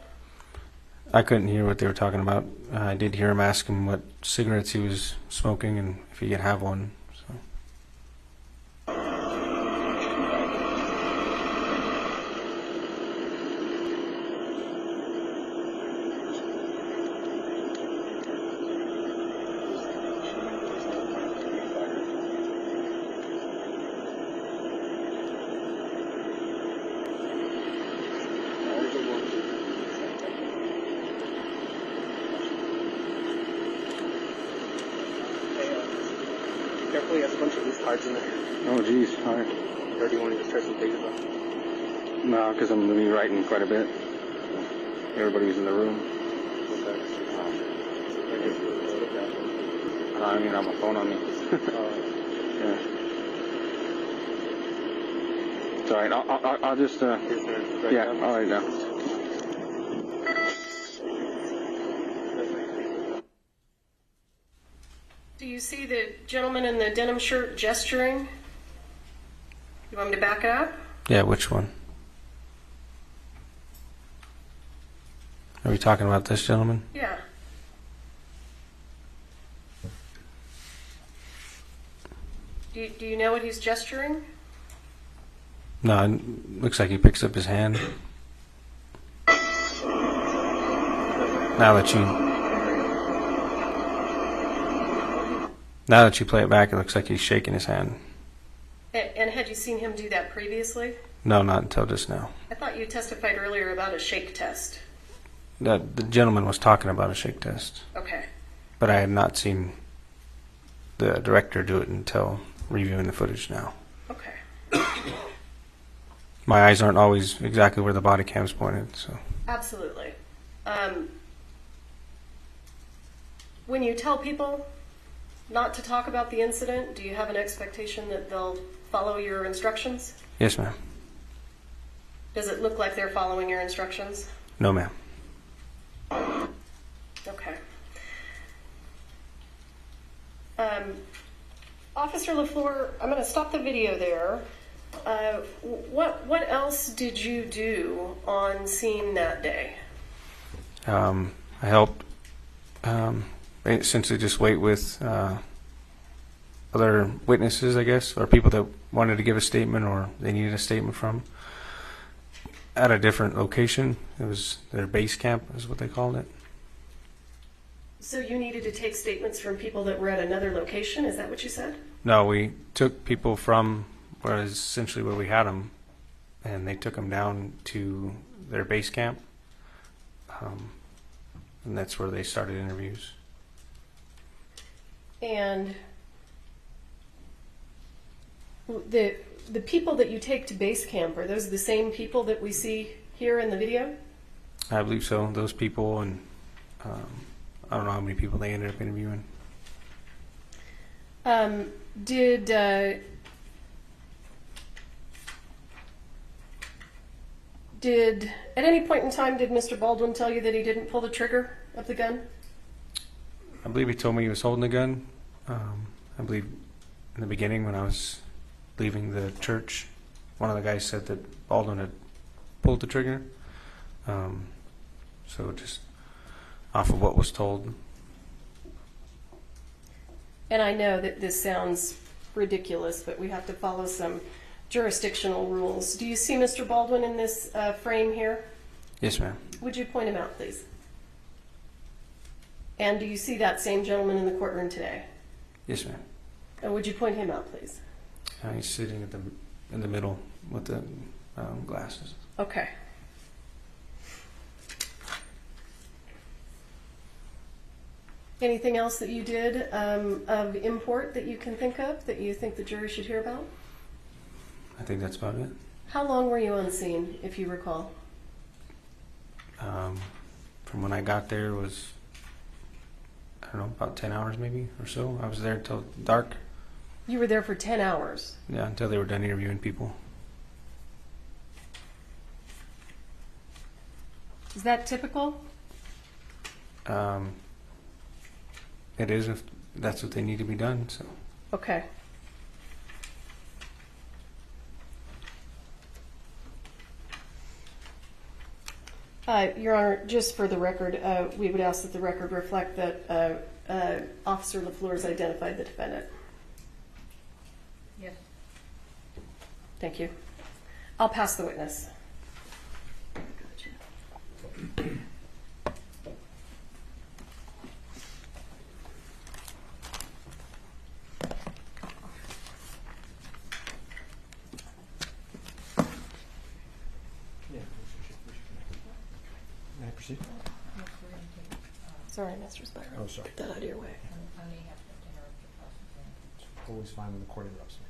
I couldn't hear what they were talking about. I did hear him ask him what cigarettes he was smoking and if he could have one. So. Careful, he has a bunch of loose cards in there. Oh, geez. All right. Or do you want to just try some pages off? No, because I'm going to be writing quite a bit. Everybody's in the room. I don't even have my phone on me. Yeah. It's all right. I'll just, yeah, I'll write it down. Do you see the gentleman in the denim shirt gesturing? You want me to back up? Yeah, which one? Are we talking about this gentleman? Yeah. Do you know what he's gesturing? No, it looks like he picks up his hand. Now that you play it back, it looks like he's shaking his hand. And had you seen him do that previously? No, not until just now. I thought you testified earlier about a shake test. The gentleman was talking about a shake test. Okay. But I had not seen the director do it until reviewing the footage now. Okay. My eyes aren't always exactly where the body cam's pointed, so. Absolutely. When you tell people not to talk about the incident, do you have an expectation that they'll follow your instructions? Yes, ma'am. Does it look like they're following your instructions? No, ma'am. Okay. Officer LeFleur, I'm going to stop the video there. What else did you do on scene that day? I helped essentially just wait with other witnesses, I guess, or people that wanted to give a statement or they needed a statement from at a different location. It was their base camp is what they called it. So you needed to take statements from people that were at another location? Is that what you said? No, we took people from essentially where we had them, and they took them down to their base camp, and that's where they started interviews. And the people that you take to base camp, are those the same people that we see here in the video? I believe so. Those people, and I don't know how many people they ended up interviewing. At any point in time, did Mr. Baldwin tell you that he didn't pull the trigger of the gun? I believe he told me he was holding the gun. I believe in the beginning when I was leaving the church, one of the guys said that Baldwin had pulled the trigger. So just off of what was told. And I know that this sounds ridiculous, but we have to follow some jurisdictional rules. Do you see Mr. Baldwin in this frame here? Yes, ma'am. Would you point him out, please? And do you see that same gentleman in the courtroom today? Yes, ma'am. And would you point him out, please? He's sitting in the middle with the glasses. Okay. Anything else that you did of import that you can think of that you think the jury should hear about? I think that's about it. How long were you on scene, if you recall? From when I got there was, I don't know, about 10 hours maybe or so. I was there till dark. You were there for 10 hours? Yeah, until they were done interviewing people. Is that typical? It is if that's what they need to be done. So. Okay. Your Honor, just for the record, we would ask that the record reflect that Officer LeFleur has identified the defendant. Yes. Thank you. I'll pass the witness. May I proceed? Sorry, Mr. Spiro. Oh, sorry. Get that out of your way. It's always fine when the court interrupts me.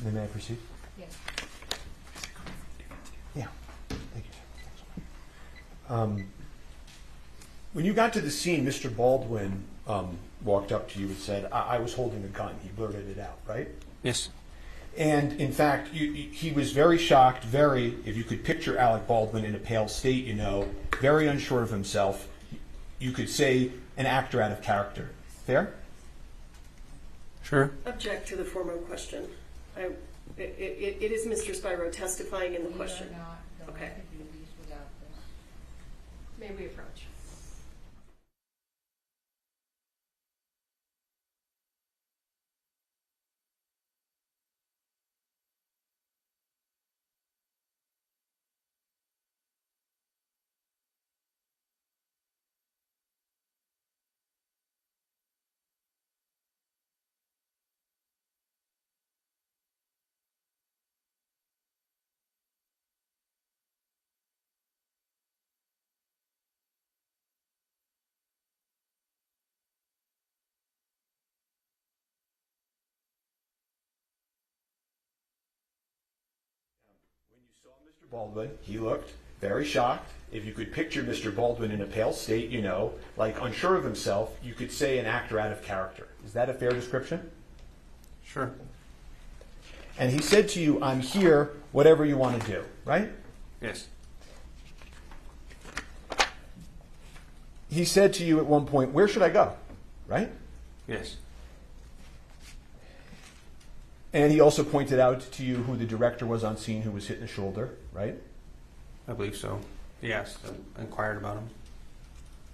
Sorry. May I proceed? Yes. Yeah. Thank you. When you got to the scene, Mr. Baldwin walked up to you and said, I was holding a gun. He blurted it out, right? Yes. And in fact, he was very shocked, if you could picture Alec Baldwin in a pale state, very unsure of himself. You could say an actor out of character. Fair? Sure. Object to the former question. It is Mr. Spiro testifying in the question. Okay. May we approach? Mr. Baldwin, he looked very shocked. If you could picture Mr. Baldwin in a pale state, like unsure of himself, you could say an actor out of character. Is that a fair description? Sure. And he said to you, I'm here, whatever you want to do, right? Yes. He said to you at one point, where should I go? Right? Yes. And he also pointed out to you who the director was on scene who was hit in the shoulder, right? I believe so. Yes, I inquired about him.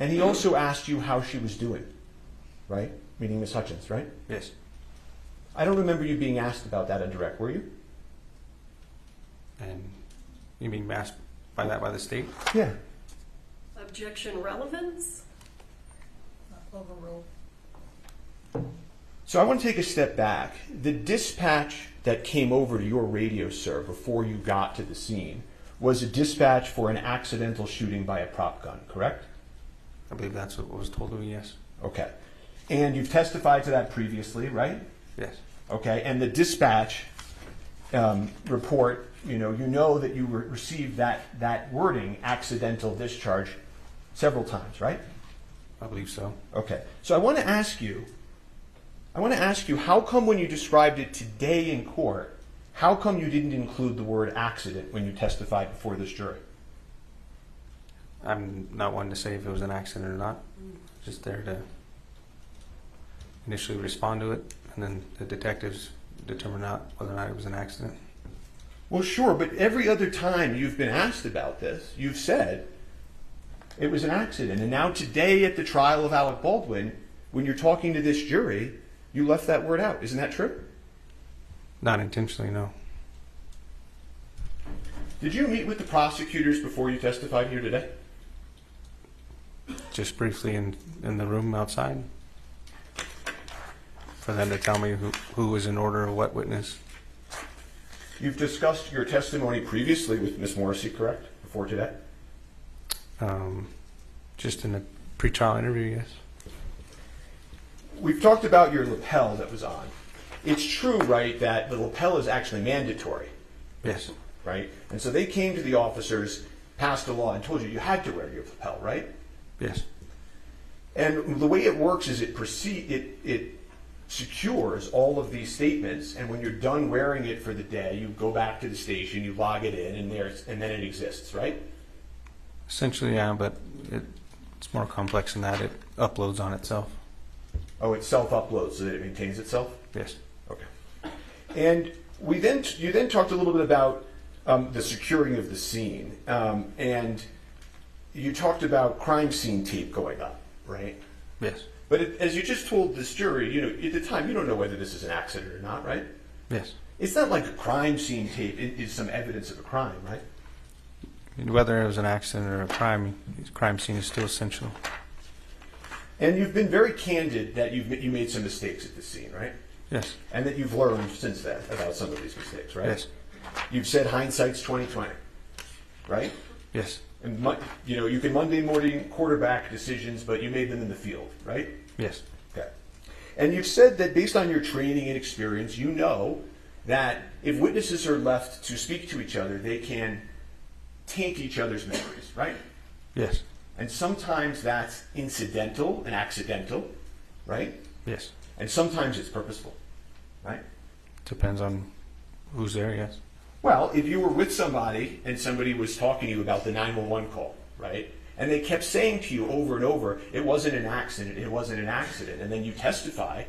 And he also asked you how she was doing, right? Meaning Miss Hutchins, right? Yes. I don't remember you being asked about that on direct, were you? And you mean asked by the state? Yeah. Objection relevance? Overruled. So I want to take a step back. The dispatch that came over to your radio, sir, before you got to the scene was a dispatch for an accidental shooting by a prop gun, correct? I believe that's what was told to me, yes. Okay. And you've testified to that previously, right? Yes. Okay. And the dispatch report, you know that you received that wording, accidental discharge, several times, right? I believe so. Okay. So I want to ask you, how come when you described it today in court, how come you didn't include the word accident when you testified before this jury? I'm not one to say if it was an accident or not. Just there to initially respond to it, and then the detectives determine whether or not it was an accident. Well, sure, but every other time you've been asked about this, you've said it was an accident. And now today at the trial of Alec Baldwin, when you're talking to this jury, you left that word out. Isn't that true? Not intentionally, no. Did you meet with the prosecutors before you testified here today? Just briefly in the room outside for them to tell me who was in order of what witness. You've discussed your testimony previously with Ms. Morrissey, correct? Before today? Just in a pre-trial interview, yes. We've talked about your lapel that was on. It's true, right, that the lapel is actually mandatory. Yes. Right? And so they came to the officers, passed a law, and told you had to wear your lapel, right? Yes. And the way it works is it secures all of these statements, and when you're done wearing it for the day, you go back to the station, you log it in, and then it exists, right? Essentially, yeah, but it's more complex than that. It uploads on itself. Oh, it self-uploads so that it maintains itself? Yes. Okay. And you then talked a little bit about the securing of the scene, and you talked about crime scene tape going up, right? Yes. But as you just told this jury, at the time, you don't know whether this is an accident or not, right? Yes. It's not like a crime scene tape is some evidence of a crime, right? Whether it was an accident or a crime scene is still essential. And you've been very candid that you made some mistakes at the scene, right? Yes. And that you've learned since then about some of these mistakes, right? Yes. You've said hindsight's 20/20, right? Yes. And you can Monday morning quarterback decisions, but you made them in the field, right? Yes. Okay. And you've said that based on your training and experience, you know that if witnesses are left to speak to each other, they can taint each other's memories, right? Yes. And sometimes that's incidental and accidental, right? Yes. And sometimes it's purposeful, right? Depends on who's there, yes. Well, if you were with somebody and somebody was talking to you about the 911 call, right? And they kept saying to you over and over, it wasn't an accident, it wasn't an accident. And then you testify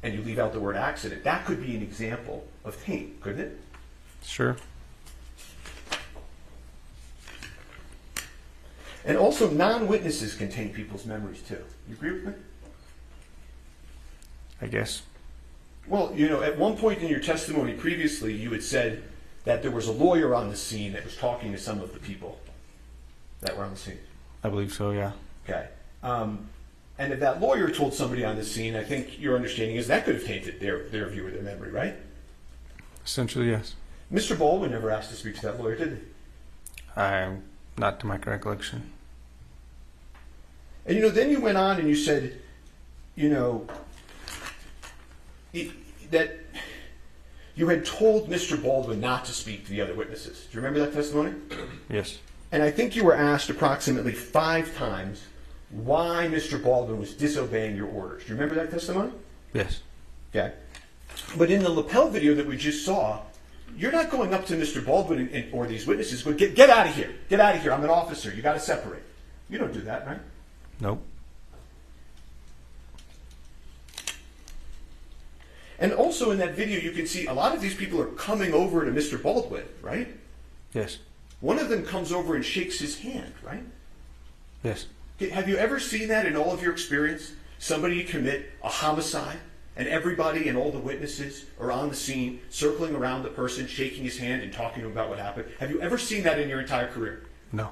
and you leave out the word accident. That could be an example of taint, couldn't it? Sure. And also, non-witnesses can taint people's memories too. You agree with me? I guess. Well, at one point in your testimony previously, you had said that there was a lawyer on the scene that was talking to some of the people that were on the scene. I believe so, yeah. Okay. And if that lawyer told somebody on the scene, I think your understanding is that could have tainted their view of their memory, right? Essentially, yes. Mr. Baldwin never asked to speak to that lawyer, did he? Not to my recollection. And then you went on and you said, that you had told Mr. Baldwin not to speak to the other witnesses. Do you remember that testimony? Yes. And I think you were asked approximately 5 times why Mr. Baldwin was disobeying your orders. Do you remember that testimony? Yes. Okay. But in the lapel video that we just saw, you're not going up to Mr. Baldwin or these witnesses, but get out of here. Get out of here. I'm an officer. You got to separate. You don't do that, right? Nope. And also in that video, you can see a lot of these people are coming over to Mr. Baldwin, right? Yes. One of them comes over and shakes his hand, right? Yes. Have you ever seen that in all of your experience? Somebody commit a homicide, and everybody and all the witnesses are on the scene, circling around the person, shaking his hand and talking to him about what happened. Have you ever seen that in your entire career? No.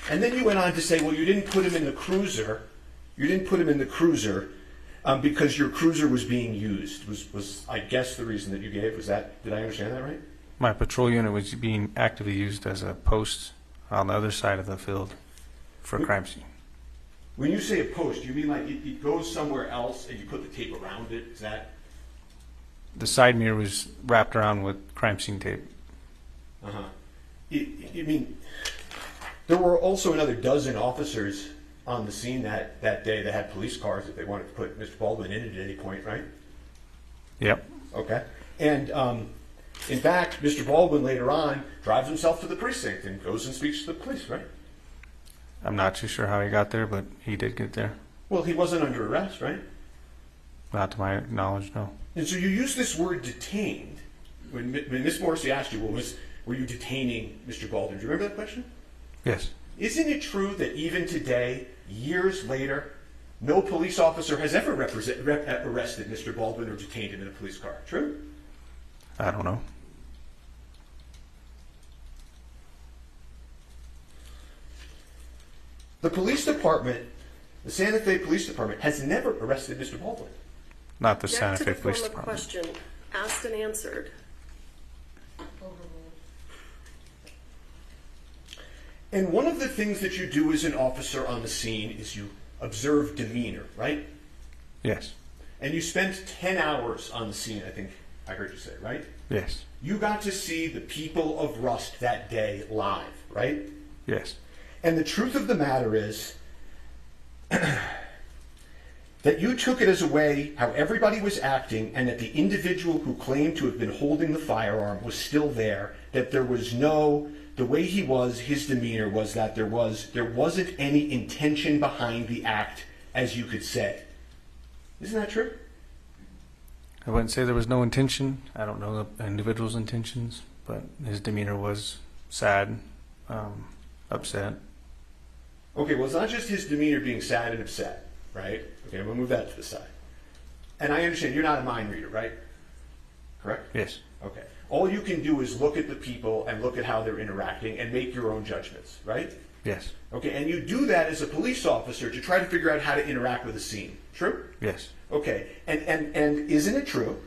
And then you went on to say, well, you didn't put him in the cruiser. You didn't put him in the cruiser because your cruiser was being used. Was I guess the reason that you gave? Was that? Did I understand that right? My patrol unit was being actively used as a post on the other side of the field for a crime scene. When you say a post, you mean like it goes somewhere else and you put the tape around it? Is that? The side mirror was wrapped around with crime scene tape. Uh-huh. You mean there were also another dozen officers on the scene that day that had police cars if they wanted to put Mr. Baldwin in it at any point, right? Yep. Okay. And in fact, Mr. Baldwin later on drives himself to the precinct and goes and speaks to the police, right? I'm not too sure how he got there, but he did get there. Well, he wasn't under arrest, right? Not to my knowledge, no. And so you use this word detained. When Miss Morrissey asked you, were you detaining Mr. Baldwin? Do you remember that question? Yes. Isn't it true that even today, years later, no police officer has ever arrested Mr. Baldwin or detained him in a police car? True? I don't know. The police department, the Santa Fe Police Department, has never arrested Mr. Baldwin. Not the Santa Fe Police Department. Question asked and answered. And one of the things that you do as an officer on the scene is you observe demeanor, right? Yes. And you spent 10 hours on the scene, I think I heard you say, right? Yes. You got to see the people of Rust that day live, right? Yes. And the truth of the matter is that you took it as a way how everybody was acting, and that the individual who claimed to have been holding the firearm was still there, that there was the way he was, his demeanor was that there wasn't any intention behind the act, as you could say. Isn't that true? I wouldn't say there was no intention. I don't know the individual's intentions, but his demeanor was sad, upset. Okay, well, it's not just his demeanor being sad and upset, right? Okay, we'll move that to the side. And I understand you're not a mind reader, right? Correct? Yes. Okay. All you can do is look at the people and look at how they're interacting and make your own judgments, right? Yes. Okay, and you do that as a police officer to try to figure out how to interact with a scene. True? Yes. Okay, and isn't it true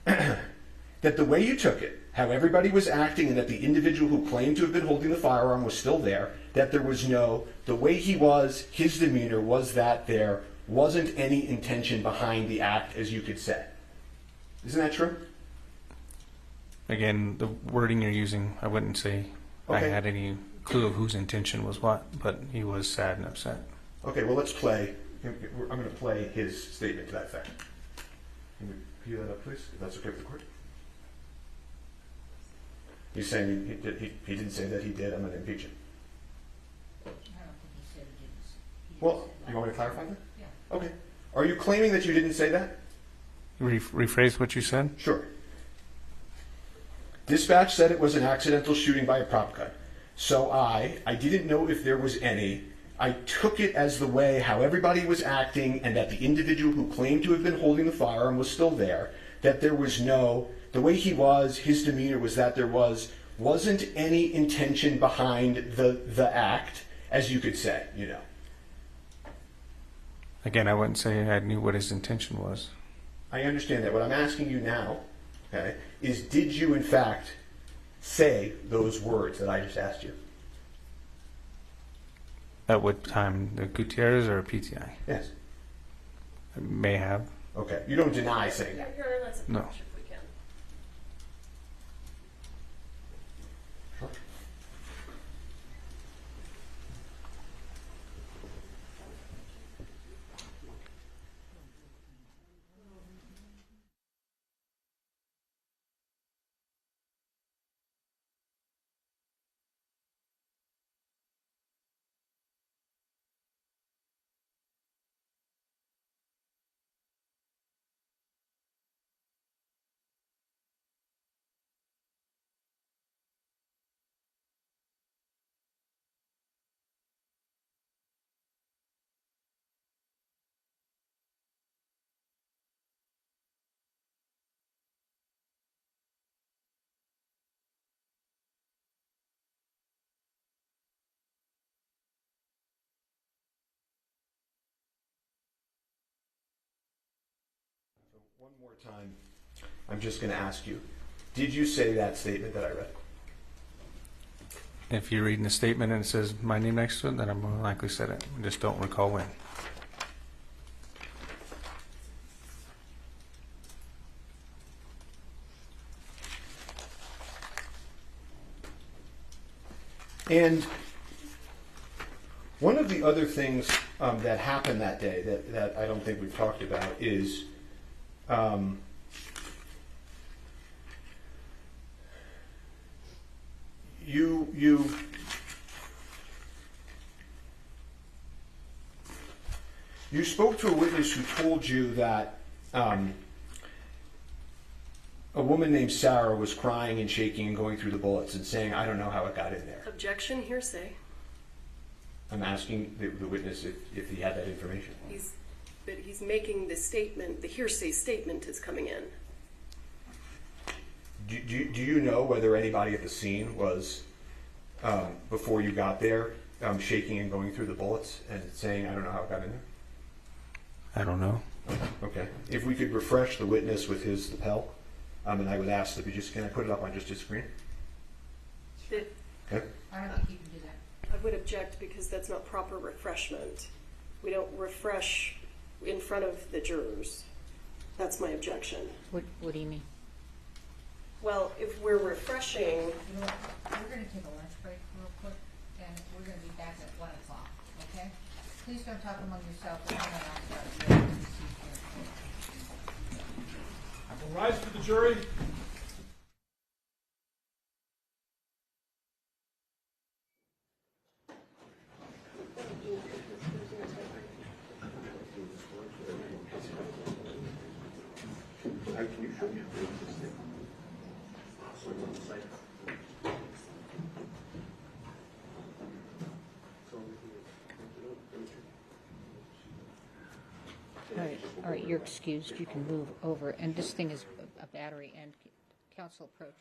that the way you took it, how everybody was acting and that the individual who claimed to have been holding the firearm was still there, that there was the way he was, his demeanor was that there wasn't any intention behind the act, as you could say. Isn't that true? Again, the wording you're using, I wouldn't say I had any clue of whose intention was what, but he was sad and upset. Okay, well, let's play. I'm going to play his statement to that effect. Can you cue that up, please, if that's okay with the court? He's saying he didn't say that he did. I'm going to impeach him. I don't think he said he didn't. Well, you want me to clarify that? Yeah. Okay. Are you claiming that you didn't say that? Rephrase what you said? Sure. Dispatch said it was an accidental shooting by a prop gun. So I didn't know if there was any. I took it as the way how everybody was acting and that the individual who claimed to have been holding the firearm was still there, that there was the way he was, his demeanor was that there wasn't any intention behind the act, as you could say, you know. Again, I wouldn't say I knew what his intention was. I understand that. What I'm asking you now, okay, is did you in fact say those words that I just asked you? At what time? The Gutierrez or PTI? Yes. I may have. Okay. You don't deny saying that? No. One more time, I'm just going to ask you, did you say that statement that I read? If you're reading the statement and it says my name next to it, then I more likely said it. I just don't recall when. And one of the other things that happened that day that I don't think we've talked about is you spoke to a witness who told you that a woman named Sarah was crying and shaking and going through the bullets and saying, I don't know how it got in there. Objection, hearsay. I'm asking the witness if he had that information. He's making the statement, the hearsay statement is coming in. Do you know whether anybody at the scene was, before you got there, shaking and going through the bullets and saying, I don't know how it got in there? I don't know. Okay. If we could refresh the witness with his lapel, and I would ask that can I put it up on just his screen? Okay. I don't think you can do that. I would object because that's not proper refreshment. We don't refresh in front of the jurors. That's my objection. What do you mean? Well, if we're refreshing... You know what? We're going to take a lunch break real quick, and we're going to be back at 1 o'clock, okay? Please don't talk among yourselves. We'll rise for the jury. Can you show me how big this thing? So it's on the site. All right, you're excused. You can move over. And this thing is a battery, and council approach.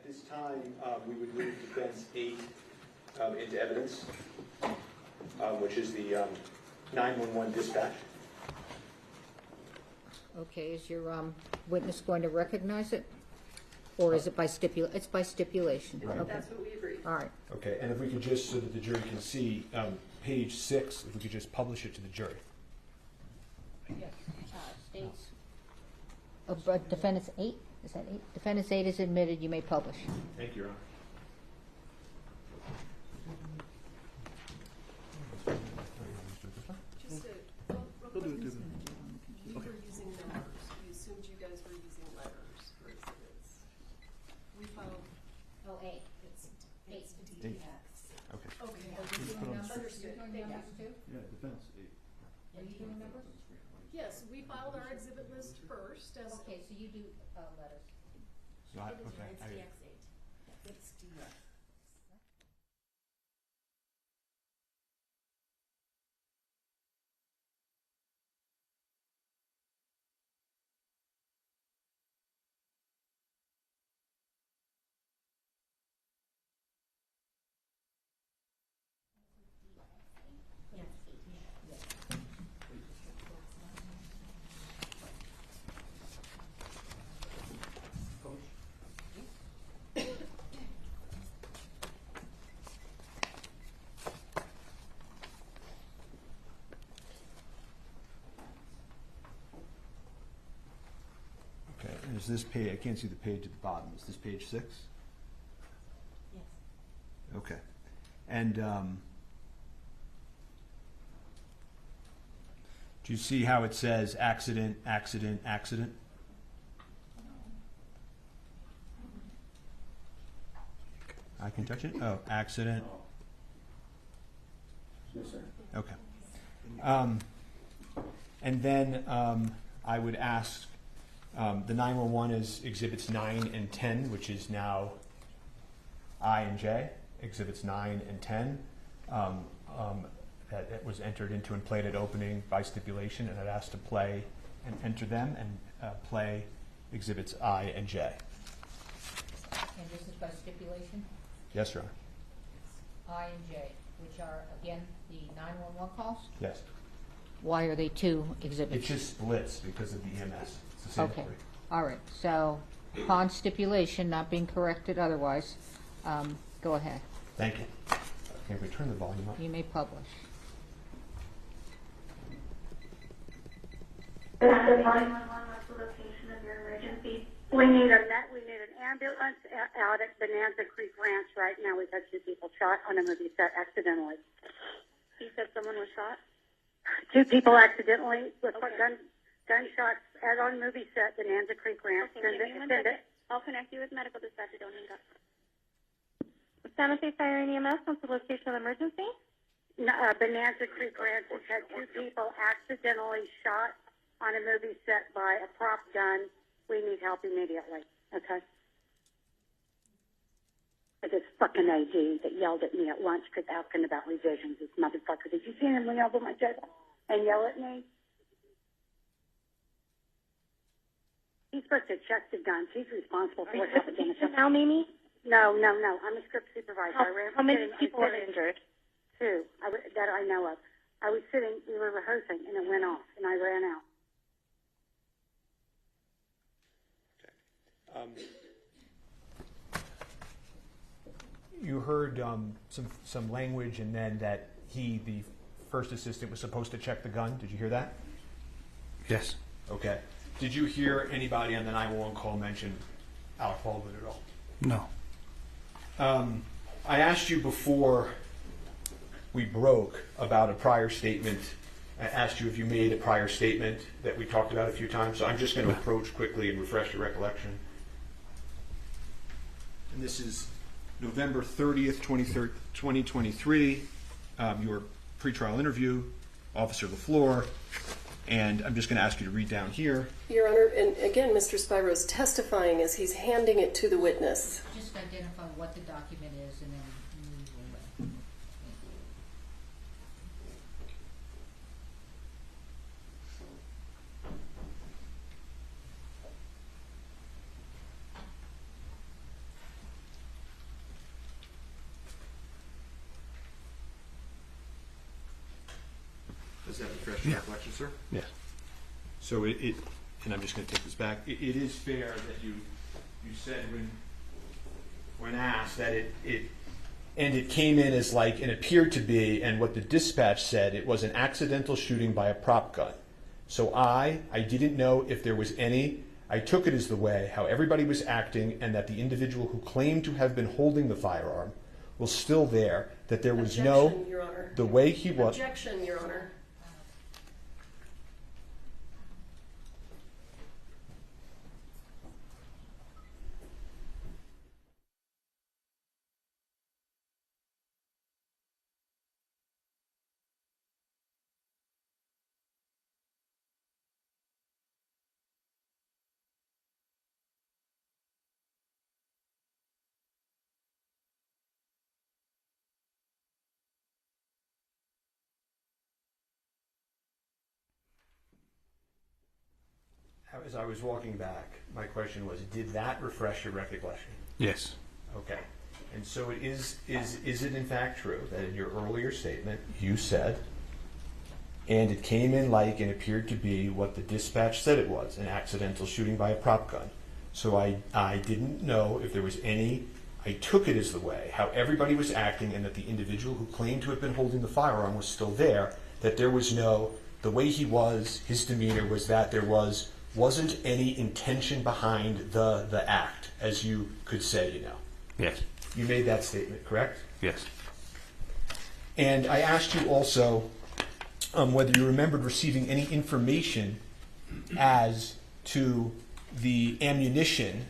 At this time, we would move defense 8 into evidence, which is the 911 dispatch. Okay, is your witness going to recognize it? Or is it by stipulation? It's by stipulation. Right. Okay. That's what we agreed. All right. Okay, and if we could just, so that the jury can see, page 6, if we could just publish it to the jury. Yes. States. But defendants 8? Is that 8? Defendants 8 is admitted. You may publish. Thank you, Your Honor. Just you were using numbers. We assumed you guys were using letters for exhibits. We filed. Oh, 8. It's 8. Okay. Okay. Understood. Thank you. Yeah, defense 8. Are you doing numbers? Yes, we filed our exhibit list first as. Okay, so you do letters. It's DX8. It's DX. Okay, and is this page, I can't see the page at the bottom, is this page 6? Yes. Okay. And do you see how it says accident, accident, accident? I can touch it? Oh, accident. Yes, sir. Okay. And then I would ask, the 911 is exhibits 9 and 10, which is now I and J. Exhibits 9 and 10 that was entered into and played at opening by stipulation, and I'd ask to play and enter them and play exhibits I and J. And this is by stipulation? Yes, Your Honor. I and J, which are, again, the 911 calls? Yes. Why are they 2 exhibits? It just splits because of the EMS. It's the same Okay. three. All right. So upon stipulation, not being corrected otherwise, go ahead. Thank you. Can we turn the volume up? You may publish. What's the location of your emergency? We need an ambulance out at Bonanza Creek Ranch right now. We've had 2 people shot on a movie set accidentally. You said someone was shot? 2 people accidentally with gunshots as on movie set, Bonanza Creek Ranch. Okay, give me 1 second. I'll connect you with medical dispatch. Don't hang up. San Jose Fire and EMS, what's the location of the emergency? Bonanza Creek Ranch has had 2 people accidentally shot on a movie set by a prop gun. We need help immediately. Okay? This fucking AD that yelled at me at lunch because asking about revisions, this motherfucker. Did you see him lean over my table and yell at me? He's supposed to check the guns. He's responsible for what's happening. Now, Mimi? No. I'm a script supervisor. How many people are injured? 2 that I know of. I was sitting, we were rehearsing, and it went off, and I ran out. You heard some language, and then that he, the first assistant, was supposed to check the gun. Did you hear that? Yes. Okay. Did you hear anybody on the 911 call mention Alec Baldwin at all? No. I asked you before we broke about a prior statement. I asked you if you made a prior statement that we talked about a few times. So I'm just going to approach quickly and refresh your recollection. And this is November 30th, 2023. Your pretrial interview, Officer LeFleur. And I'm just going to ask you to read down here. Your Honor, and again, Mr. Spiro is testifying as he's handing it to the witness. Just identify what the document is and then move away. does that refresh your recollection, sir? Yes. So and I'm just going to take this back. It is fair that you said when asked that it came in as like and appeared to be, and what the dispatch said, it was an accidental shooting by a prop gun. So I didn't know if there was any. I took it as the way how everybody was acting, and that the individual who claimed to have been holding the firearm was still there. That there was Objection, Your Honor. the way he was. Objection, Your Honor. As I was walking back, my question was, did that refresh your recollection? Yes. Okay. And so is it in fact true that in your earlier statement you said, and it came in like and appeared to be what the dispatch said it was, an accidental shooting by a prop gun. So I didn't know if there was any, I took it as the way how everybody was acting, and that the individual who claimed to have been holding the firearm was still there, that there was no, the way he was, his demeanor was that there wasn't any intention behind the act, as you could say, you know. Yes. You made that statement, correct? Yes. And I asked you also whether you remembered receiving any information as to the ammunition,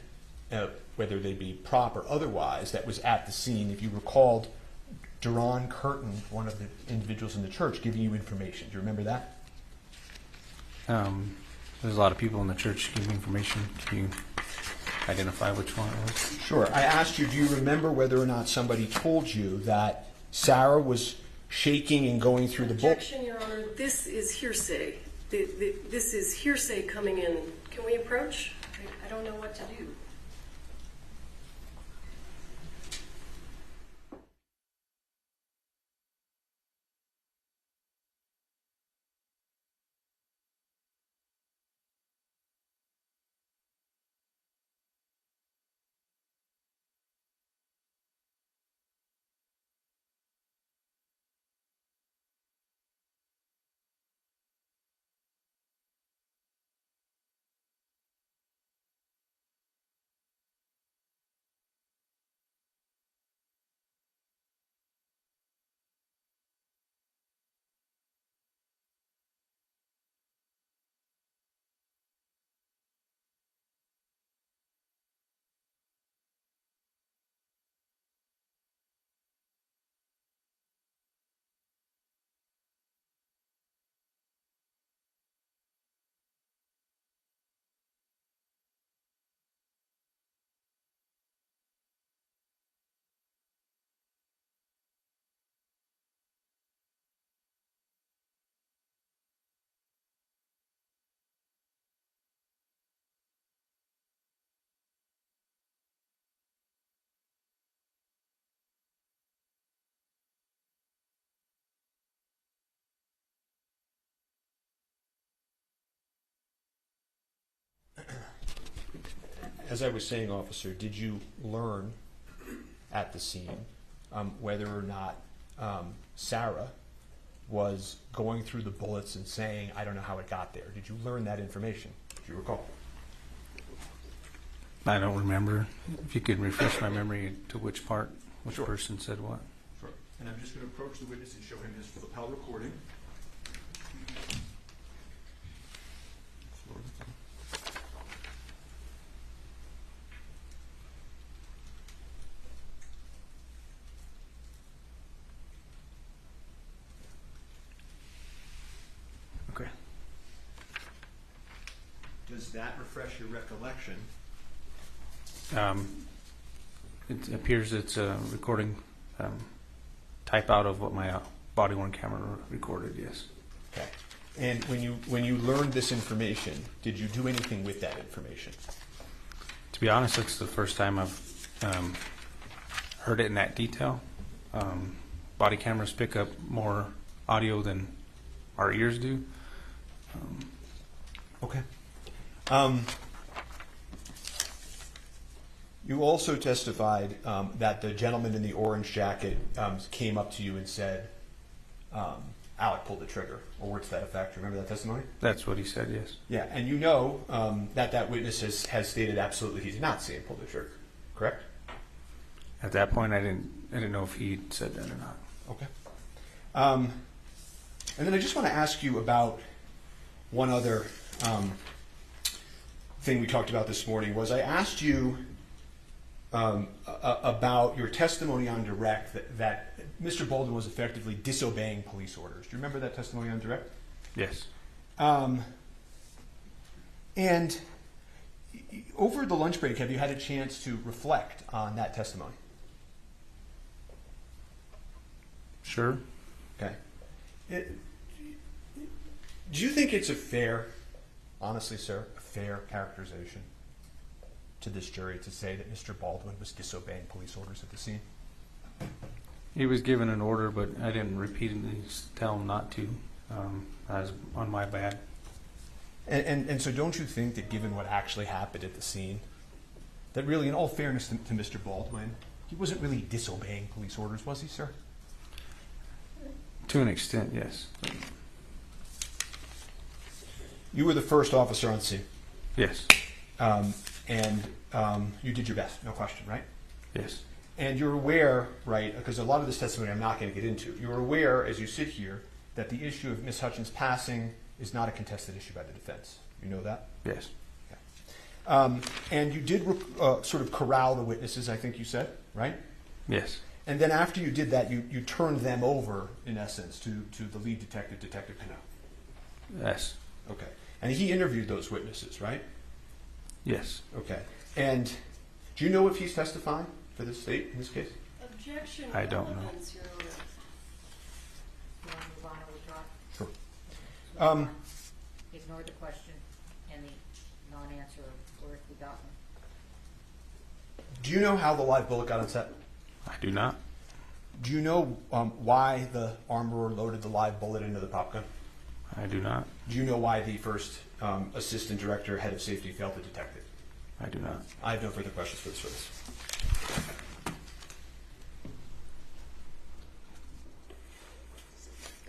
whether they be prop or otherwise, that was at the scene. If you recalled Duran Curtin, one of the individuals in the church, giving you information. Do you remember that? There's a lot of people in the church giving information. Can you identify which one it was? Sure. I asked you, do you remember whether or not somebody told you that Sarah was shaking and going through the book? Objection, Your Honor. This is hearsay. This is hearsay coming in. Can we approach? I don't know what to do. As I was saying, officer, did you learn at the scene whether or not Sarah was going through the bullets and saying, I don't know how it got there? Did you learn that information? Do you recall? I don't remember. If you could refresh my memory to which part, which person said what. Sure. And I'm just going to approach the witness and show him this lapel recording. Okay. Does that refresh your recollection? It appears it's a recording type out of what my body-worn camera recorded, yes. Okay. And when you learned this information, did you do anything with that information? To be honest, it's the first time I've heard it in that detail. Body cameras pick up more audio than our ears do. Okay. You also testified that the gentleman in the orange jacket came up to you and said, Alec pulled the trigger, or words to that effect. Remember that testimony? That's what he said, yes. Yeah, and you know that witness has stated absolutely he did not see him pull the trigger, correct? At that point, I didn't know if he said that or not. Okay. And then I just want to ask you about one other thing we talked about this morning. Was I asked you about your testimony on direct that Mr. Baldwin was effectively disobeying police orders. Do you remember that testimony on direct? Yes. And over the lunch break, have you had a chance to reflect on that testimony? Sure. Okay. Do you think it's a fair, honestly, sir, a fair characterization to this jury to say that Mr. Baldwin was disobeying police orders at the scene? He was given an order, but I didn't repeatedly tell him not to. That was on my bad. And so don't you think that given what actually happened at the scene, that really, in all fairness to Mr. Baldwin, he wasn't really disobeying police orders, was he, sir? To an extent, yes. You were the first officer on scene. Yes. And you did your best, no question, right? Yes. And you're aware, right, because a lot of this testimony I'm not going to get into, you're aware as you sit here that the issue of Ms. Hutchins passing is not a contested issue by the defense. You know that? Yes. Okay. And you did sort of corral the witnesses, I think you said, right? Yes. And then after you did that, you turned them over, in essence, to the lead detective, Detective Pinot. Yes. Okay. And he interviewed those witnesses, right? Yes. Okay. And do you know if he's testifying for this state in this case? Objection. I don't know. Sure. Ignore the question and the non-answer or forgotten. Do you know how the live bullet got on set? I do not. Do you know why the armorer loaded the live bullet into the pop gun? I do not. Do you know why the first assistant director, head of safety, failed to detect it? I do not. I have no further questions for this witness.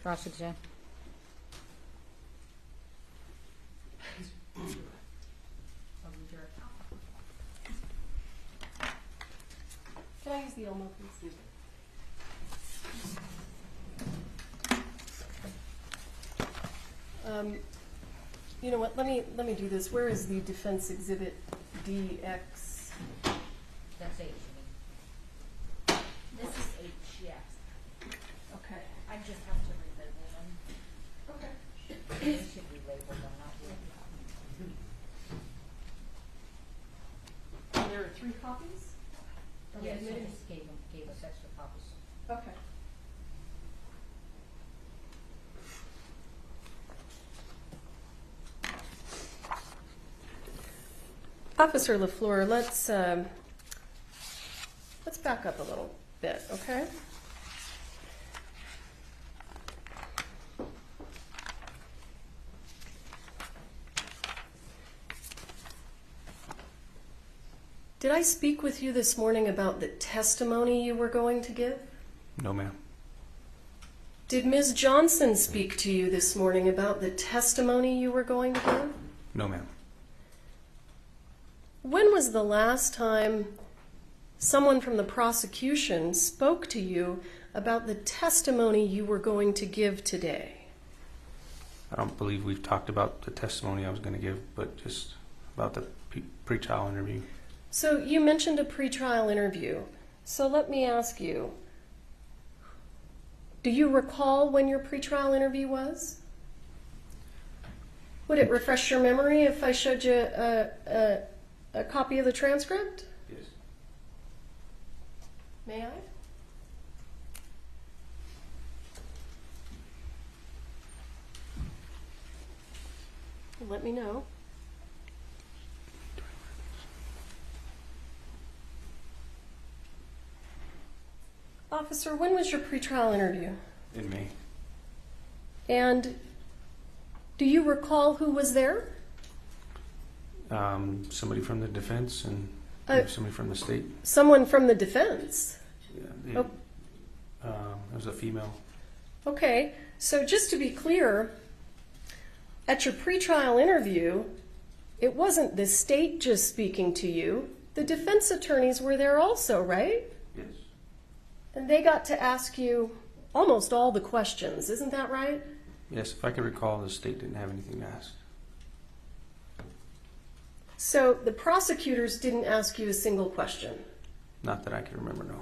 Cross-exam. Can I use the Elmo, please? You know what? Let me do this. Where is the defense exhibit DX? That's H. This is H, yes. Okay. I just have to relabel them. Okay. They should be labeled, I'm not labeled. And there are 3 copies? Yes, I just gave us extra copies. Okay. Officer LeFleur, let's back up a little bit, okay? Did I speak with you this morning about the testimony you were going to give? No, ma'am. Did Ms. Johnson speak to you this morning about the testimony you were going to give? No, ma'am. When was the last time someone from the prosecution spoke to you about the testimony you were going to give today? I don't believe we've talked about the testimony I was going to give, but just about the pre-trial interview. So you mentioned a pretrial interview. So let me ask you, do you recall when your pretrial interview was? Would it refresh your memory if I showed you a copy of the transcript? Yes. May I? Let me know. Officer, when was your pretrial interview? In May. And Do you recall who was there? Somebody from the defense and somebody from the state. Someone from the defense? Yeah, it was a female. Okay, so just to be clear, at your pretrial interview, it wasn't the state just speaking to you. The defense attorneys were there also, right? Yes. And they got to ask you almost all the questions, isn't that right? Yes, if I can recall, the state didn't have anything to ask. So the prosecutors didn't ask you a single question? Not that I can remember, no.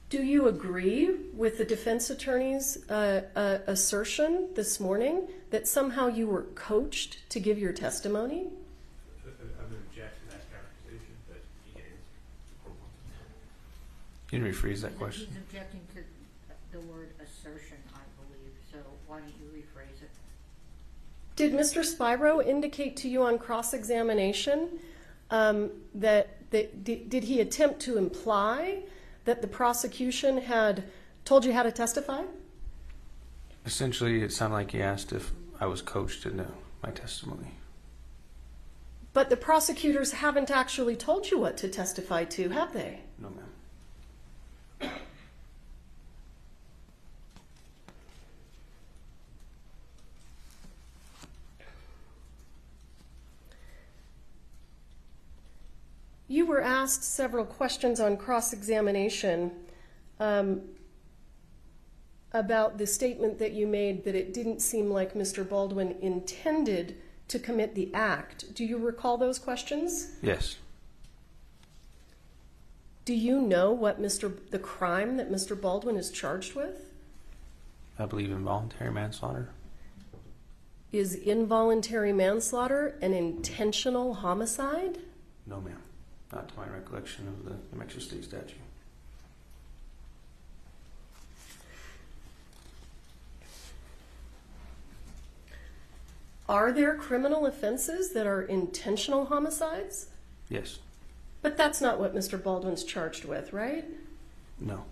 Do you agree with the defense attorney's assertion this morning that somehow you were coached to give your testimony? I'm objecting to that characterization, but he is. Can you rephrase that question? He's objecting to the word assertion, I believe, so why don't you rephrase it? Did Mr. Spiro indicate to you on cross-examination did he attempt to imply that the prosecution had told you how to testify? Essentially, it sounded like he asked if I was coached in my testimony. But the prosecutors haven't actually told you what to testify to, have they? No, ma'am. You were asked several questions on cross-examination about the statement that you made that it didn't seem like Mr. Baldwin intended to commit the act. Do you recall those questions? Yes. Do you know what the crime that Mr. Baldwin is charged with? I believe involuntary manslaughter. Is involuntary manslaughter an intentional homicide? No, ma'am. Not to my recollection of the New Mexico State statute. Are there criminal offenses that are intentional homicides? Yes. But that's not what Mr. Baldwin's charged with, right? No.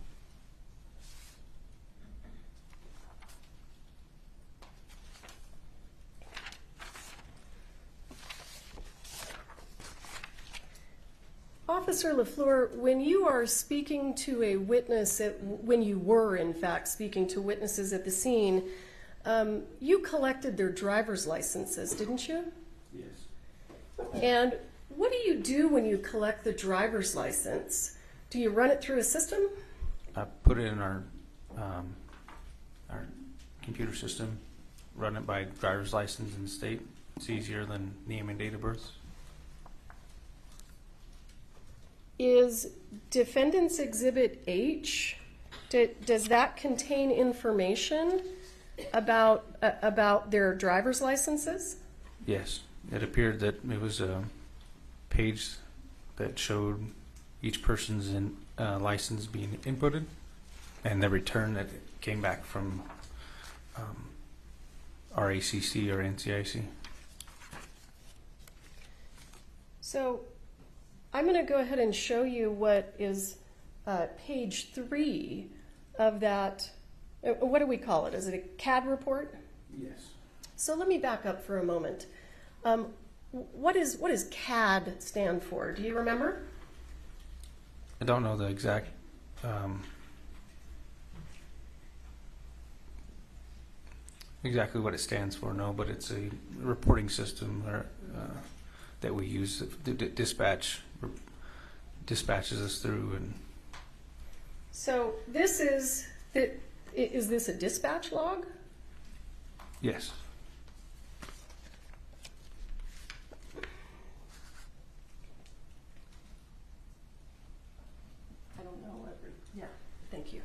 Officer LeFleur, when you are speaking to a witness, when you were in fact speaking to witnesses at the scene, you collected their driver's licenses, didn't you? Yes. And what do you do when you collect the driver's license? Do you run it through a system? I put it in our computer system, run it by driver's license in the state. It's easier than name and date of birth. Is Defendant's Exhibit H, does that contain information about their driver's licenses? Yes. It appeared that it was a page that showed each person's license being inputted and the return that came back from RACC or NCIC. So I'm going to go ahead and show you what is page 3 of that. What do we call it? Is it a CAD report? Yes. So let me back up for a moment. What does CAD stand for? Do you remember? I don't know the exact exactly what it stands for, no, but it's a reporting system that we use. Dispatches us through. And so this is this a dispatch log? Yes. I don't know. Yeah, thank you.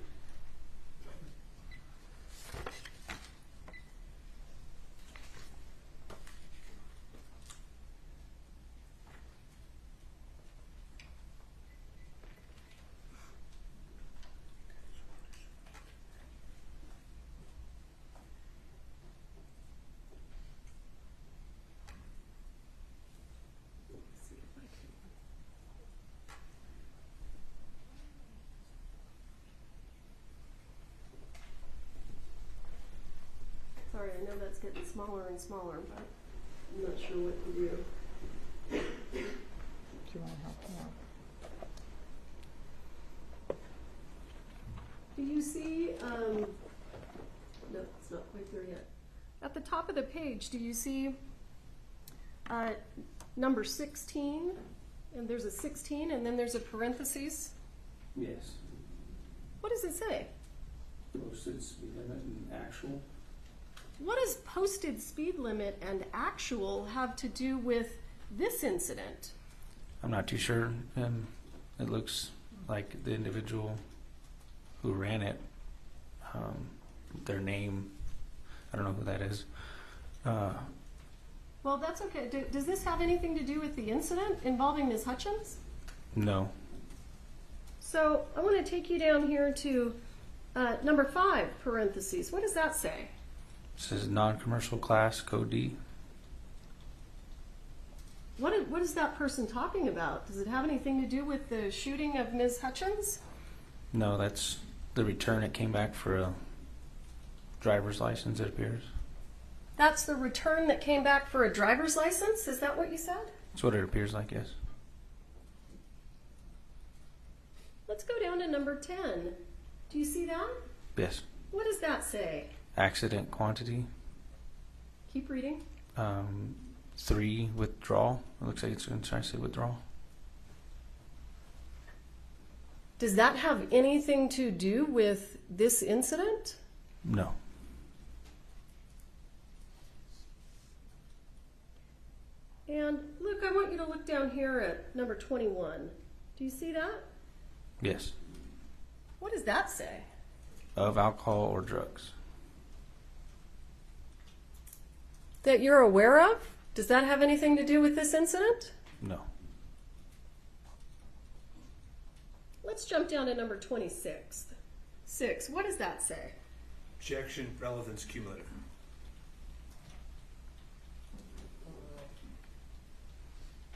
getting smaller and smaller, but I'm not sure what to do. Do you want to help me out? Do you see, no, it's not quite there yet. At the top of the page, do you see number 16? And there's a 16, and then there's a parentheses. Yes. What does it say? Posted speed limit and actual. What does posted speed limit and actual have to do with this incident? I'm not too sure. It looks like the individual who ran it, their name, I don't know who that is. Well, that's okay. Does this have anything to do with the incident involving Ms. Hutchins? No. So I want to take you down here to number 5, parentheses. What does that say? It says non-commercial class, code D. What is that person talking about? Does it have anything to do with the shooting of Ms. Hutchins? No, that's the return. It came back for a driver's license, it appears. That's the return that came back for a driver's license? Is that what you said? That's what it appears like, yes. Let's go down to number 10. Do you see that? Yes. What does that say? Accident quantity. Keep reading. 3, withdrawal. It looks like it's going to try to say withdrawal. Does that have anything to do with this incident? No. And look, I want you to look down here at number 21. Do you see that? Yes. What does that say? Of alcohol or drugs. That you're aware of? Does that have anything to do with this incident? No. Let's jump down to number 26. 6. What does that say? Objection, relevance, cumulative.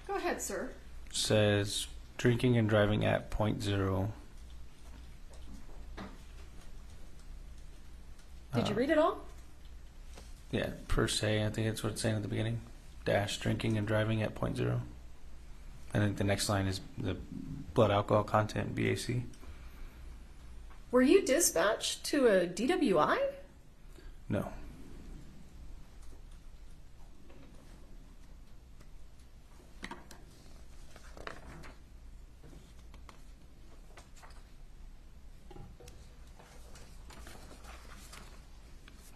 Go ahead, sir. Says drinking and driving at .0. Did you read it all? Yeah, per se, I think that's what it's saying at the beginning. Dash drinking and driving at .0. I think the next line is the blood alcohol content, BAC. Were you dispatched to a DWI? No.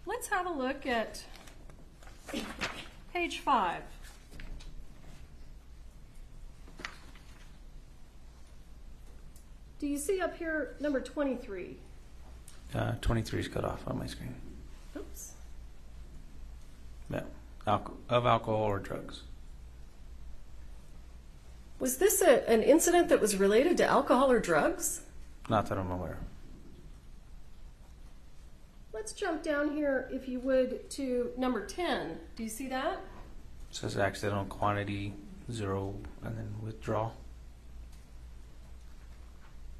Let's have a look at page 5. Do you see up here number 23? 23 is cut off on my screen. Oops. Yeah. Of alcohol or drugs. Was this an incident that was related to alcohol or drugs? Not that I'm aware of. Let's jump down here, if you would, to number 10. Do you see that? It says accidental quantity 0 and then withdrawal.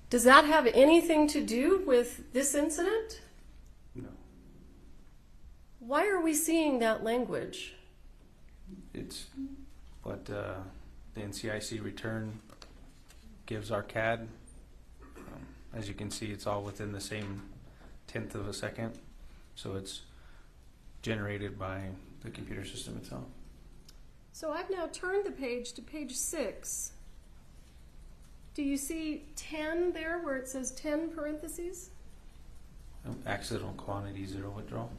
Does that have anything to do with this incident? No. Why are we seeing that language? It's what the NCIC return gives our CAD. As you can see, it's all within the same 1/10 of a second. So it's generated by the computer system itself. So I've now turned the page to page 6. Do you see 10 there where it says 10 parentheses? Accidental quantity 0 withdrawal.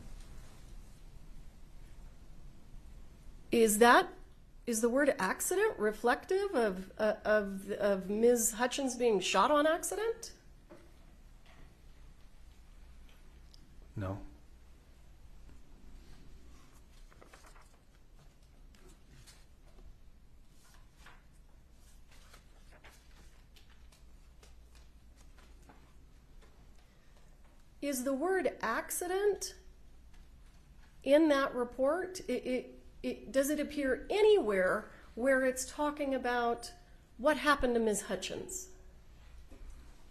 Is the word accident reflective of Ms. Hutchins being shot on accident? No. Is the word accident in that report? Does it appear anywhere where it's talking about what happened to Ms. Hutchins?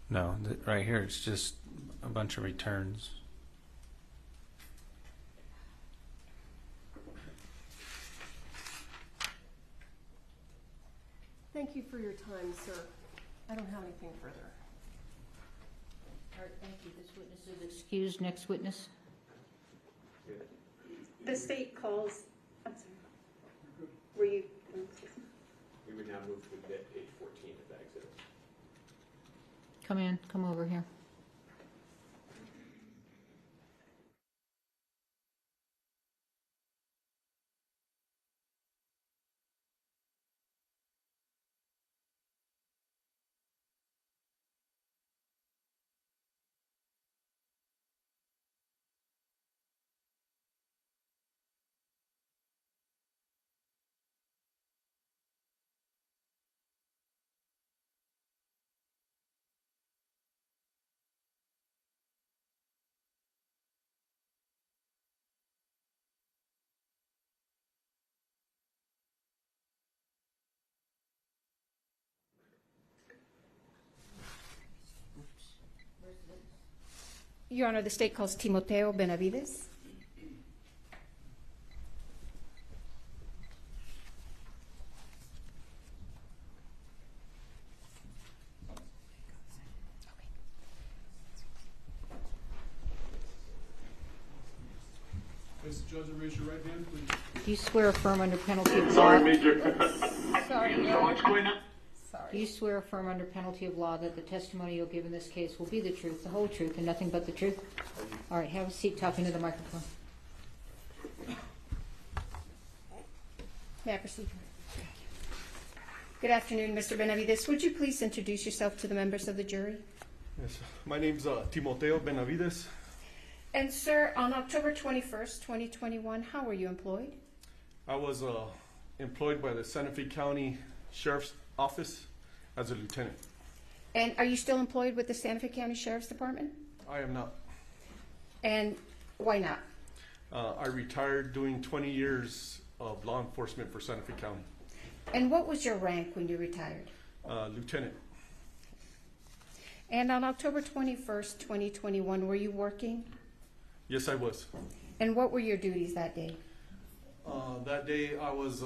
No, right here it's just a bunch of returns. Thank you for your time, sir. I don't have anything further. All right, thank you. This witness is excused. Next witness. The state calls, I'm sorry, were you? We would now move to admit page 14 of that exhibit. Come in. Come over here. Your Honor, the state calls Timoteo Benavides. Mr. Judge, raise your right hand, please. Do you swear affirm under penalty of law? Sorry, Major. Sorry, Your So Honor. what's going on? Do you swear affirm under penalty of law that the testimony you'll give in this case will be the truth, the whole truth, and nothing but the truth? All right, have a seat talking to the microphone. May I proceed? Good afternoon, Mr. Benavides. Would you please introduce yourself to the members of the jury? Yes, my name's Timoteo Benavides. And sir, on October 21st, 2021, how were you employed? I was employed by the Santa Fe County Sheriff's Office as a lieutenant. And are you still employed with the Santa Fe County Sheriff's Department? I am not. And why not? I retired doing 20 years of law enforcement for Santa Fe County. And what was your rank when you retired? Lieutenant. And on October 21st, 2021, were you working? Yes, I was. And what were your duties that day? That day I was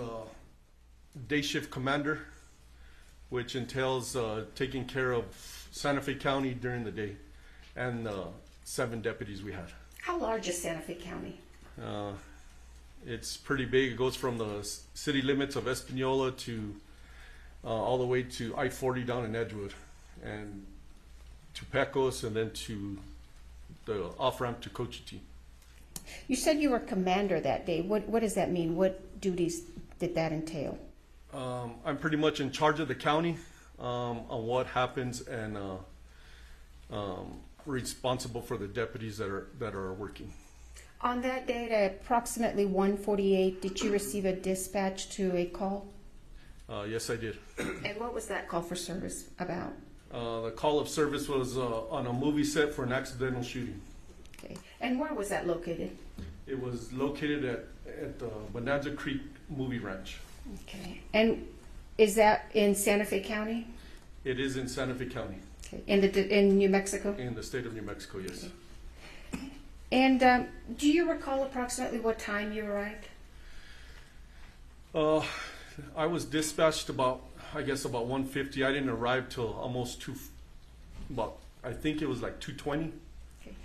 day shift commander, which entails taking care of Santa Fe County during the day and 7 deputies we had. How large is Santa Fe County? It's pretty big. It goes from the city limits of Espanola to all the way to I-40 down in Edgewood and to Pecos and then to the off-ramp to Cochiti. You said you were commander that day. What does that mean? What duties did that entail? I'm pretty much in charge of the county on what happens and responsible for the deputies that are working. On that date at approximately 1:48, did you receive a dispatch to a call? Yes, I did. And what was that call for service about? The call of service was on a movie set for an accidental shooting. Okay. And where was that located? It was located at the Bonanza Creek Movie Ranch. Okay. And is that in Santa Fe County? It is in Santa Fe County. Okay. In New Mexico? In the state of New Mexico, yes. Okay. And do you recall approximately what time you arrived? I was dispatched about 1:50. I didn't arrive till almost I think it was like 2:20. Okay.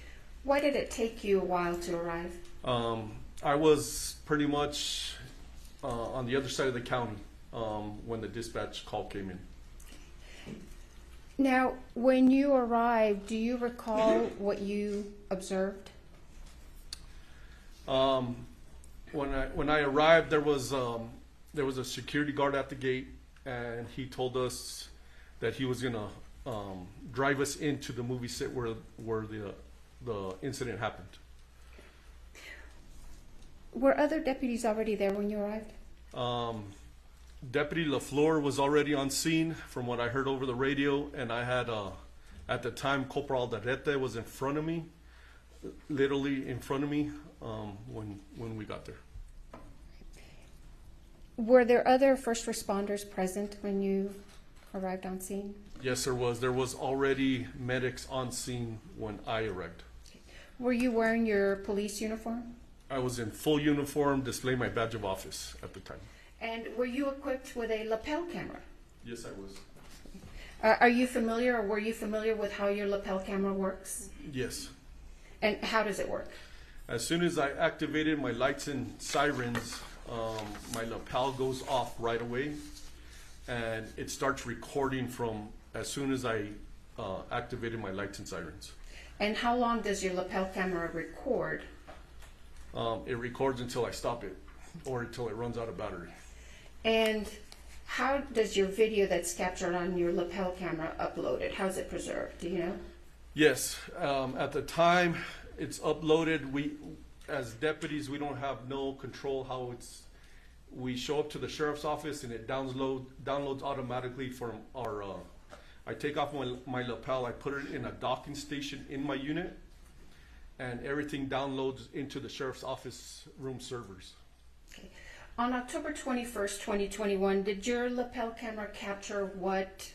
Why did it take you a while to arrive? I was pretty much on the other side of the county when the dispatch call came in. Now, when you arrived, do you recall what you observed? When I arrived, there was a security guard at the gate, and he told us that he was gonna drive us into the movie set where the incident happened. Were other deputies already there when you arrived? Deputy LeFleur was already on scene from what I heard over the radio, and I had at the time Corporal Darrete was in front of me, literally in front of me when we got there. Were there other first responders present when you arrived on scene? Yes, there was. There was already medics on scene when I arrived. Were you wearing your police uniform? I was in full uniform, displaying my badge of office at the time. And were you equipped with a lapel camera? Yes, I was. Are you familiar, or were you familiar with how your lapel camera works? Yes. And how does it work? As soon as I activated my lights and sirens, my lapel goes off right away, and it starts recording from as soon as I activated my lights and sirens. And how long does your lapel camera record? It records until I stop it, or until it runs out of battery. And how does your video that's captured on your lapel camera uploaded? How's it preserved? Do you know? Yes, at the time it's uploaded, we, as deputies, we don't have no control how it's, we show up to the sheriff's office and it downloads automatically from our, I take off my lapel, I put it in a docking station in my unit, and everything downloads into the sheriff's office room servers. Okay. On October 21st, 2021, did your lapel camera capture what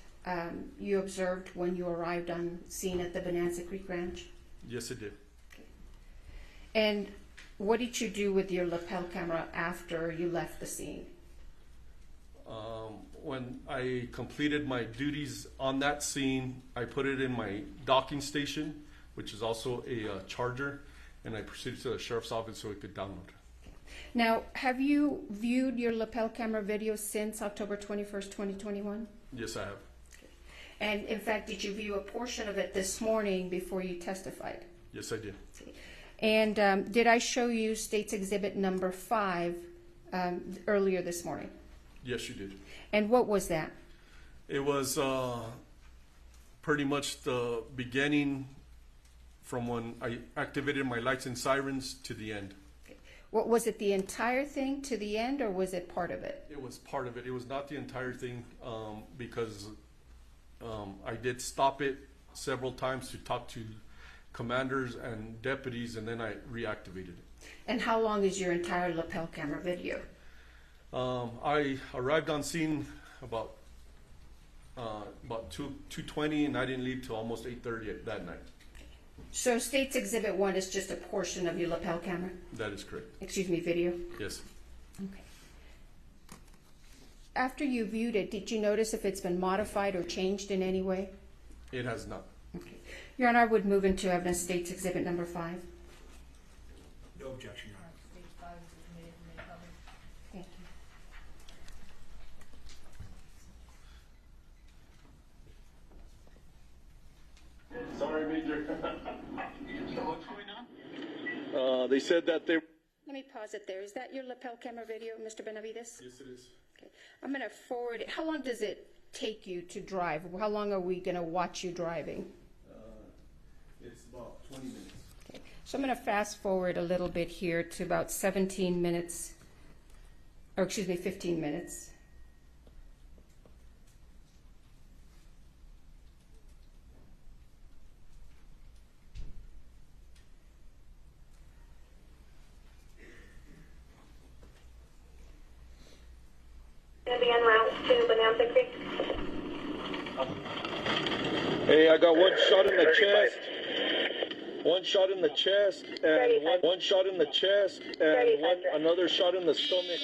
you observed when you arrived on scene at the Bonanza Creek Ranch? Yes, it did. Okay. And what did you do with your lapel camera after you left the scene? When I completed my duties on that scene, I put it in my docking station, which is also a charger, and I proceeded to the sheriff's office so it could download. Now, have you viewed your lapel camera video since October 21st, 2021? Yes, I have. Okay. And in fact, did you view a portion of it this morning before you testified? Yes, I did. Okay. And did I show you State's Exhibit number 5 earlier this morning? Yes, you did. And what was that? It was pretty much the beginning from when I activated my lights and sirens to the end. What was it, the entire thing to the end, or was it part of it? It was part of it. It was not the entire thing, because I did stop it several times to talk to commanders and deputies, and then I reactivated it. And how long is your entire lapel camera video? I arrived on scene about 2:20, and I didn't leave till almost 8:30 that night. So State's Exhibit 1 is just a portion of your lapel camera? That is correct. Excuse me, video? Yes. Okay. After you viewed it, did you notice if it's been modified or changed in any way? It has not. Okay. Your Honor, I would move into evidence State's Exhibit number 5. No objection, Your Honor. Thank you. Sorry, Major. So what's going on? They said that they... Let me pause it there. Is that your lapel camera video, Mr. Benavides? Yes, it is. Okay. I'm going to forward it. How long does it take you to drive? How long are we going to watch you driving? It's about 20 minutes. Okay. So I'm going to fast forward a little bit here to about 17 minutes, or excuse me, 15 minutes. Going to be en route to Bonanza Creek. Hey, I got one shot in the chest. One shot in the chest, and one shot in the chest, and another shot in the stomach.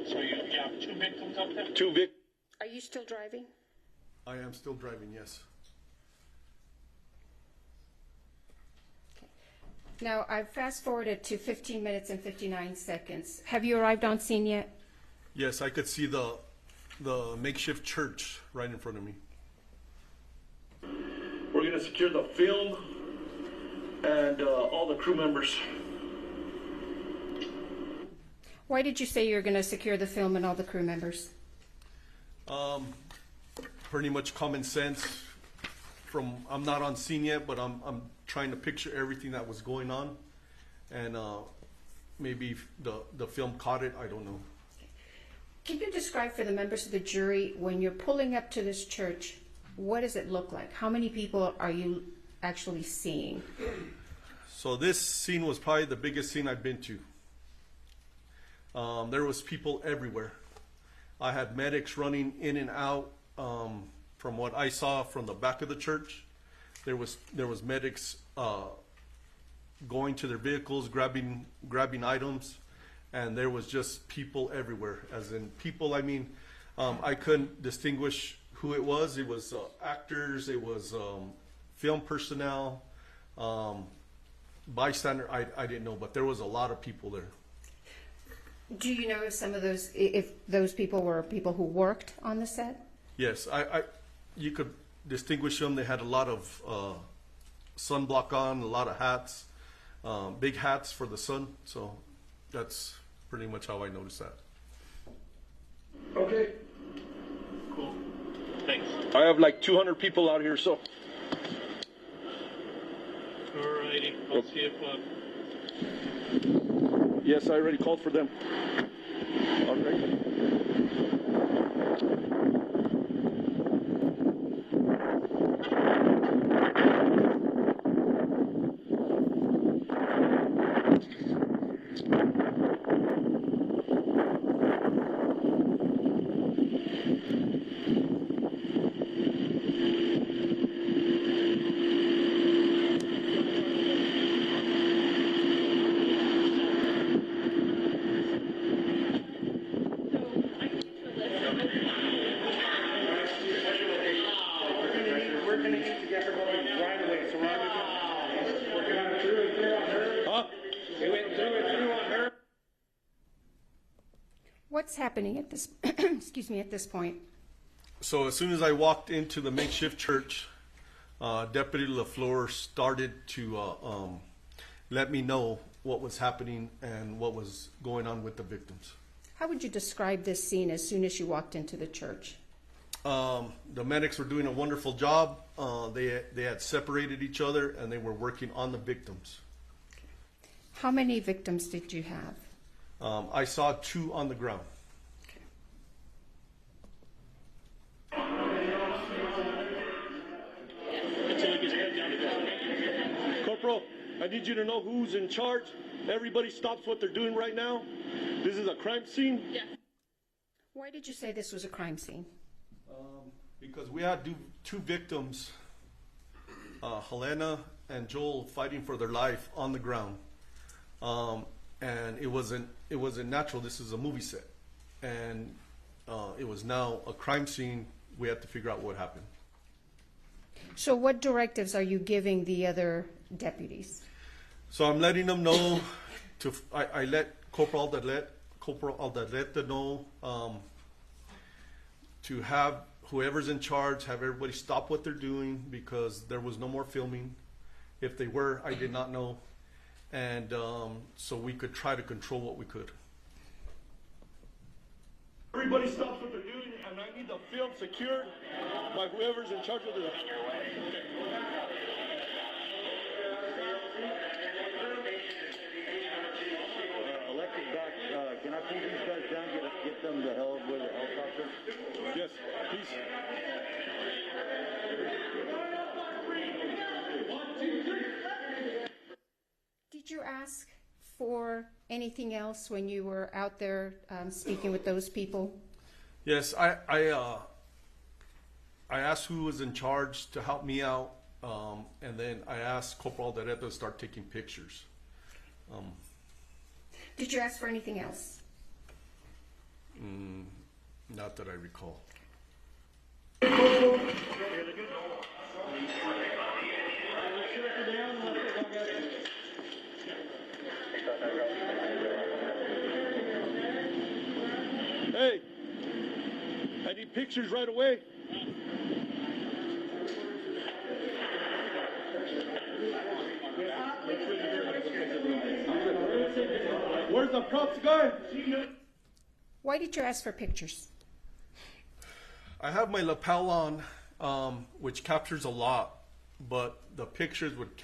So you have 2 victims up there? 2 victims. Are you still driving? I am still driving, yes. Now, I've fast forwarded to 15 minutes and 59 seconds. Have you arrived on scene yet? Yes, I could see the makeshift church right in front of me. We're going to secure the film and all the crew members. Why did you say you're going to secure the film and all the crew members? Pretty much common sense. I'm not on scene yet, but I'm trying to picture everything that was going on, and maybe the film caught it. I don't know. Can you describe for the members of the jury, when you're pulling up to this church, what does it look like? How many people are you actually seeing? So this scene was probably the biggest scene I've been to. There was people everywhere. I had medics running in and out. From what I saw from the back of the church, there was medics going to their vehicles, grabbing items, and there was just people everywhere. As in people, I mean, I couldn't distinguish who it was. It was actors, it was film personnel, bystander. I didn't know, but there was a lot of people there. Do you know if some of those, if those people were people who worked on the set? Yes, you could distinguish them. They had a lot of sunblock on, a lot of hats, big hats for the sun. So that's pretty much how I noticed that. Okay. Cool. Thanks. I have like 200 people out here, so. Alrighty, I'll see if. Yes, I already called for them. All right. What's happening at this, excuse me, at this point? So as soon as I walked into the makeshift church, Deputy LeFleur started to let me know what was happening and what was going on with the victims. How would you describe this scene as soon as you walked into the church? The medics were doing a wonderful job. They had separated each other and they were working on the victims. How many victims did you have? I saw 2 on the ground. Corporal, I need you to know who's in charge. Everybody stops what they're doing right now. This is a crime scene. Yeah. Why did you say this was a crime scene? Because we had 2 victims, Halyna and Joel, fighting for their life on the ground. And it wasn't natural. This is a movie set. And it was now a crime scene. We had to figure out what happened. So what directives are you giving the other deputies? So I'm letting them know I let Corporal Aldaleta know to have whoever's in charge, have everybody stop what they're doing because there was no more filming. If they were, I did not know. And so we could try to control what we could. Everybody stops what they're doing, and I need the film secured by whoever's in charge of the... Electric back, can I pull these guys down, get them the hell with a helicopter? Yes, please. Did you ask for anything else when you were out there speaking with those people? Yes, I asked who was in charge to help me out, and then I asked Corporal Aldaleta to start taking pictures. Did you ask for anything else? Not that I recall. Hey, I need pictures right away. Where's the props guy? Why did you ask for pictures? I have my lapel on, which captures a lot, but the pictures would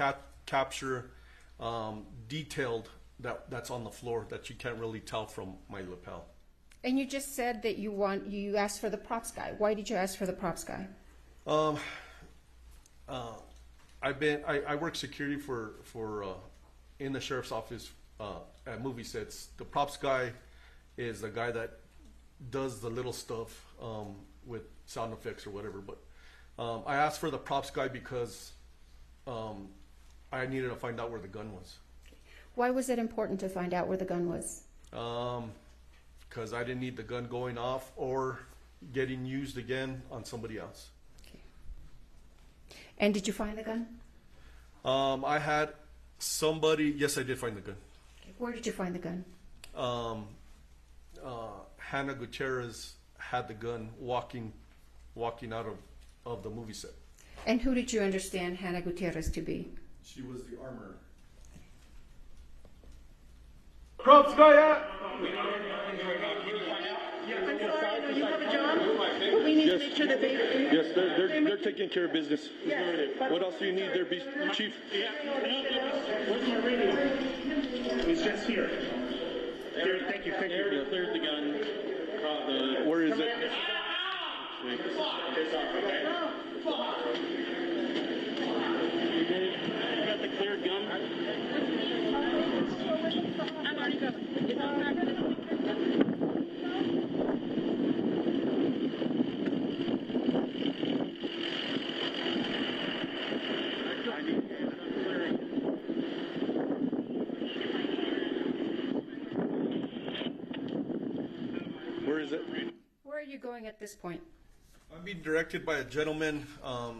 capture detailed that's on the floor that you can't really tell from my lapel. And you just said that you asked for the props guy. Why did you ask for the props guy? I work security for in the sheriff's office at movie sets. The props guy is the guy that does the little stuff with sound effects or whatever. But I asked for the props guy because I needed to find out where the gun was. Why was it important to find out where the gun was? Because I didn't need the gun going off or getting used again on somebody else. And did you find the gun? I had somebody, yes, I did find the gun. Where did you find the gun? Hannah Gutierrez had the gun walking out of the movie set. And who did you understand Hannah Gutierrez to be? She was the armorer. Props guy out. I'm sorry, no, you have a job? We need to make sure that they... Yes, they're taking care of business. Yes. What else do you need there, Chief? Where's my radio? It's just here. There, thank you. They cleared the gun. Where is it? You got the cleared gun? I'm already going. It's on back. Where is it? Where are you going at this point? I'm being directed by a gentleman, I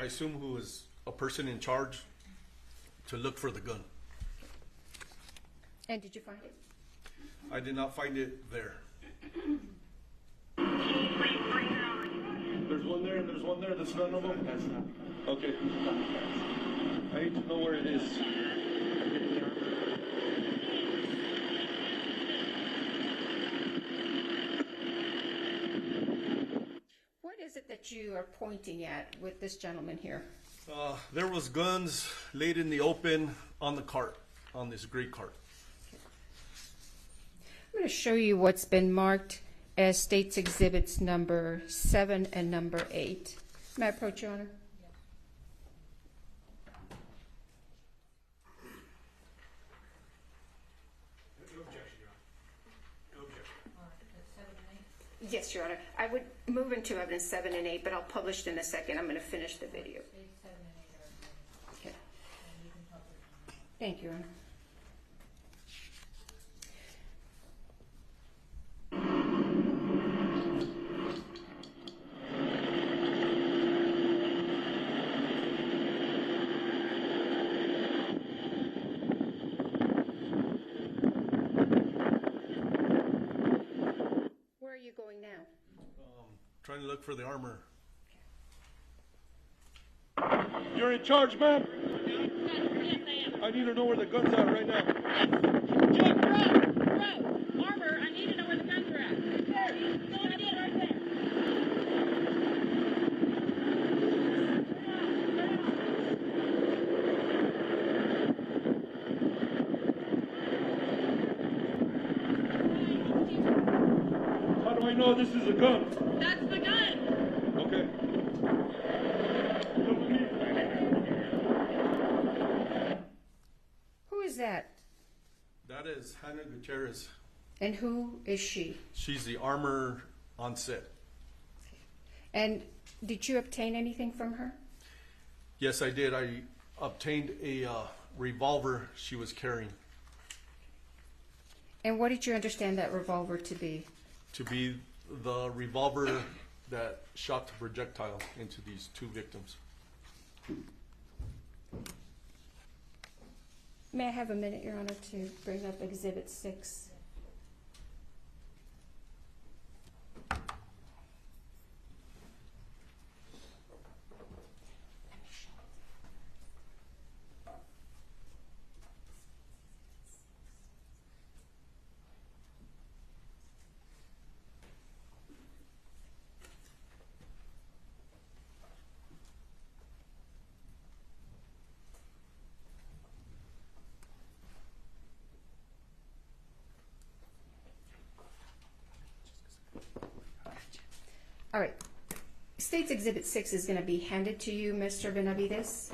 assume who is a person in charge, to look for the gun. And did you find it? I did not find it there. There's one there and there's one there. There's none of them. Okay. I need to know where it is. What is it that you are pointing at with this gentleman here? There was guns laid in the open on the cart, on this gray cart. I'm going to show you what's been marked as State's Exhibits number 7 and number 8. May I approach, Your Honor? Yes, Your Honor. I would move into evidence 7 and 8, but I'll publish it in a second. I'm going to finish the video. Okay. Thank you, Your Honor. Where are you going now? Trying to look for the armor. You're in charge, ma'am? I need to know where the gun's at right now. Bro, armor, I need to know where the guns are at. There, go ahead, right there. How do I know this is a gun? That's the gun. Okay. Who is that? That is Hannah Gutierrez. And who is she? She's the armor on set. And did you obtain anything from her? Yes, I did. I obtained a revolver she was carrying. And what did you understand that revolver to be? To be the revolver that shot the projectile into these two victims. May I have a minute, Your Honor, to bring up Exhibit 6? All right. State's Exhibit 6 is going to be handed to you, Mr. Benavides.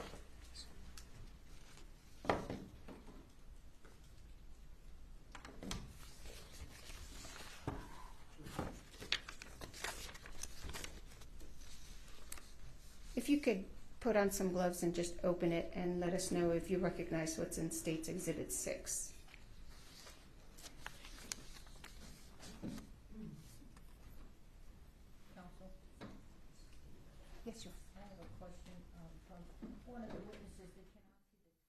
If you could put on some gloves and just open it and let us know if you recognize what's in State's Exhibit 6. Yes, sir. I have a question from one of the witnesses that cannot see the time.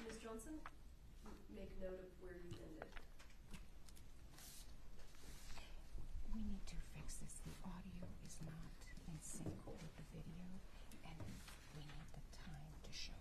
Ms. Johnson, make note of where you ended. We need to fix this. The audio is not in sync with the video, and we need the time to show.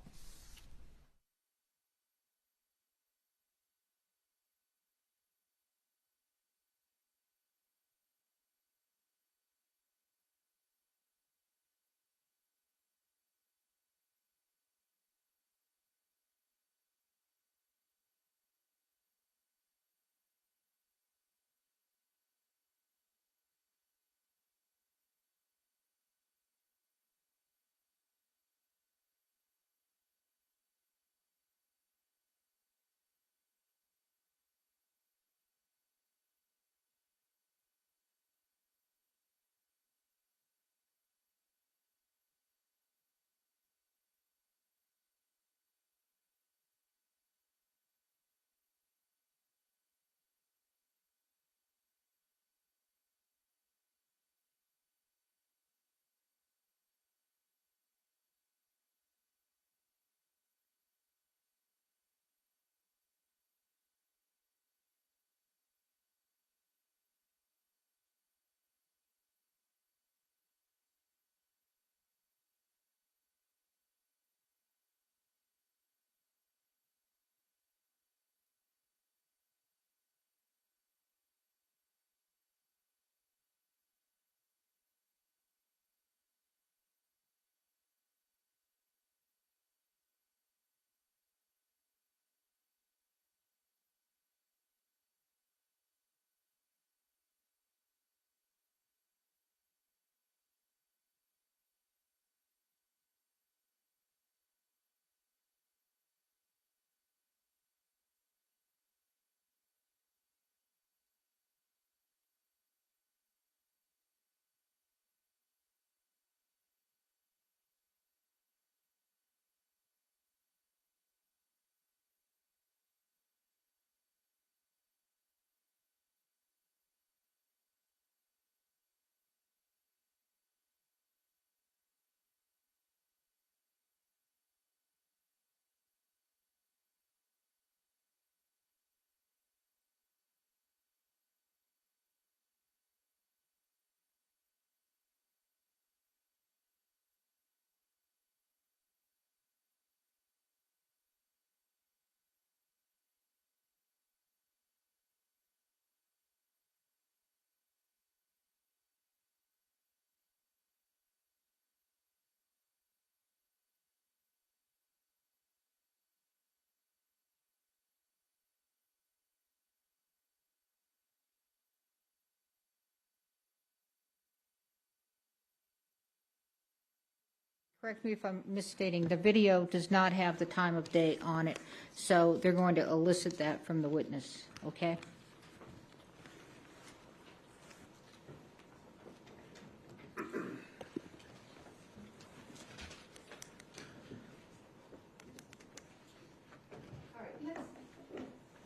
Correct me if I'm misstating, the video does not have the time of day on it, so they're going to elicit that from the witness, okay?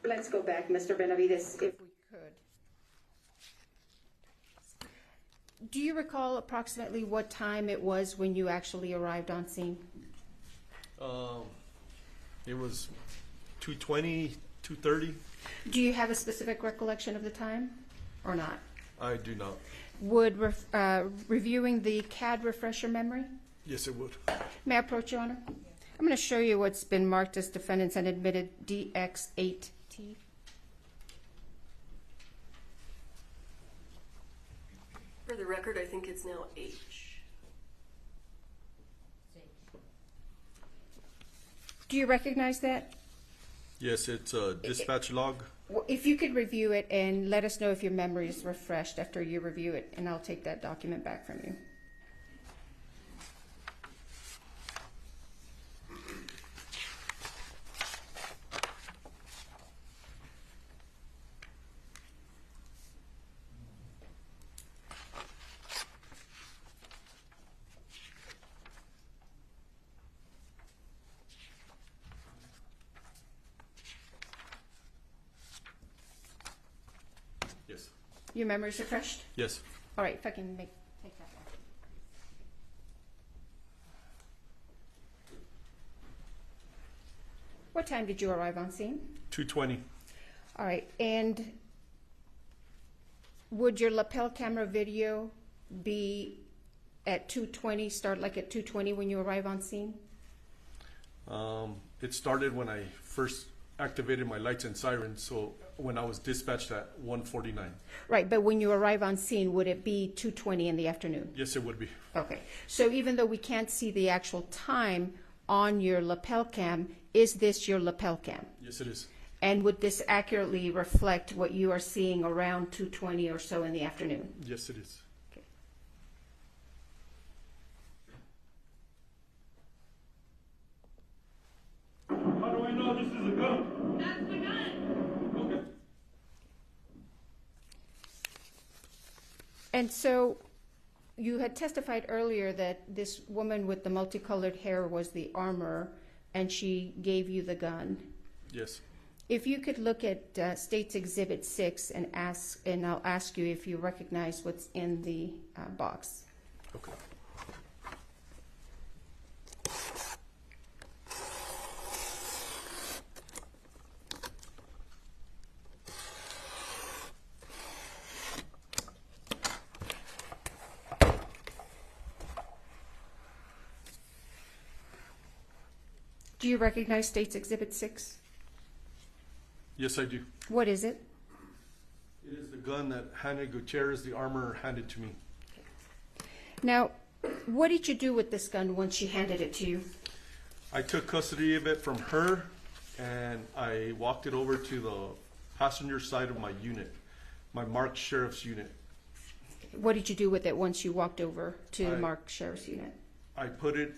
Let's go back, Mr. Benavides, if we could. Do you recall approximately what time it was when you actually arrived on scene? It was 2:20, 2:30. Do you have a specific recollection of the time or not? I do not. Would reviewing the CAD refresh your memory? Yes, it would. May I approach, Your Honor? I'm going to show you what's been marked as defendants and admitted DX8T. For the record, I think it's now H. Do you recognize that? Yes, it's a dispatch log. If you could review it and let us know if your memory is refreshed after you review it, and I'll take that document back from you. Yes. Your memory is refreshed? Yes. All right, if I can take that one. What time did you arrive on scene? 2:20. All right, and would your lapel camera video be at 2:20, start like at 2:20 when you arrive on scene? It started when I first activated my lights and sirens, so when I was dispatched at 1:49. Right, but when you arrive on scene, would it be 2:20 in the afternoon? Yes, it would be. Okay, so even though we can't see the actual time on your lapel cam, is this your lapel cam? Yes, it is. And would this accurately reflect what you are seeing around 2:20 or so in the afternoon? Yes, it is. How do I know this is a gun? That's the gun. Okay. And so you had testified earlier that this woman with the multicolored hair was the armorer, and she gave you the gun. Yes. If you could look at State's Exhibit 6 and I'll ask you if you recognize what's in the box. Okay. Do you recognize State's Exhibit 6? Yes, I do. What is it? It is the gun that Halyna Gutierrez, the armorer, handed to me. Now, what did you do with this gun once she handed it to you? I took custody of it from her, and I walked it over to the passenger side of my unit, my marked sheriff's unit. What did you do with it once you walked over to the marked sheriff's unit? I put it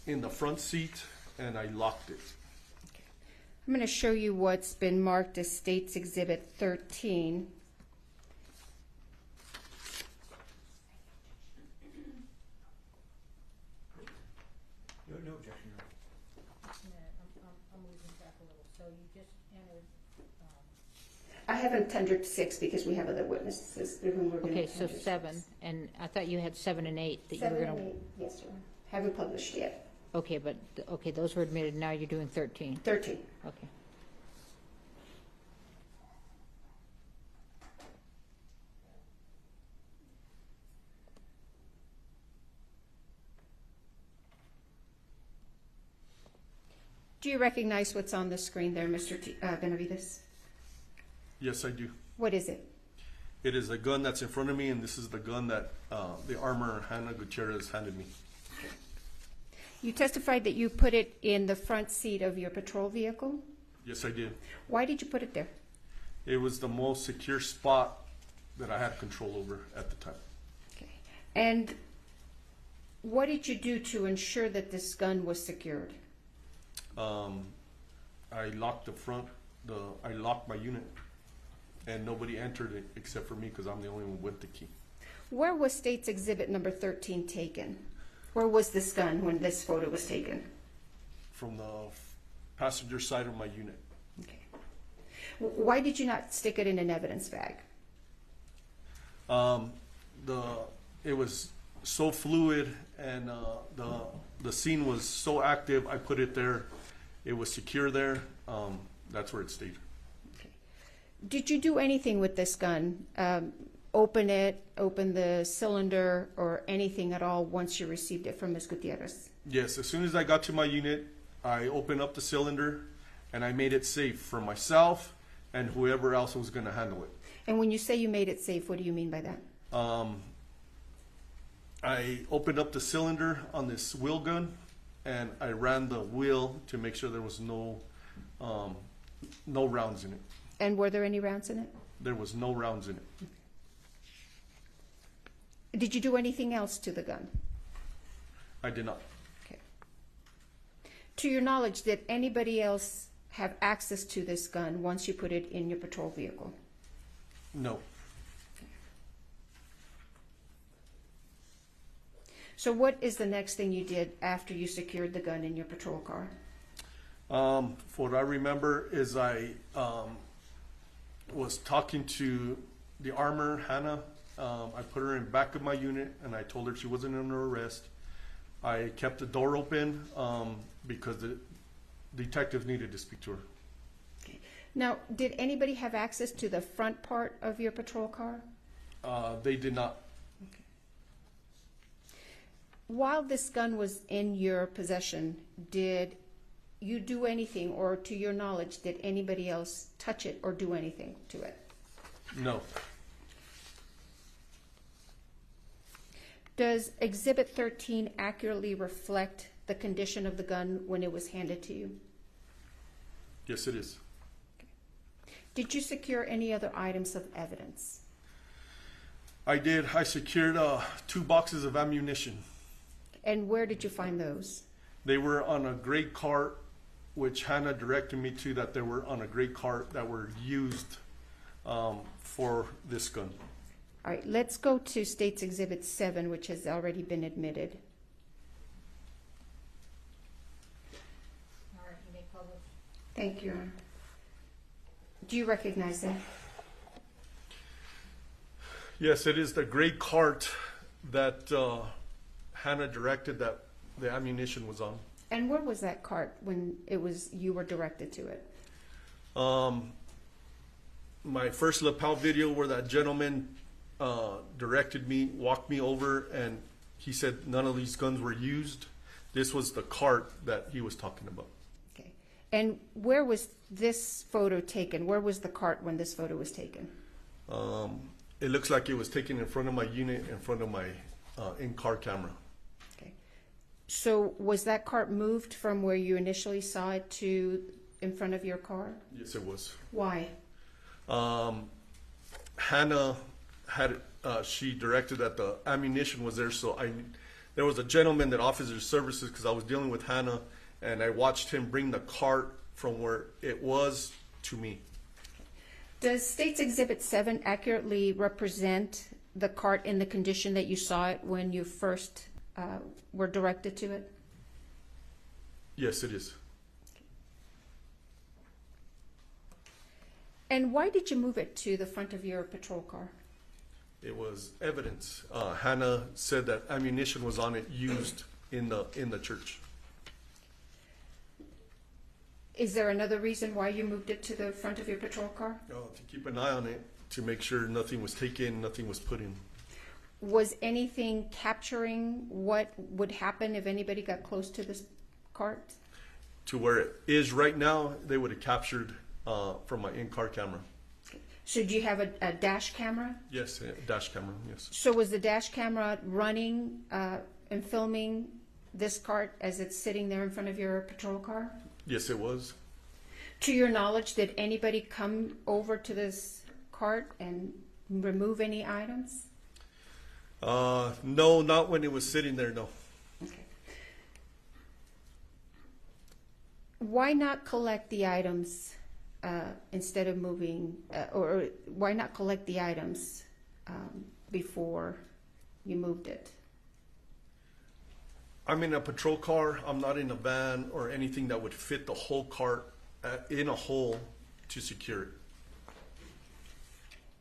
in the front seat, and I locked it. I'm going to show you what's been marked as State's Exhibit 13. No objection, Your Honor. I'm losing track a little. So you just entered. I haven't tendered 6 because we have other witnesses through whom we're going to Okay, so 7, and I thought you had 7 and 8 that you were 7 going and to. 8, yes, sir. Haven't published yet. Okay, but okay, those were admitted. Now you're doing 13. 13. Okay. Do you recognize what's on the screen there, Mr. Benavides? Yes, I do. What is it? It is the gun that's in front of me, and this is the gun that the armorer, Halyna Gutierrez, handed me. You testified that you put it in the front seat of your patrol vehicle. Yes, I did. Why did you put it there? It was the most secure spot that I had control over at the time. Okay. And what did you do to ensure that this gun was secured? I locked the front, I locked my unit, and nobody entered it except for me because I'm the only one with the key. Where was State's Exhibit number 13 taken? Where was this gun when this photo was taken? From the passenger side of my unit. Okay. Why did you not stick it in an evidence bag? It was so fluid, and the scene was so active. I put it there. It was secure there. That's where it stayed. Okay. Did you do anything with this gun? Open it, open the cylinder, or anything at all once you received it from Ms. Gutierrez? Yes, as soon as I got to my unit, I opened up the cylinder, and I made it safe for myself and whoever else was going to handle it. And when you say you made it safe, what do you mean by that? I opened up the cylinder on this wheel gun, and I ran the wheel to make sure there was no No rounds in it. And were there any rounds in it? There was no rounds in it. Did you do anything else to the gun? I did not. Okay. To your knowledge, did anybody else have access to this gun once you put it in your patrol vehicle? No. So what is the next thing you did after you secured the gun in your patrol car? What I remember is I was talking to the armor, Hannah. I put her in back of my unit, and I told her she wasn't under arrest. I kept the door open because the detective needed to speak to her. Okay. Now, did anybody have access to the front part of your patrol car? They did not. Okay. While this gun was in your possession, did you do anything, or to your knowledge, did anybody else touch it or do anything to it? No. Does Exhibit 13 accurately reflect the condition of the gun when it was handed to you? Yes, it is. Did you secure any other items of evidence? I did. I secured 2 boxes of ammunition. And where did you find those? They were on a gray cart, which Hannah directed me to, that they were on a gray cart that were used for this gun. All right, let's go to State's Exhibit 7, which has already been admitted. All right, you may publish. Thank you, Your Honor. Do you recognize that? Yes, it is the gray cart that Hannah directed that the ammunition was on. And where was that cart when you were directed to it? My first lapel video where that gentleman directed me, walked me over, and he said none of these guns were used. This was the cart that he was talking about. Okay. And where was this photo taken? Where was the cart when this photo was taken? It looks like it was taken in front of my unit, in front of my in-car camera. Okay. So was that cart moved from where you initially saw it to in front of your car? Yes, it was. Why? Hannah had she directed that the ammunition was there, so there was a gentleman that offers his services because I was dealing with Hannah, and I watched him bring the cart from where it was to me. Does State's Exhibit 7 accurately represent the cart in the condition that you saw it when you first were directed to it? Yes, it is. And why did you move it to the front of your patrol car? It was evidence. Hannah said that ammunition was on it used in the church. Is there another reason why you moved it to the front of your patrol car? To keep an eye on it, to make sure nothing was taken, nothing was put in. Was anything capturing what would happen if anybody got close to this cart? To where it is right now, they would have captured from my in-car camera. So do you have a dash camera? Yes, a dash camera, yes. So was the dash camera running and filming this cart as it's sitting there in front of your patrol car? Yes, it was. To your knowledge, did anybody come over to this cart and remove any items? No, not when it was sitting there, no. Okay. Why not collect the items instead of moving, or why not collect the items before you moved it? I'm in a patrol car. I'm not in a van or anything that would fit the whole cart in a hole to secure it.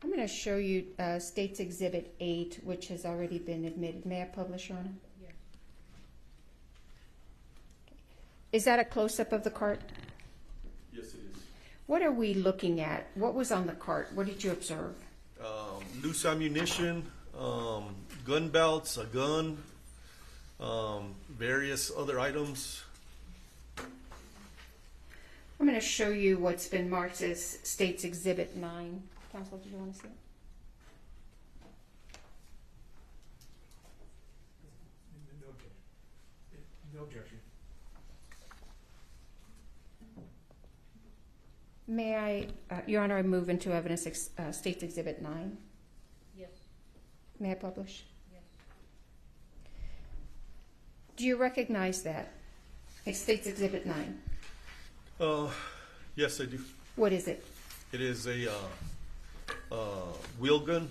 I'm going to show you State's Exhibit 8, which has already been admitted. May I publish, Your Honor? Yes. Is that a close-up of the cart? Yes, it is. What are we looking at? What was on the cart? What did you observe? Loose ammunition, gun belts, a gun, various other items. I'm going to show you what's been marked as State's Exhibit 9. Counsel, did you want to see it? No objection. May I, Your Honor, I move into evidence State's Exhibit 9. Yes. May I publish? Yes. Do you recognize that? State's Exhibit 9. Yes, I do. What is it? It is a wheel gun.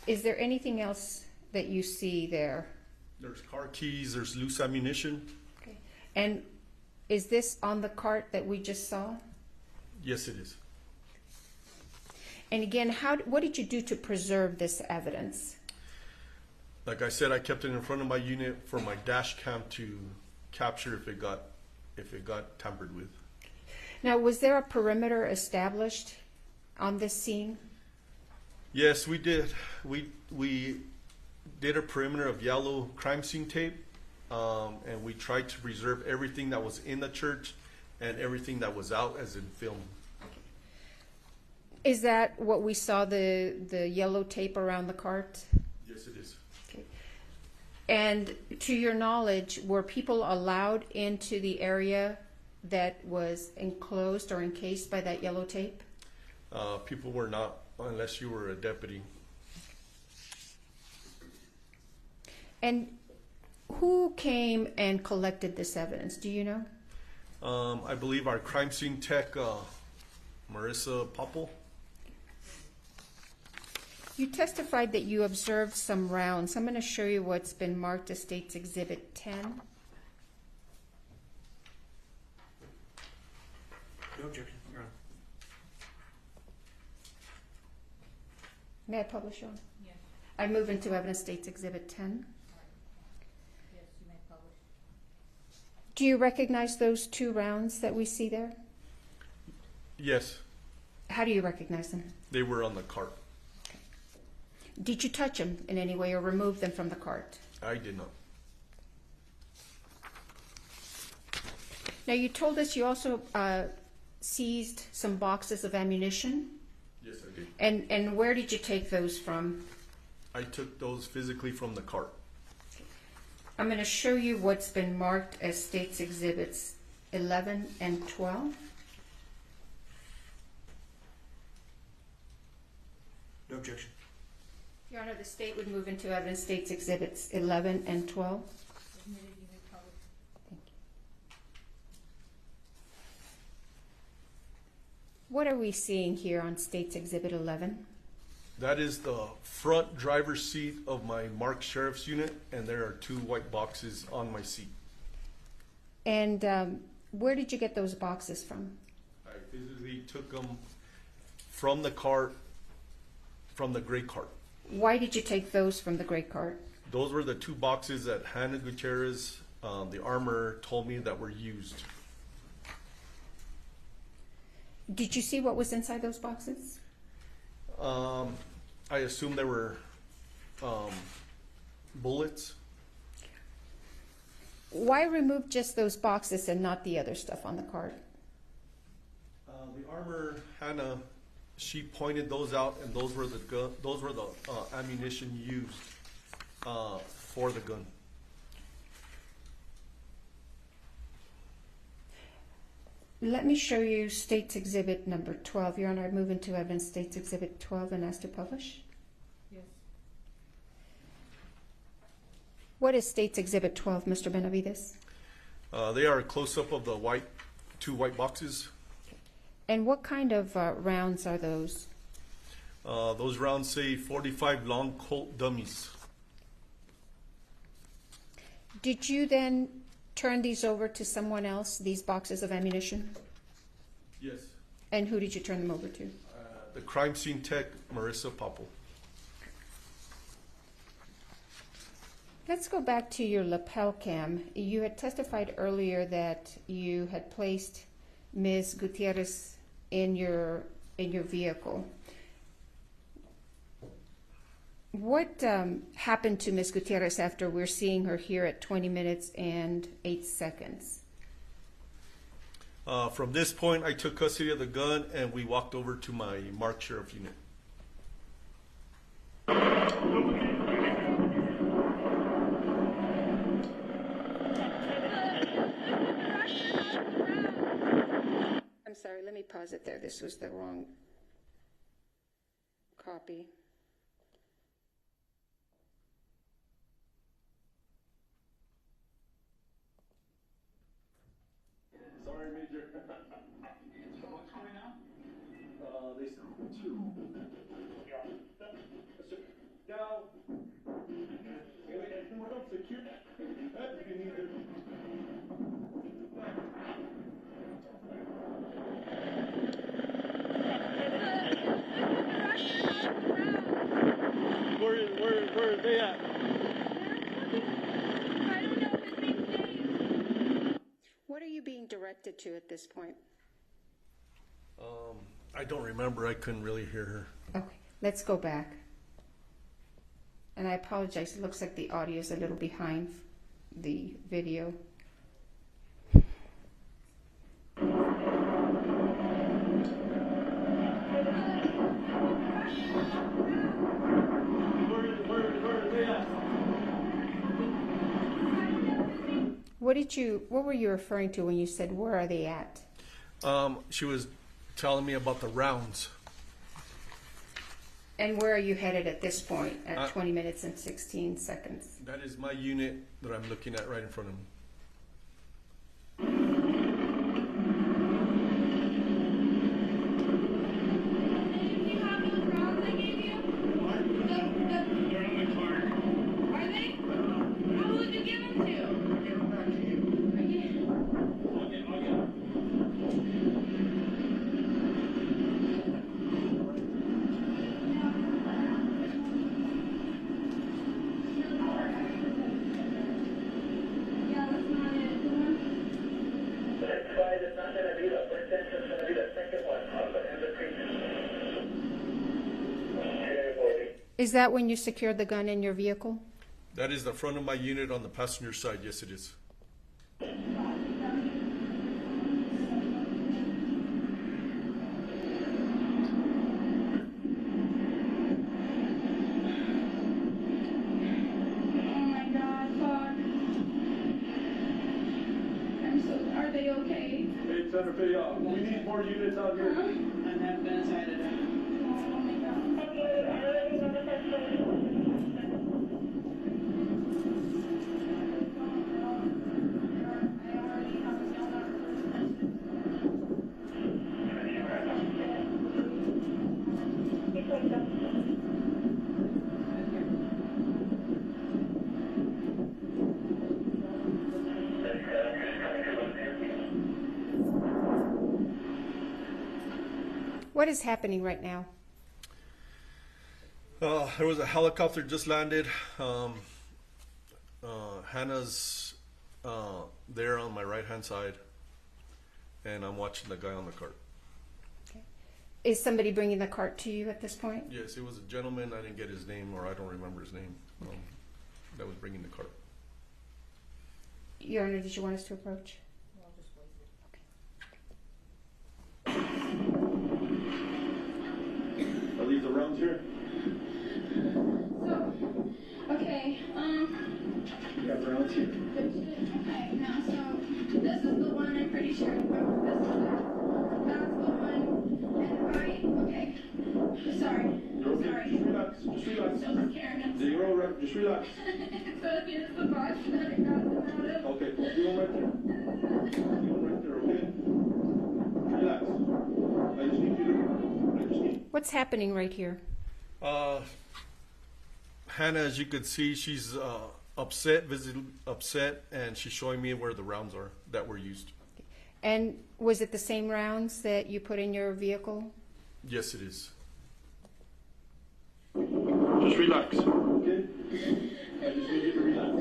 Is there anything else that you see there? There's car keys, there's loose ammunition. Okay. And is this on the cart that we just saw? Yes, it is. And again, what did you do to preserve this evidence? Like I said, I kept it in front of my unit for my dash cam to capture if it got tampered with. Now, was there a perimeter established on this scene? Yes, we did. We did a perimeter of yellow crime scene tape, and we tried to preserve everything that was in the church and everything that was out, as in film. Is that what we saw, the yellow tape around the cart? Yes, it is. Okay. And to your knowledge, were people allowed into the area that was enclosed or encased by that yellow tape? People were not, unless you were a deputy. And who came and collected this evidence? Do you know? I believe our crime scene tech, Marissa Popple. You testified that you observed some rounds. I'm going to show you what's been marked as State's Exhibit 10. No objection. You're on. May I publish on? Yes. I move into evidence State's Exhibit 10. Yes, you may publish. Do you recognize those two rounds that we see there? Yes, How do you recognize them? they were on the cart. Did you touch them in any way or remove them from the cart? I did not. Now, you told us you also seized some boxes of ammunition. Yes, I did. And where did you take those from? I took those physically from the cart. I'm going to show you what's been marked as State's Exhibits 11 and 12. No objection. Your Honor, the State would move into evidence State's Exhibits 11 and 12. Admitted, you may publish. Thank you. What are we seeing here on State's Exhibit 11? That is the front driver's seat of my marked sheriff's unit, and there are two white boxes on my seat. And where did you get those boxes from? I physically took them from the cart, from the gray cart. Why did you take those from the gray cart? Those were the two boxes that Halyna Gutierrez, the armor, told me that were used. Did you see what was inside those boxes? I assume there were bullets. Why remove just those boxes and not the other stuff on the cart? The armor, Hannah, she pointed those out, and those were the ammunition used for the gun. Let me show you State's Exhibit number 12. Your Honor, I move into evidence State's Exhibit 12 and ask to publish. Yes. What is State's Exhibit 12, Mr. Benavides? They are a close-up of the two white boxes. And what kind of rounds are those? Those rounds say 45 long Colt dummies. Did you then turn these over to someone else, these boxes of ammunition? Yes. And who did you turn them over to? The crime scene tech, Marissa Popple. Let's go back to your lapel cam. You had testified earlier that you had placed Ms. Gutierrez in your vehicle. What happened to Ms. Gutierrez after we're seeing her here at 20 minutes and 8 seconds? From this point, I took custody of the gun, and we walked over to my marked sheriff unit. I'm sorry, pause it there. This was the wrong copy. Sorry, Major. What's going on? They said two. Yeah. Now, anyone else secure? That you need to. Where are they at? What are you being directed to at this point? I don't remember. I couldn't really hear her. Okay, let's go back. And I apologize. It looks like the audio is a little behind the video. Where are they at? What were you referring to when you said, where are they at? She was telling me about the rounds. And where are you headed at this point at 20 minutes and 16 seconds? That is my unit that I'm looking at right in front of me. Is that when you secured the gun in your vehicle? That is the front of my unit on the passenger side. Yes, it is. Are they okay? Hey, Senator Fay, we need more units out here. And have been added. Oh my God. What is happening right now? There was a helicopter just landed. Hannah's there on my right-hand side, and I'm watching the guy on the cart. Okay. Is somebody bringing the cart to you at this point? Yes, it was a gentleman. I didn't get his name, or I don't remember his name. That was bringing the cart. Your Honor, did you want us to approach? Are these the rounds here? So, okay, You got rounds here. okay, now, so, this is the one I'm pretty sure, this is that's the one, and right, okay, sorry, You're okay. sorry. Just relax. Just relax. So scared, I'm You're all right. Just relax. so if it's the box that I got them out of. Okay, do one right there. Do one right there, okay? Relax. I just need you to... What's happening right here? Hannah, as you can see, she's upset, visibly upset, and she's showing me where the rounds are that were used. And was it the same rounds that you put in your vehicle? Yes, it is. Just relax, okay? I just need you to relax.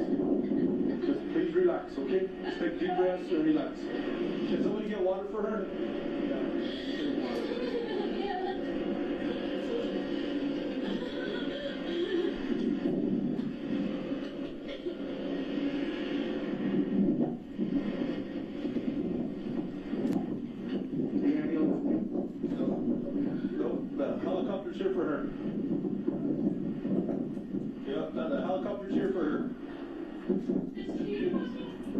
Just please relax, okay? Just take deep breaths and relax. Can somebody get water for her? No, the helicopter's here for her. Yeah, the helicopter's here for her.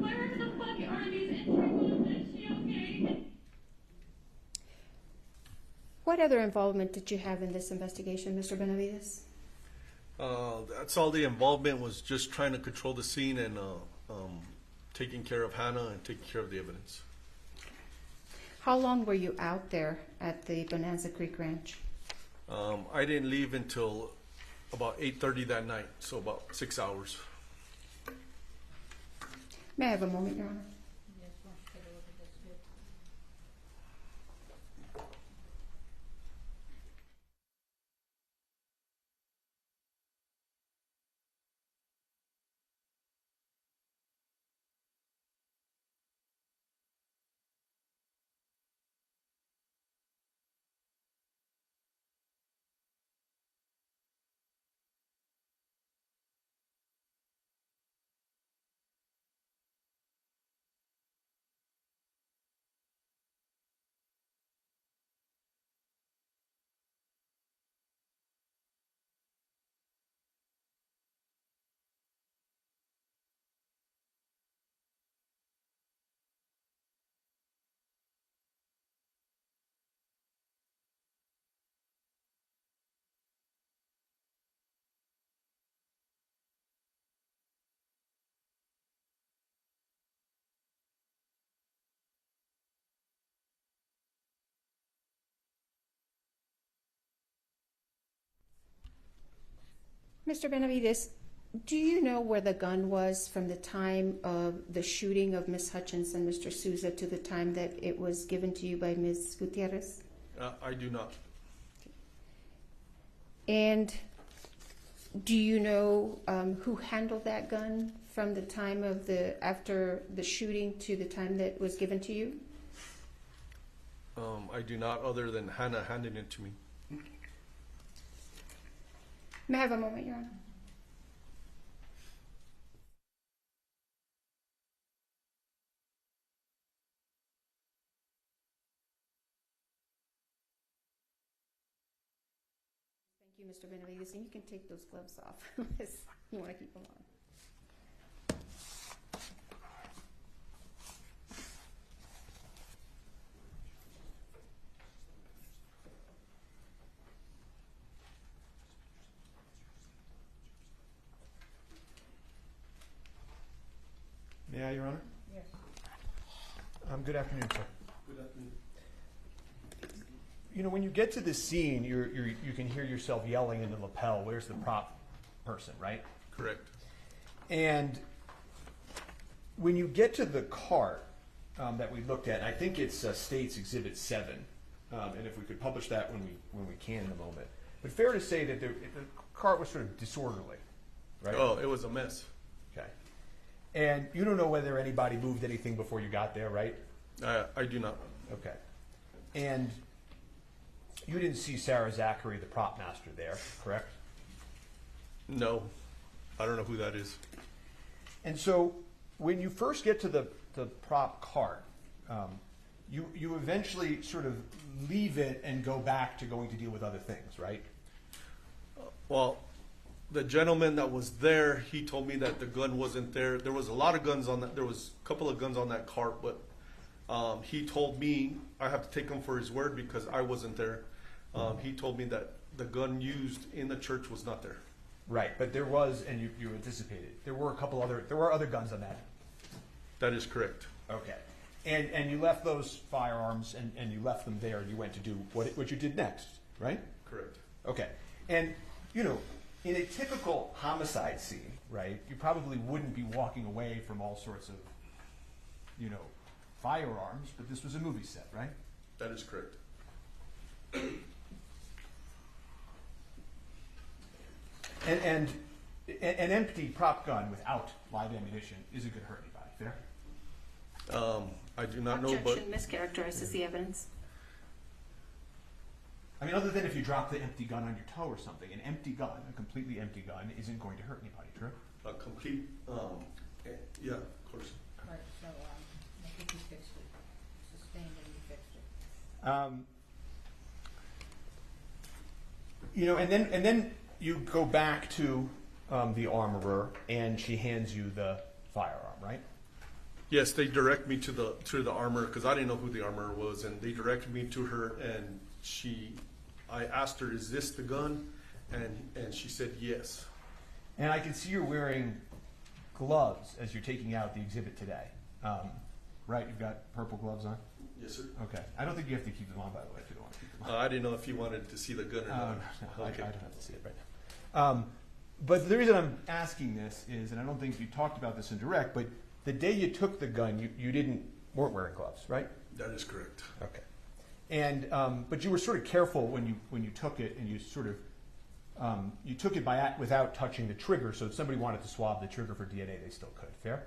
Where the fuck are these entry wounds? Is she okay? What other involvement did you have in this investigation, Mr. Benavides? That's all the involvement was, just trying to control the scene and taking care of Hannah and taking care of the evidence. How long were you out there at the Bonanza Creek Ranch? I didn't leave until about 8:30 that night, so about 6 hours. May I have a moment, Your Honor? Mr. Benavides, do you know where the gun was from the time of the shooting of Ms. Hutchins and Mr. Souza to the time that it was given to you by Ms. Gutierrez? I do not. And do you know who handled that gun from the time of after the shooting to the time that it was given to you? I do not, other than Hannah handing it to me. May I have a moment, Your Honor? Thank you, Mr. Benavides, and you can take those gloves off unless you want to keep them on. May I, Your Honor? Yes. Good afternoon, sir. Good afternoon. You know, when you get to this scene, you can hear yourself yelling in the lapel, "Where's the prop person?" Right? Correct. And when you get to the cart that we looked at, I think it's State's Exhibit 7, and if we could publish that when we can in a moment. But fair to say that the cart was sort of disorderly, right? Oh, it was a mess. Okay. And you don't know whether anybody moved anything before you got there, right? I do not. Okay. And you didn't see Sarah Zachary, the prop master, there, correct? No. I don't know who that is. And so when you first get to the prop cart, you eventually sort of leave it and go back to going to deal with other things, right? Well, the gentleman that was there, he told me that the gun wasn't there. There was a lot of guns on that. There was a couple of guns on that cart, but he told me I have to take him for his word because I wasn't there. He told me that the gun used in the church was not there. Right, but there was, and you anticipated, there were other guns on that. That is correct. Okay. And you left those firearms and you left them there and you went to do what you did next, right? Correct. Okay. And, you know, in a typical homicide scene, right, you probably wouldn't be walking away from all sorts of, you know, firearms, but this was a movie set, right? That is correct. And an empty prop gun without live ammunition isn't going to hurt anybody, fair? I do not know, but... Objection mischaracterizes the evidence. I mean, other than if you drop the empty gun on your toe or something, an empty gun, a completely empty gun, isn't going to hurt anybody, true? A complete, yeah, of course. Right, so I think you fixed it. Sustained and you fixed it. You know, and then you go back to the armorer, and she hands you the firearm, right? Yes, they direct me to the armorer because I didn't know who the armorer was, and they directed me to her, and I asked her, "Is this the gun?" And she said yes. And I can see you're wearing gloves as you're taking out the exhibit today. Right? You've got purple gloves on? Yes, sir. Okay. I don't think you have to keep them on, by the way, if you don't want to keep them on. I didn't know if you wanted to see the gun or not. No, Okay. I don't have to see it right now. But the reason I'm asking this is, and I don't think you talked about this in direct, but the day you took the gun, you weren't wearing gloves, right? That is correct. Okay. And but you were sort of careful when you took it, and you sort of you took it without touching the trigger. So if somebody wanted to swab the trigger for DNA, they still could. Fair?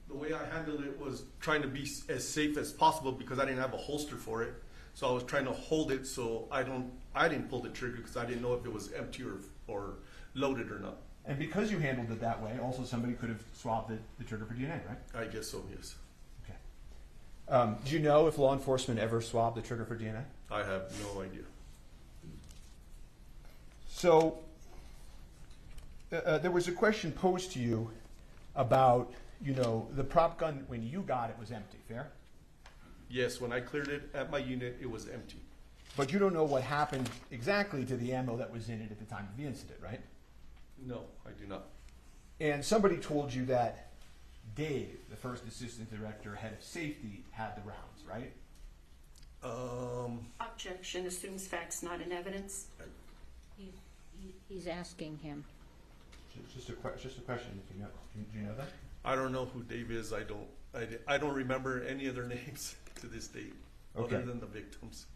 The way I handled it was trying to be as safe as possible because I didn't have a holster for it. So I was trying to hold it so I didn't pull the trigger because I didn't know if it was empty or loaded or not. And because you handled it that way, also somebody could have swabbed the trigger for DNA, right? I guess so, yes. Okay. Do you know if law enforcement ever swabbed the trigger for DNA? I have no idea. So there was a question posed to you about, the prop gun, when you got it, was empty, fair? Yes, when I cleared it at my unit, it was empty. But you don't know what happened exactly to the ammo that was in it at the time of the incident, right? No, I do not. And somebody told you that Dave, the first assistant director, head of safety, had the rounds, right? Objection assumes facts not in evidence. He's asking him. Just a question. Do you know that? I don't know who Dave is. I don't remember any of their names to this date, Okay. other than the victims.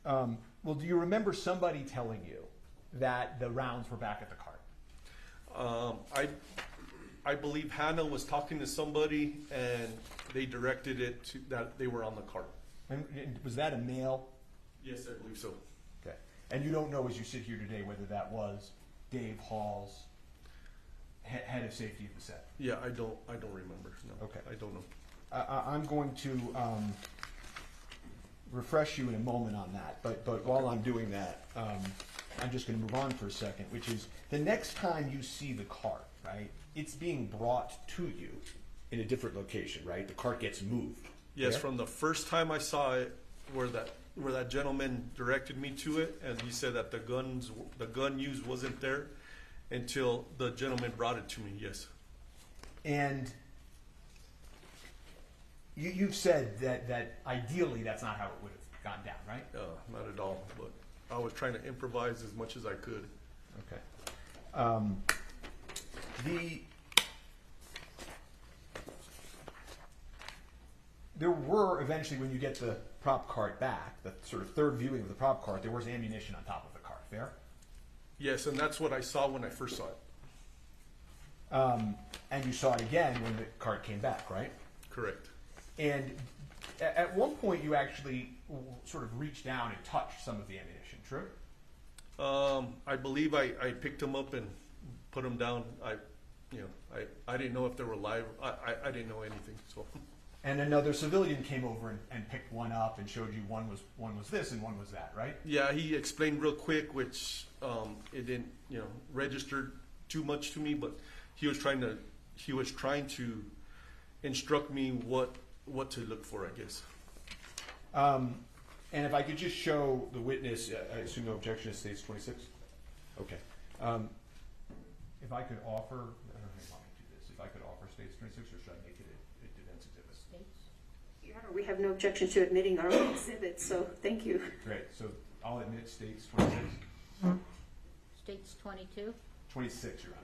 Well, do you remember somebody telling you that the rounds were back at the cart? I believe Hannah was talking to somebody, and they directed it to that they were on the cart. And was that a male? Yes, I believe so. Okay. And you don't know, as you sit here today, whether that was Dave Hall's head of safety at the set? Yeah, I don't remember. No. Okay. I don't know. I'm going to refresh you in a moment on that, but while I'm doing that, I'm just going to move on for a second, which is the next time you see the cart, right? It's being brought to you in a different location, right? The cart gets moved. Yes, Yeah? from the first time I saw it, where that gentleman directed me to it, and he said that the gun used wasn't there until the gentleman brought it to me. Yes. And you've said that ideally that's not how it would have gone down, right? Not at all. But I was trying to improvise as much as I could. Okay. There were eventually, when you get the prop cart back, the sort of third viewing of the prop cart, there was ammunition on top of the cart. Fair? Yes, and that's what I saw when I first saw it. And you saw it again when the cart came back, right? Correct. And at one point, you actually sort of reached down and touched some of the ammunition. True? I believe I picked them up and put them down. I didn't know if they were live. I didn't know anything. So. And another civilian came over and picked one up and showed you one was this and one was that, right? Yeah, he explained real quick, which it didn't register too much to me, but he was trying to instruct me what to look for, I guess. And if I could just show the witness, I assume no objection to States 26? Okay. If I could offer, I don't know how to do this, if I could offer States 26, or should I make it a defense exhibit? Your Honor, we have no objection to admitting our own exhibit, so thank you. Great. So I'll admit States 26. States 22? 26, Your Honor.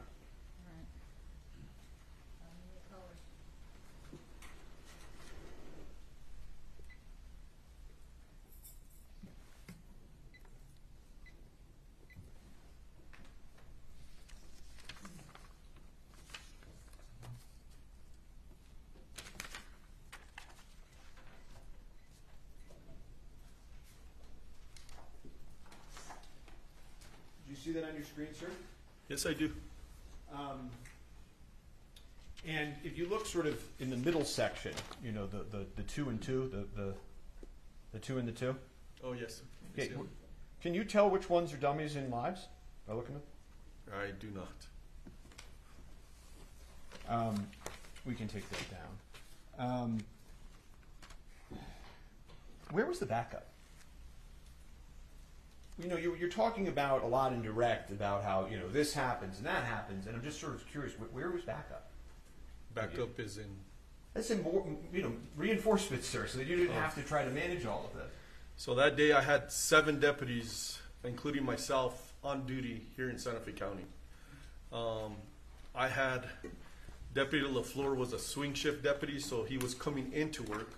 See that on your screen, sir? Yes, I do. And if you look sort of in the middle section, the 2 and 2, the 2 and the 2. Oh yes. Okay. Can you tell which ones are dummies and lives by looking at them? I do not. We can take that down. Where was the backup? You know, you're talking about a lot in direct about how, you know, this happens and that happens, and I'm just sort of curious, where was backup? Backup is in... That's in more, you know, reinforcements, sir, so that you didn't have to try to manage all of this. So that day I had 7 deputies, including myself, on duty here in Santa Fe County. I had Deputy LeFleur was a swing shift deputy, so he was coming into work.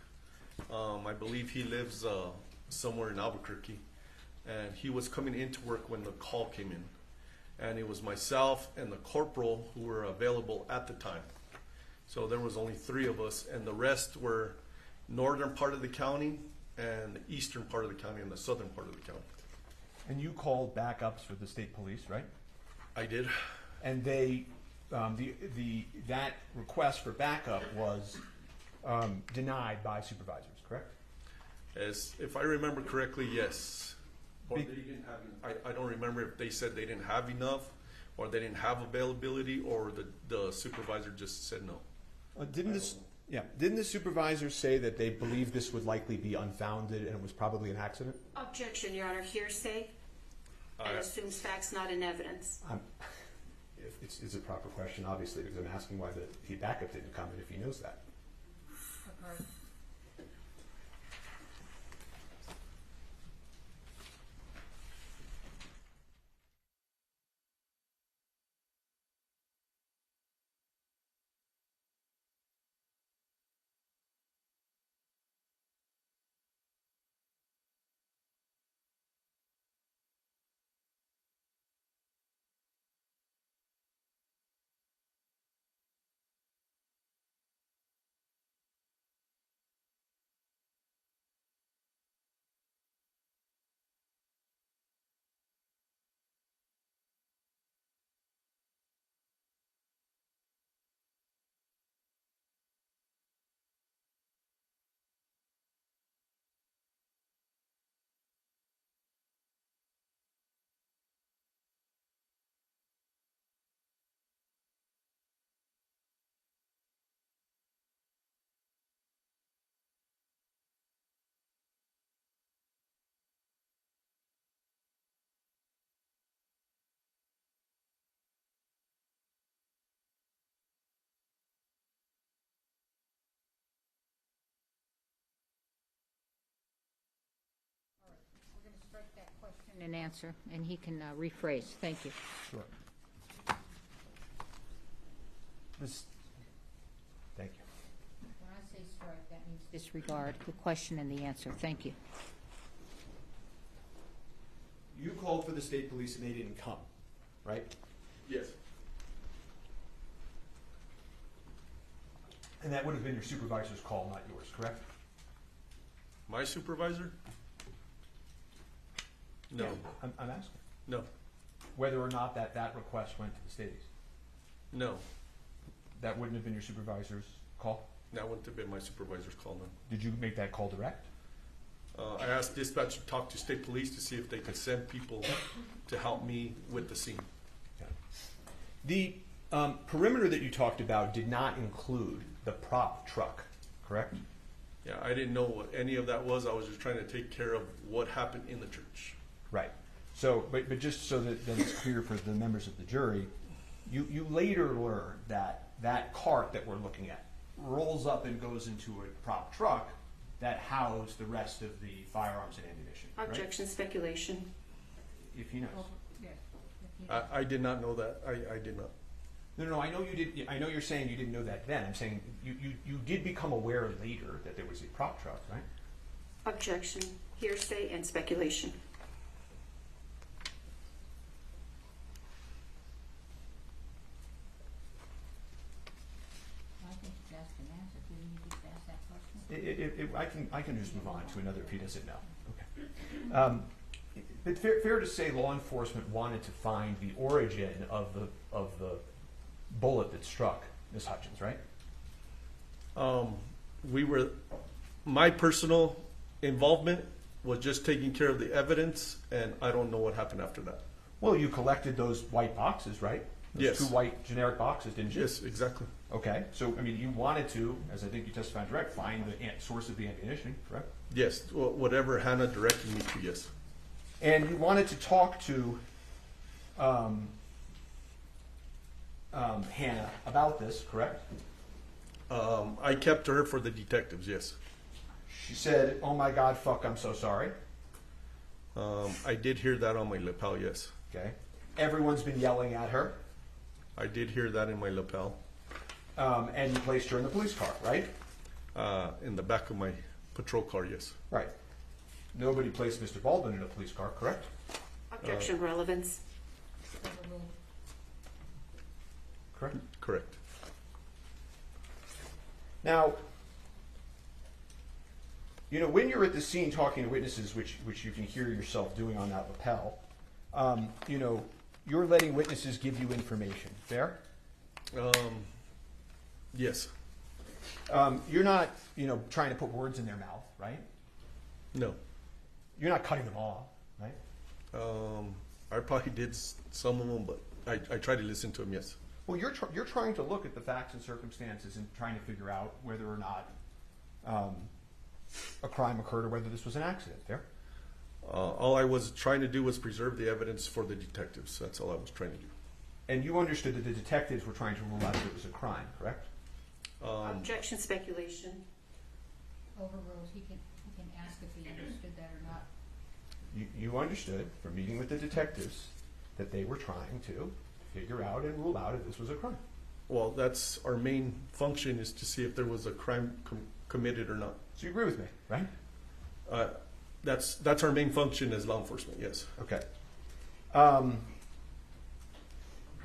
I believe he lives somewhere in Albuquerque, and he was coming into work when the call came in. And it was myself and the corporal who were available at the time. So there was only 3 of us, and the rest were northern part of the county and the eastern part of the county and the southern part of the county. And you called backups for the state police, right? I did. And they, that request for backup was denied by supervisors, correct? As if I remember correctly, yes. Or they didn't have. I don't remember if they said they didn't have enough, or they didn't have availability, or the supervisor just said no. Didn't the supervisor say that they believed this would likely be unfounded and it was probably an accident? Objection, Your Honor. Hearsay and assumes facts not in evidence. It's a proper question, obviously, because I'm asking why the backup didn't come in if he knows that. Strike that question and answer, and he can rephrase. Thank you. Sure. Thank you. When I say strike, that means disregard the question and the answer. Thank you. You called for the state police and they didn't come, right? Yes. And that would have been your supervisor's call, not yours, correct? My supervisor? No. Yeah, I'm asking. No. Whether or not that request went to the states? No. That wouldn't have been your supervisor's call? That wouldn't have been my supervisor's call, no. Did you make that call direct? I asked dispatch to talk to state police to see if they could send people to help me with the scene. Okay. The perimeter that you talked about did not include the prop truck, correct? Yeah, I didn't know what any of that was. I was just trying to take care of what happened in the church. Right. So, but just so that then it's clear for the members of the jury, you later learned that that cart that we're looking at rolls up and goes into a prop truck that housed the rest of the firearms and ammunition. Objection, right? speculation. If he knows. I did not know that. I did not. No, I know you did. I know you're saying you didn't know that then. I'm saying you did become aware later that there was a prop truck, right? Objection, hearsay, and speculation. I think he's asked an answer. Didn't you just ask that question? I can just move on to another if he doesn't know. Okay. But fair to say, law enforcement wanted to find the origin of the bullet that struck Ms. Hutchins, right? My personal involvement was just taking care of the evidence, and I don't know what happened after that. Well, you collected those white boxes, right? Those Yes. two white generic boxes, didn't you? Yes, exactly. Okay, so, I mean, you wanted to, as I think you testified direct, find the source of the ammunition, correct? Yes, whatever Hannah directed me to, yes. And you wanted to talk to Hannah about this, correct? I kept her for the detectives, yes. She said, "Oh my God, fuck, I'm so sorry." I did hear that on my lapel, yes. Okay. Everyone's been yelling at her. I did hear that in my lapel. And you placed her in the police car, right? In the back of my patrol car, yes. Right. Nobody placed Mr. Baldwin in a police car, correct? Objection relevance. Correct? Correct. Now, you know, when you're at the scene talking to witnesses, which you can hear yourself doing on that lapel, you know, you're letting witnesses give you information. Fair? Yes. You're not, you know, trying to put words in their mouth, right? No. You're not cutting them off, right? I probably did some of them, but I try to listen to them, yes. Well, you're trying to look at the facts and circumstances and trying to figure out whether or not a crime occurred or whether this was an accident. Fair? All I was trying to do was preserve the evidence for the detectives. That's all I was trying to do. And you understood that the detectives were trying to rule out that it was a crime, correct? Objection speculation. Overruled. He can ask if he understood that or not. You understood from meeting with the detectives that they were trying to figure out and rule out if this was a crime. Well, that's our main function, is to see if there was a crime committed or not. So you agree with me, right? That's our main function as law enforcement, yes. Okay.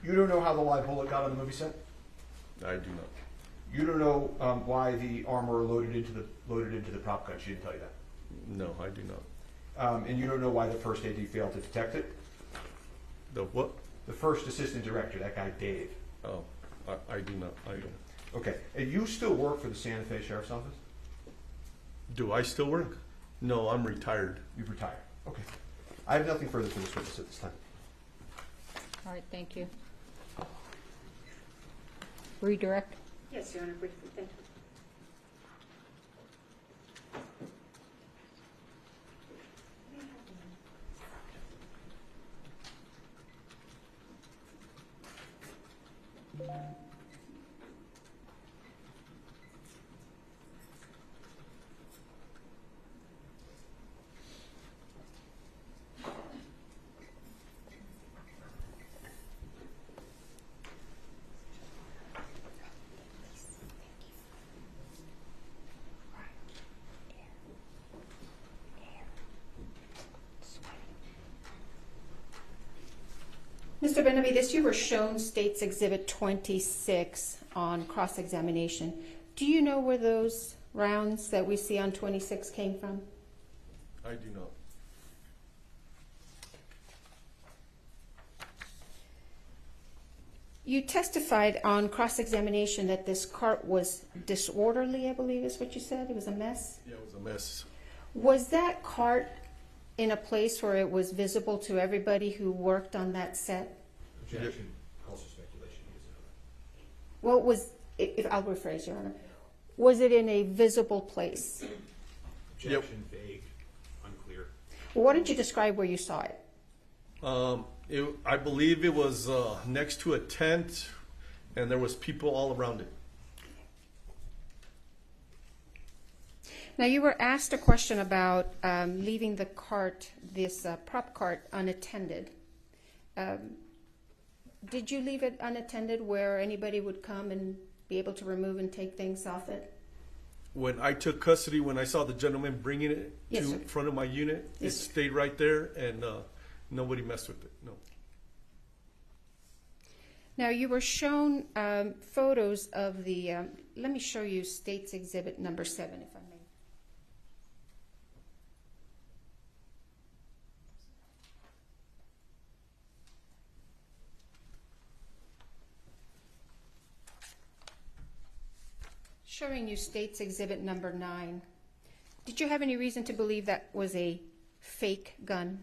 You don't know how the live bullet got on the movie set? I do not. You don't know why the armor loaded into the prop gun. She didn't tell you that. No, I do not. And you don't know why the first AD failed to detect it? The what? The first assistant director, that guy Dave. Oh, I do not. I don't. Okay. And you still work for the Santa Fe Sheriff's Office? Do I still work? No, I'm retired. You've retired. Okay. I have nothing further for this witness at this time. All right, thank you. Redirect. Yes, Your Honor, briefly, thank you. Mr. Benavides, you were shown State's Exhibit 26 on cross-examination. Do you know where those rounds that we see on 26 came from? I do not. You testified on cross-examination that this cart was disorderly, I believe is what you said. It was a mess? Yeah, it was a mess. Was that cart in a place where it was visible to everybody who worked on that set? Objection. Calls for speculation. Well, if I'll rephrase, Your Honor, was it in a visible place? Objection. Vague. Unclear. Well, why don't you describe where you saw it? I believe it was next to a tent, and there was people all around it. Now, you were asked a question about leaving the cart, this prop cart, unattended. Did you leave it unattended where anybody would come and be able to remove and take things off it? When I took custody, when I saw the gentleman bringing it Yes, to sir. front of my unit, Yes, it sir. stayed right there, and nobody messed with it. No. Now, you were shown photos of the, let me show you State's Exhibit number 7, if I may. Showing you State's Exhibit number 9. Did you have any reason to believe that was a fake gun?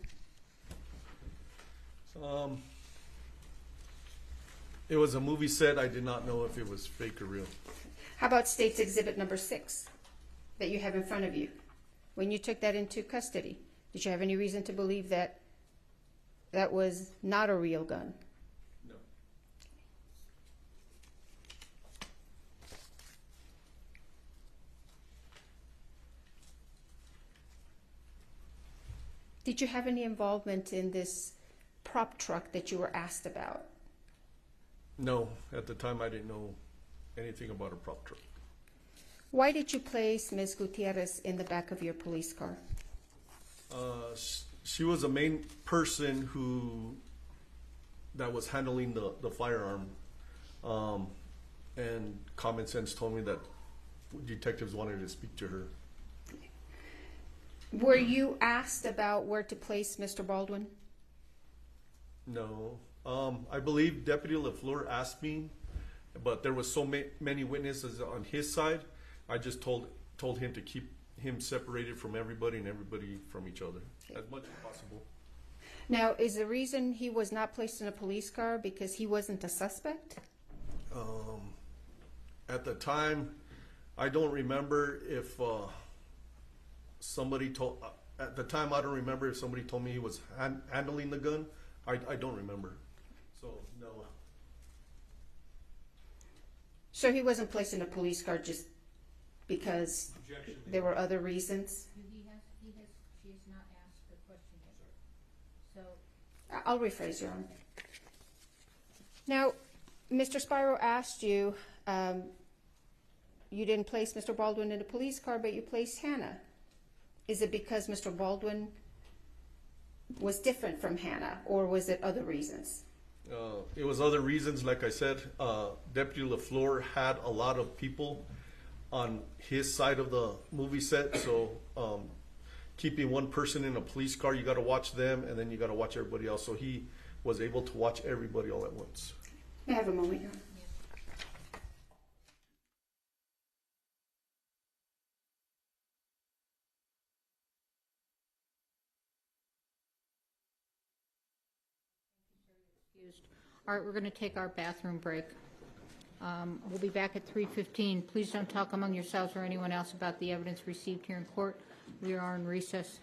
It was a movie set. I did not know if it was fake or real. How about State's Exhibit number 6 that you have in front of you? When you took that into custody, did you have any reason to believe that that was not a real gun? No. Did you have any involvement in this prop truck that you were asked about? No. At the time, I didn't know anything about a prop truck. Why did you place Ms. Gutierrez in the back of your police car? She was the main person that was handling the firearm, and common sense told me that detectives wanted to speak to her. Were you asked about where to place Mr. Baldwin? No. I believe Deputy LeFleur asked me, but there was so many witnesses on his side. I just told him to keep him separated from everybody and everybody from each other as much as possible. Now, is the reason he was not placed in a police car because he wasn't a suspect? At the time, I don't remember if somebody told. At the time, I don't remember if somebody told me he was handling the gun. I don't remember. So no. So he wasn't placed in a police car just because there were other reasons? She has not asked the question yet. So I'll rephrase, Your Honor. Now, Mr. Spiro asked you, you didn't place Mr. Baldwin in a police car, but you placed Hannah. Is it because Mr. Baldwin was different from Hannah, or was it other reasons? It was other reasons. Like I said, Deputy LeFleur had a lot of people on his side of the movie set, so keeping one person in a police car, you got to watch them, and then you got to watch everybody else. So he was able to watch everybody all at once. May I have a moment, Your Honor? all right, we're going to take our bathroom break. We'll be back at 3:15. Please don't talk among yourselves or anyone else about the evidence received here in court. We are in recess.